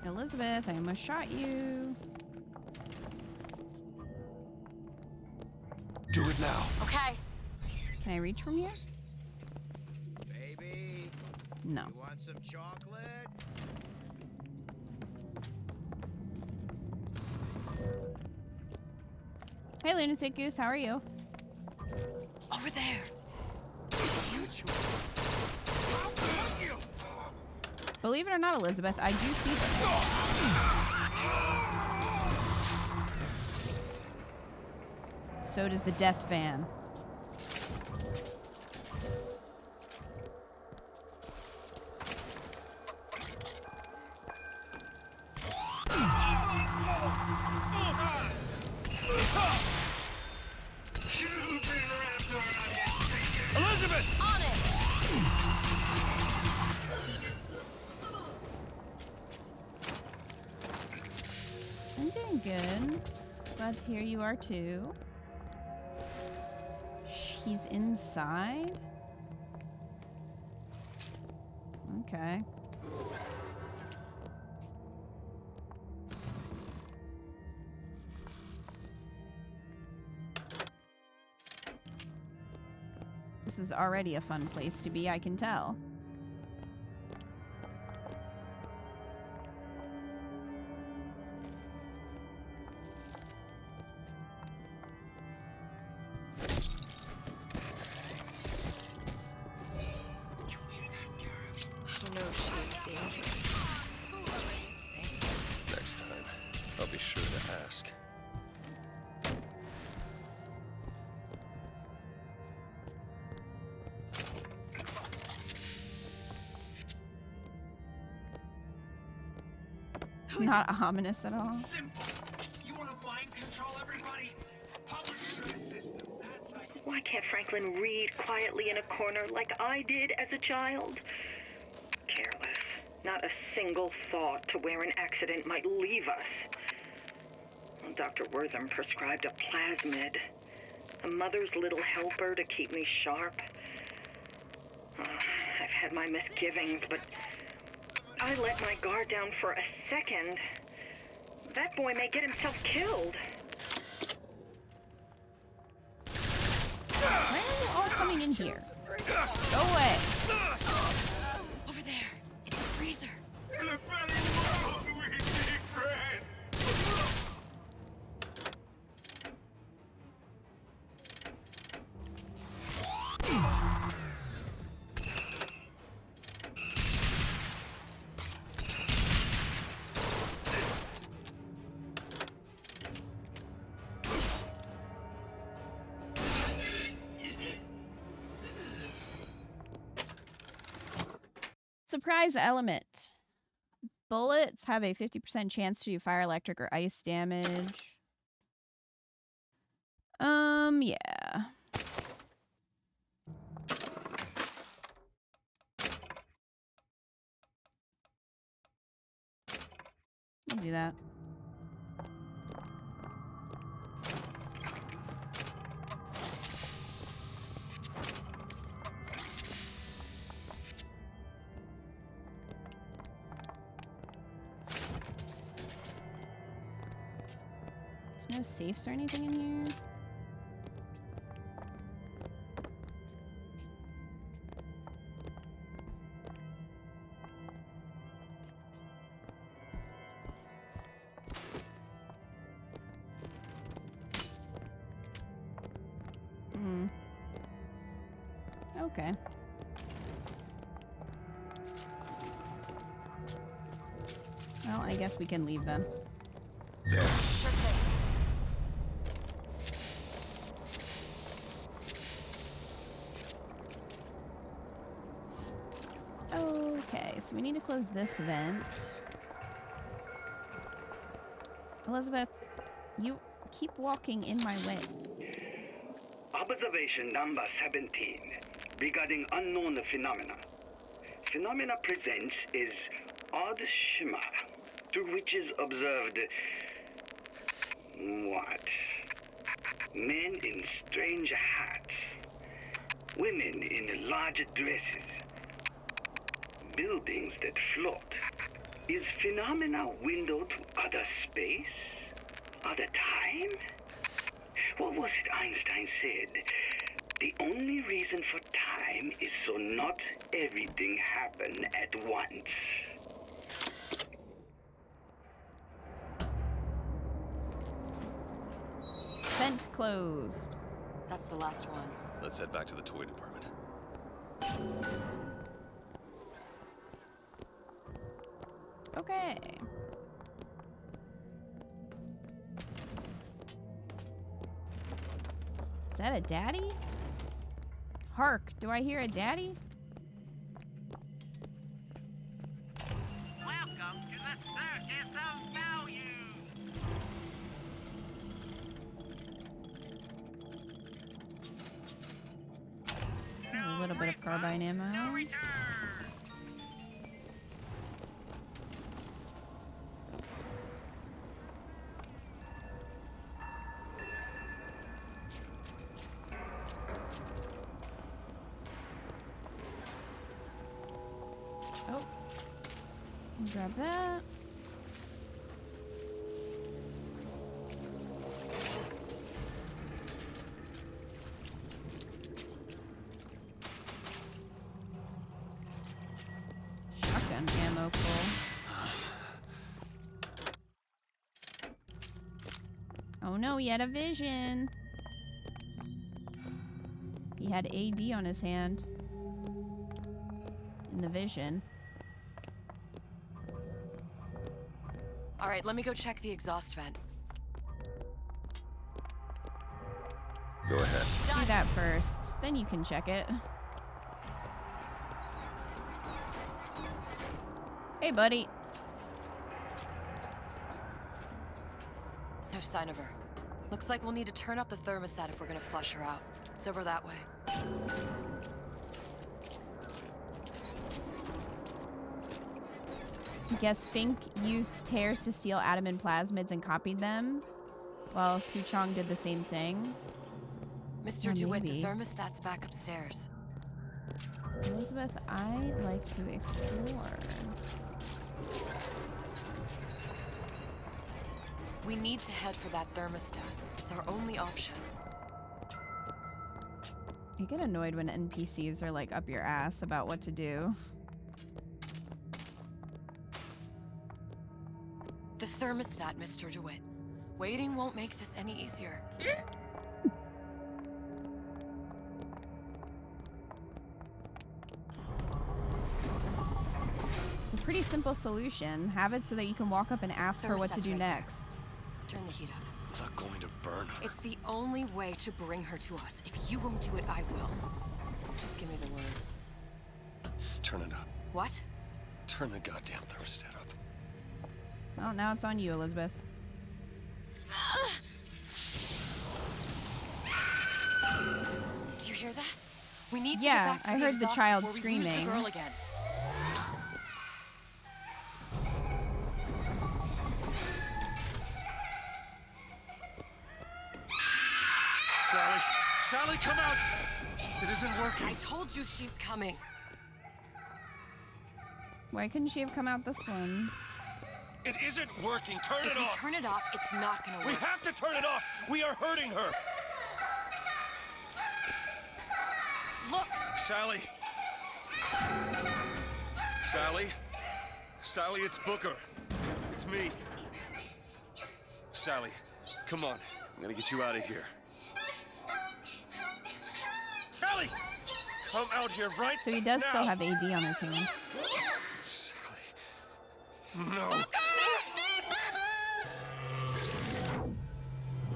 Elizabeth, I almost shot you. Do it now. Okay. Can I reach from here? Baby, No. you want some chocolates? Hey, Lunatic Goose, how are you? Over there. Believe it or not, Elizabeth, I do see them. So does the Death Van. Elizabeth! On it! I'm doing good. Glad to hear you are too. He's inside? Okay. This is already a fun place to be, I can tell. I don't know if she was dangerous. Just insane. Next time, I'll be sure to ask. It's not ominous at all. Simple. You want to mind control everybody? Public address system. That's how you... Why can't Franklin read quietly in a corner like I did as a child? Careless. Not a single thought to where an accident might leave us. Dr. Wortham prescribed a plasmid. A mother's little helper to keep me sharp. I've had my misgivings, but I let my guard down for a second. That boy may get himself killed. Why are you all coming in here? Go away. Over there. It's a freezer. In a better world, we be friends! Surprise element. Bullets have a 50% chance to do fire, electric, or ice damage. Yeah. I'll do that. There's no safes or anything in here. Okay. Well, I guess we can leave then. Sure thing. Okay, so we need to close this vent. Elizabeth, you keep walking in my way. Observation number 17 regarding unknown phenomena. Phenomena presents is odd shimmer through which is observed what? Men in strange hats, women in large dresses, buildings that float. Is phenomena window to other space? Other time? What was it Einstein said? The only reason for time is so not everything happen at once. Vent closed. That's the last one. Let's head back to the toy department. Okay. Is that a daddy? Hark, do I hear a daddy? Welcome to the Circus of Value. A little bit of carbine ammo. Oh. Grab that. Shotgun ammo full. Oh no, he had a vision. He had AD on his hand. In the vision. All right, let me go check the exhaust vent. Go ahead. Do that first, then you can check it. Hey, buddy. No sign of her. Looks like we'll need to turn up the thermostat if we're gonna flush her out. It's over that way. Guess Fink used tears to steal Adamin plasmids and copied them, while Suchong did the same thing. Mr. Or DeWitt, the maybe. thermostat's back upstairs. Elizabeth, I like to explore. We need to head for that thermostat. It's our only option. I get annoyed when NPCs are like up your ass about what to do. The thermostat, Mr. DeWitt. Waiting won't make this any easier. It's a pretty simple solution. Have it so that you can walk up and ask her what to Thermostat's do right there. next. Turn the heat up. I'm not going to burn her. It's the only way to bring her to us. If you won't do it, I will. Just give me the word. Turn it up. What? Turn the goddamn thermostat up. Well, now it's on you, Elizabeth. Do you hear that? We need to Yeah, get back to I the heard the exhaust child before we lose screaming. the girl again. Sally! Sally, come out! It isn't working. I told you she's coming. Why couldn't she have come out this one? It isn't working. Turn If it we off. turn it off, it's not gonna work. We have to turn it off. We are hurting her. Look! Sally. Sally? Sally, it's Booker. It's me. Sally, come on. I'm gonna get you out of here. Sally! Come out here right So he does now. still have AD on his hand. No.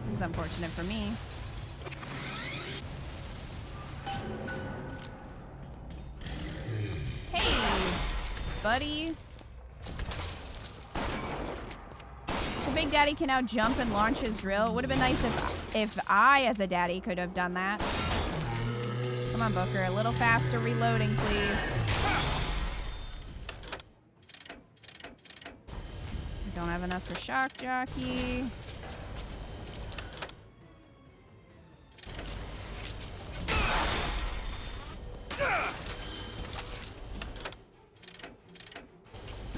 This is unfortunate for me. Hey, buddy. The Big Daddy can now jump and launch his drill. It would have been nice if I, as a daddy, could have done that. Come on, Booker. A little faster reloading, please. Don't have enough for Shock Jockey.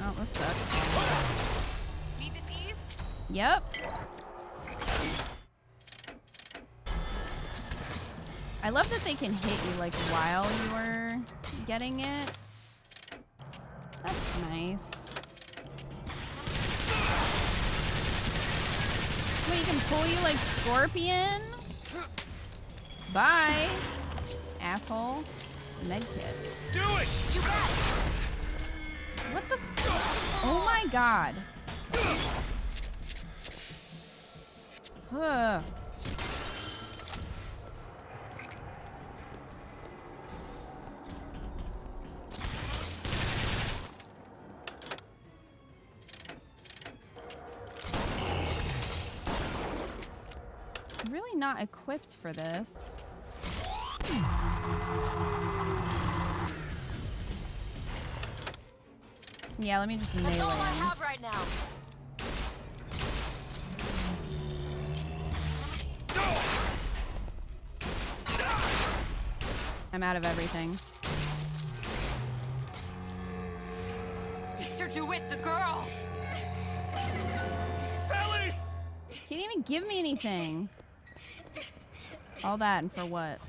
Oh, this sucks. Need this, Eve? Yep. I love that they can hit you like while you are getting it. That's nice. Wait, you can pull you like Scorpion? Bye, asshole. Medkits. Do it! You got it! What the? Oh my god. Ugh. I'm really not equipped for this. Yeah, let me just melee That's all I him. have right now. I'm out of everything. Mr. DeWitt, the girl! Sally! Can't even give me anything. All that and for what?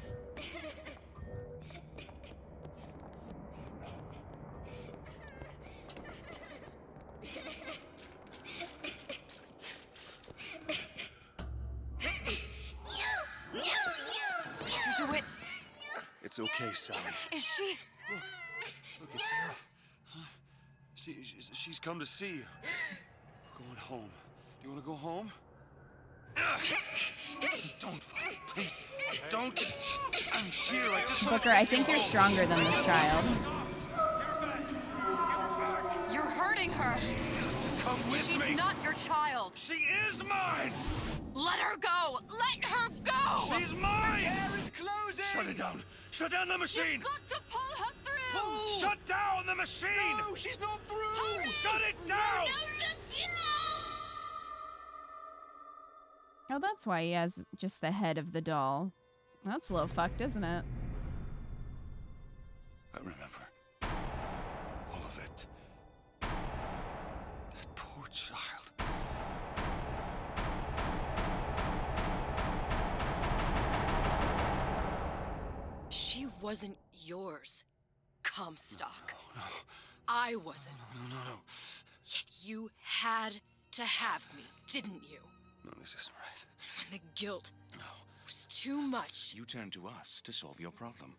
Mr. DeWitt, It's okay, Sally. is she? Look at Sarah. Huh? She's come to see you. We're going home. Do you want to go home? Don't fall, please. Don't. I'm here. I just want Booker, I think you're stronger than this child. You're hurting her. She's got to come with She's me. not your child. She is mine. Let her go. Let her go. She's mine. The tear is closing. Shut it down. Shut down the machine. You've got to pull her through. Pull. Shut down the machine. No, she's not through. Hurry. Shut it down. No, look enough. Oh, that's why he has just the head of the doll. That's a little fucked, isn't it? I remember all of it. That poor child. She wasn't yours, Comstock. No. I wasn't. No. Yet you had to have me, didn't you? No, this isn't right. When the guilt was too much. You turned to us to solve your problem.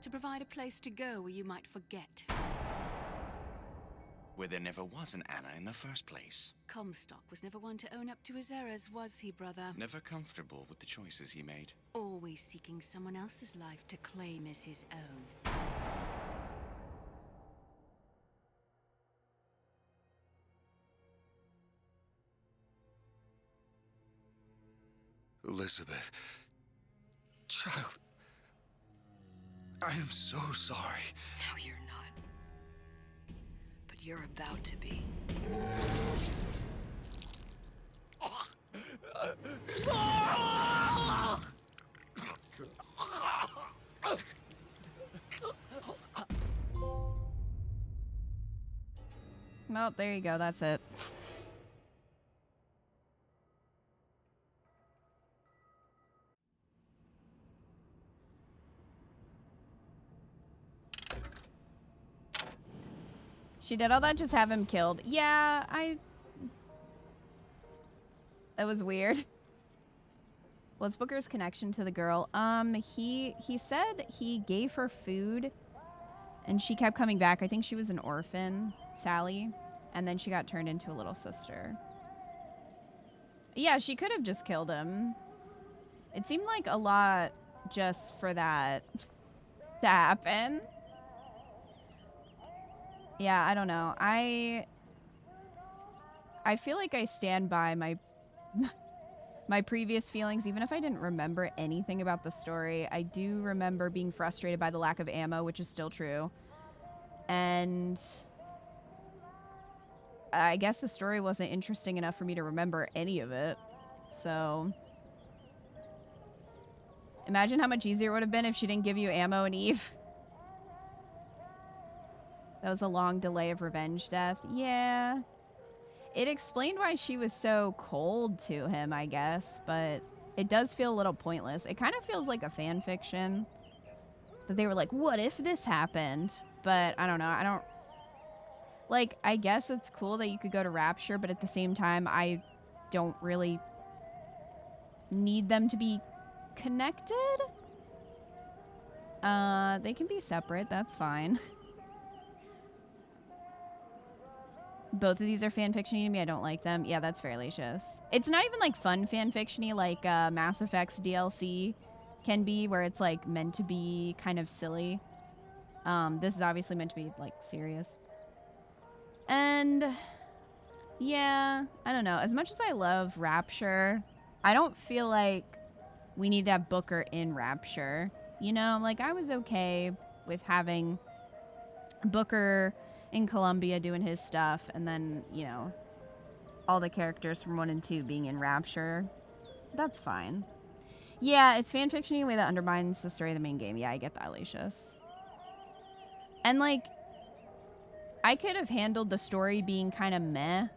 To provide a place to go where you might forget. Where there never was an Anna in the first place. Comstock was never one to own up to his errors, was he, brother? Never comfortable with the choices he made. Always seeking someone else's life to claim as his own. Elizabeth. Child. I am so sorry. No, you're not. But you're about to be. Well, there you go. That's it. She did all that, just have him killed. Yeah, that was weird. What's Booker's connection to the girl? He said he gave her food and she kept coming back. I think she was an orphan, Sally, and then she got turned into a little sister. Yeah, she could have just killed him. It seemed like a lot just for that to happen. Yeah, I don't know. I feel like I stand by my my previous feelings, even if I didn't remember anything about the story. I do remember being frustrated by the lack of ammo, which is still true. And I guess the story wasn't interesting enough for me to remember any of it. So imagine how much easier it would have been if she didn't give you ammo and Eve. That was a long delay of revenge death. Yeah. It explained why she was so cold to him, I guess, but it does feel a little pointless. It kind of feels like a fan fiction. That they were like, what if this happened? But I don't know. I don't... Like, I guess it's cool that you could go to Rapture, but at the same time, I don't really need them to be connected. They can be separate. That's fine. Both of these are fanfiction-y to me. I don't like them. Yeah, that's fairlicious. It's not even like fun fanfiction-y like Mass Effect's DLC can be, where it's like meant to be kind of silly. This is obviously meant to be like serious. And yeah, I don't know. As much as I love Rapture, I don't feel like we need to have Booker in Rapture. You know, like I was okay with having Booker in Columbia doing his stuff, and then, you know, all the characters from 1 and 2 being in Rapture. That's fine. Yeah, it's fanfiction in a way that undermines the story of the main game. Yeah, I get that, Alicious. And, like, I could have handled the story being kind of meh,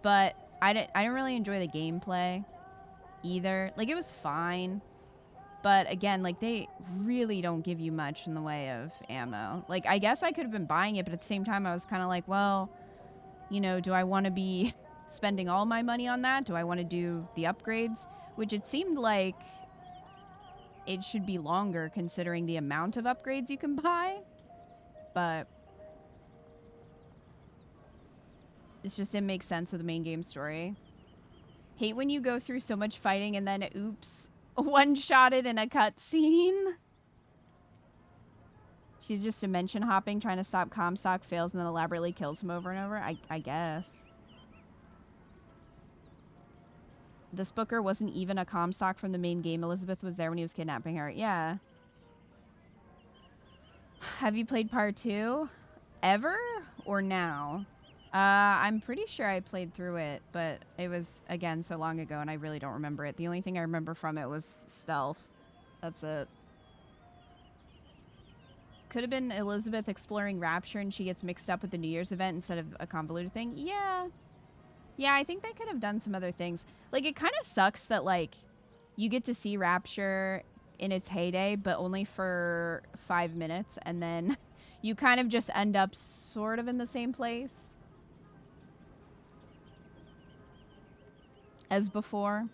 but I didn't really enjoy the gameplay either. Like, it was fine. But again, like, they really don't give you much in the way of ammo. Like, I guess I could have been buying it, but at the same time, I was kind of like, well, you know, do I want to be spending all my money on that? Do I want to do the upgrades? Which it seemed like it should be longer considering the amount of upgrades you can buy. But it just didn't make sense with the main game story. Hate when you go through so much fighting and then, oops, one-shotted in a cutscene. She's just dimension hopping, trying to stop Comstock, fails, and then elaborately kills him over and over. I guess. This Booker wasn't even a Comstock from the main game. Elizabeth was there when he was kidnapping her. Yeah. Have you played part 2? Ever? Or now? I'm pretty sure I played through it, but it was, again, so long ago, and I really don't remember it. The only thing I remember from it was stealth. That's it. Could have been Elizabeth exploring Rapture, and she gets mixed up with the New Year's event instead of a convoluted thing. Yeah. Yeah, I think they could have done some other things. Like, it kind of sucks that, like, you get to see Rapture in its heyday, but only for 5 minutes, and then you kind of just end up sort of in the same place as before.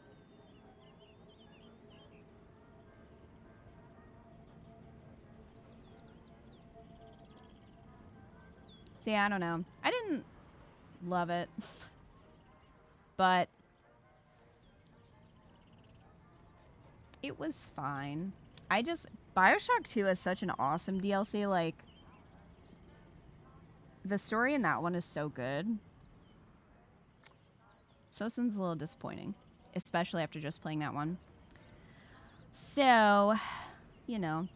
So yeah, I don't know. I didn't love it. But it was fine. Bioshock 2 is such an awesome DLC. Like, the story in that one is so good. So this one's a little disappointing, especially after just playing that one. So, you know,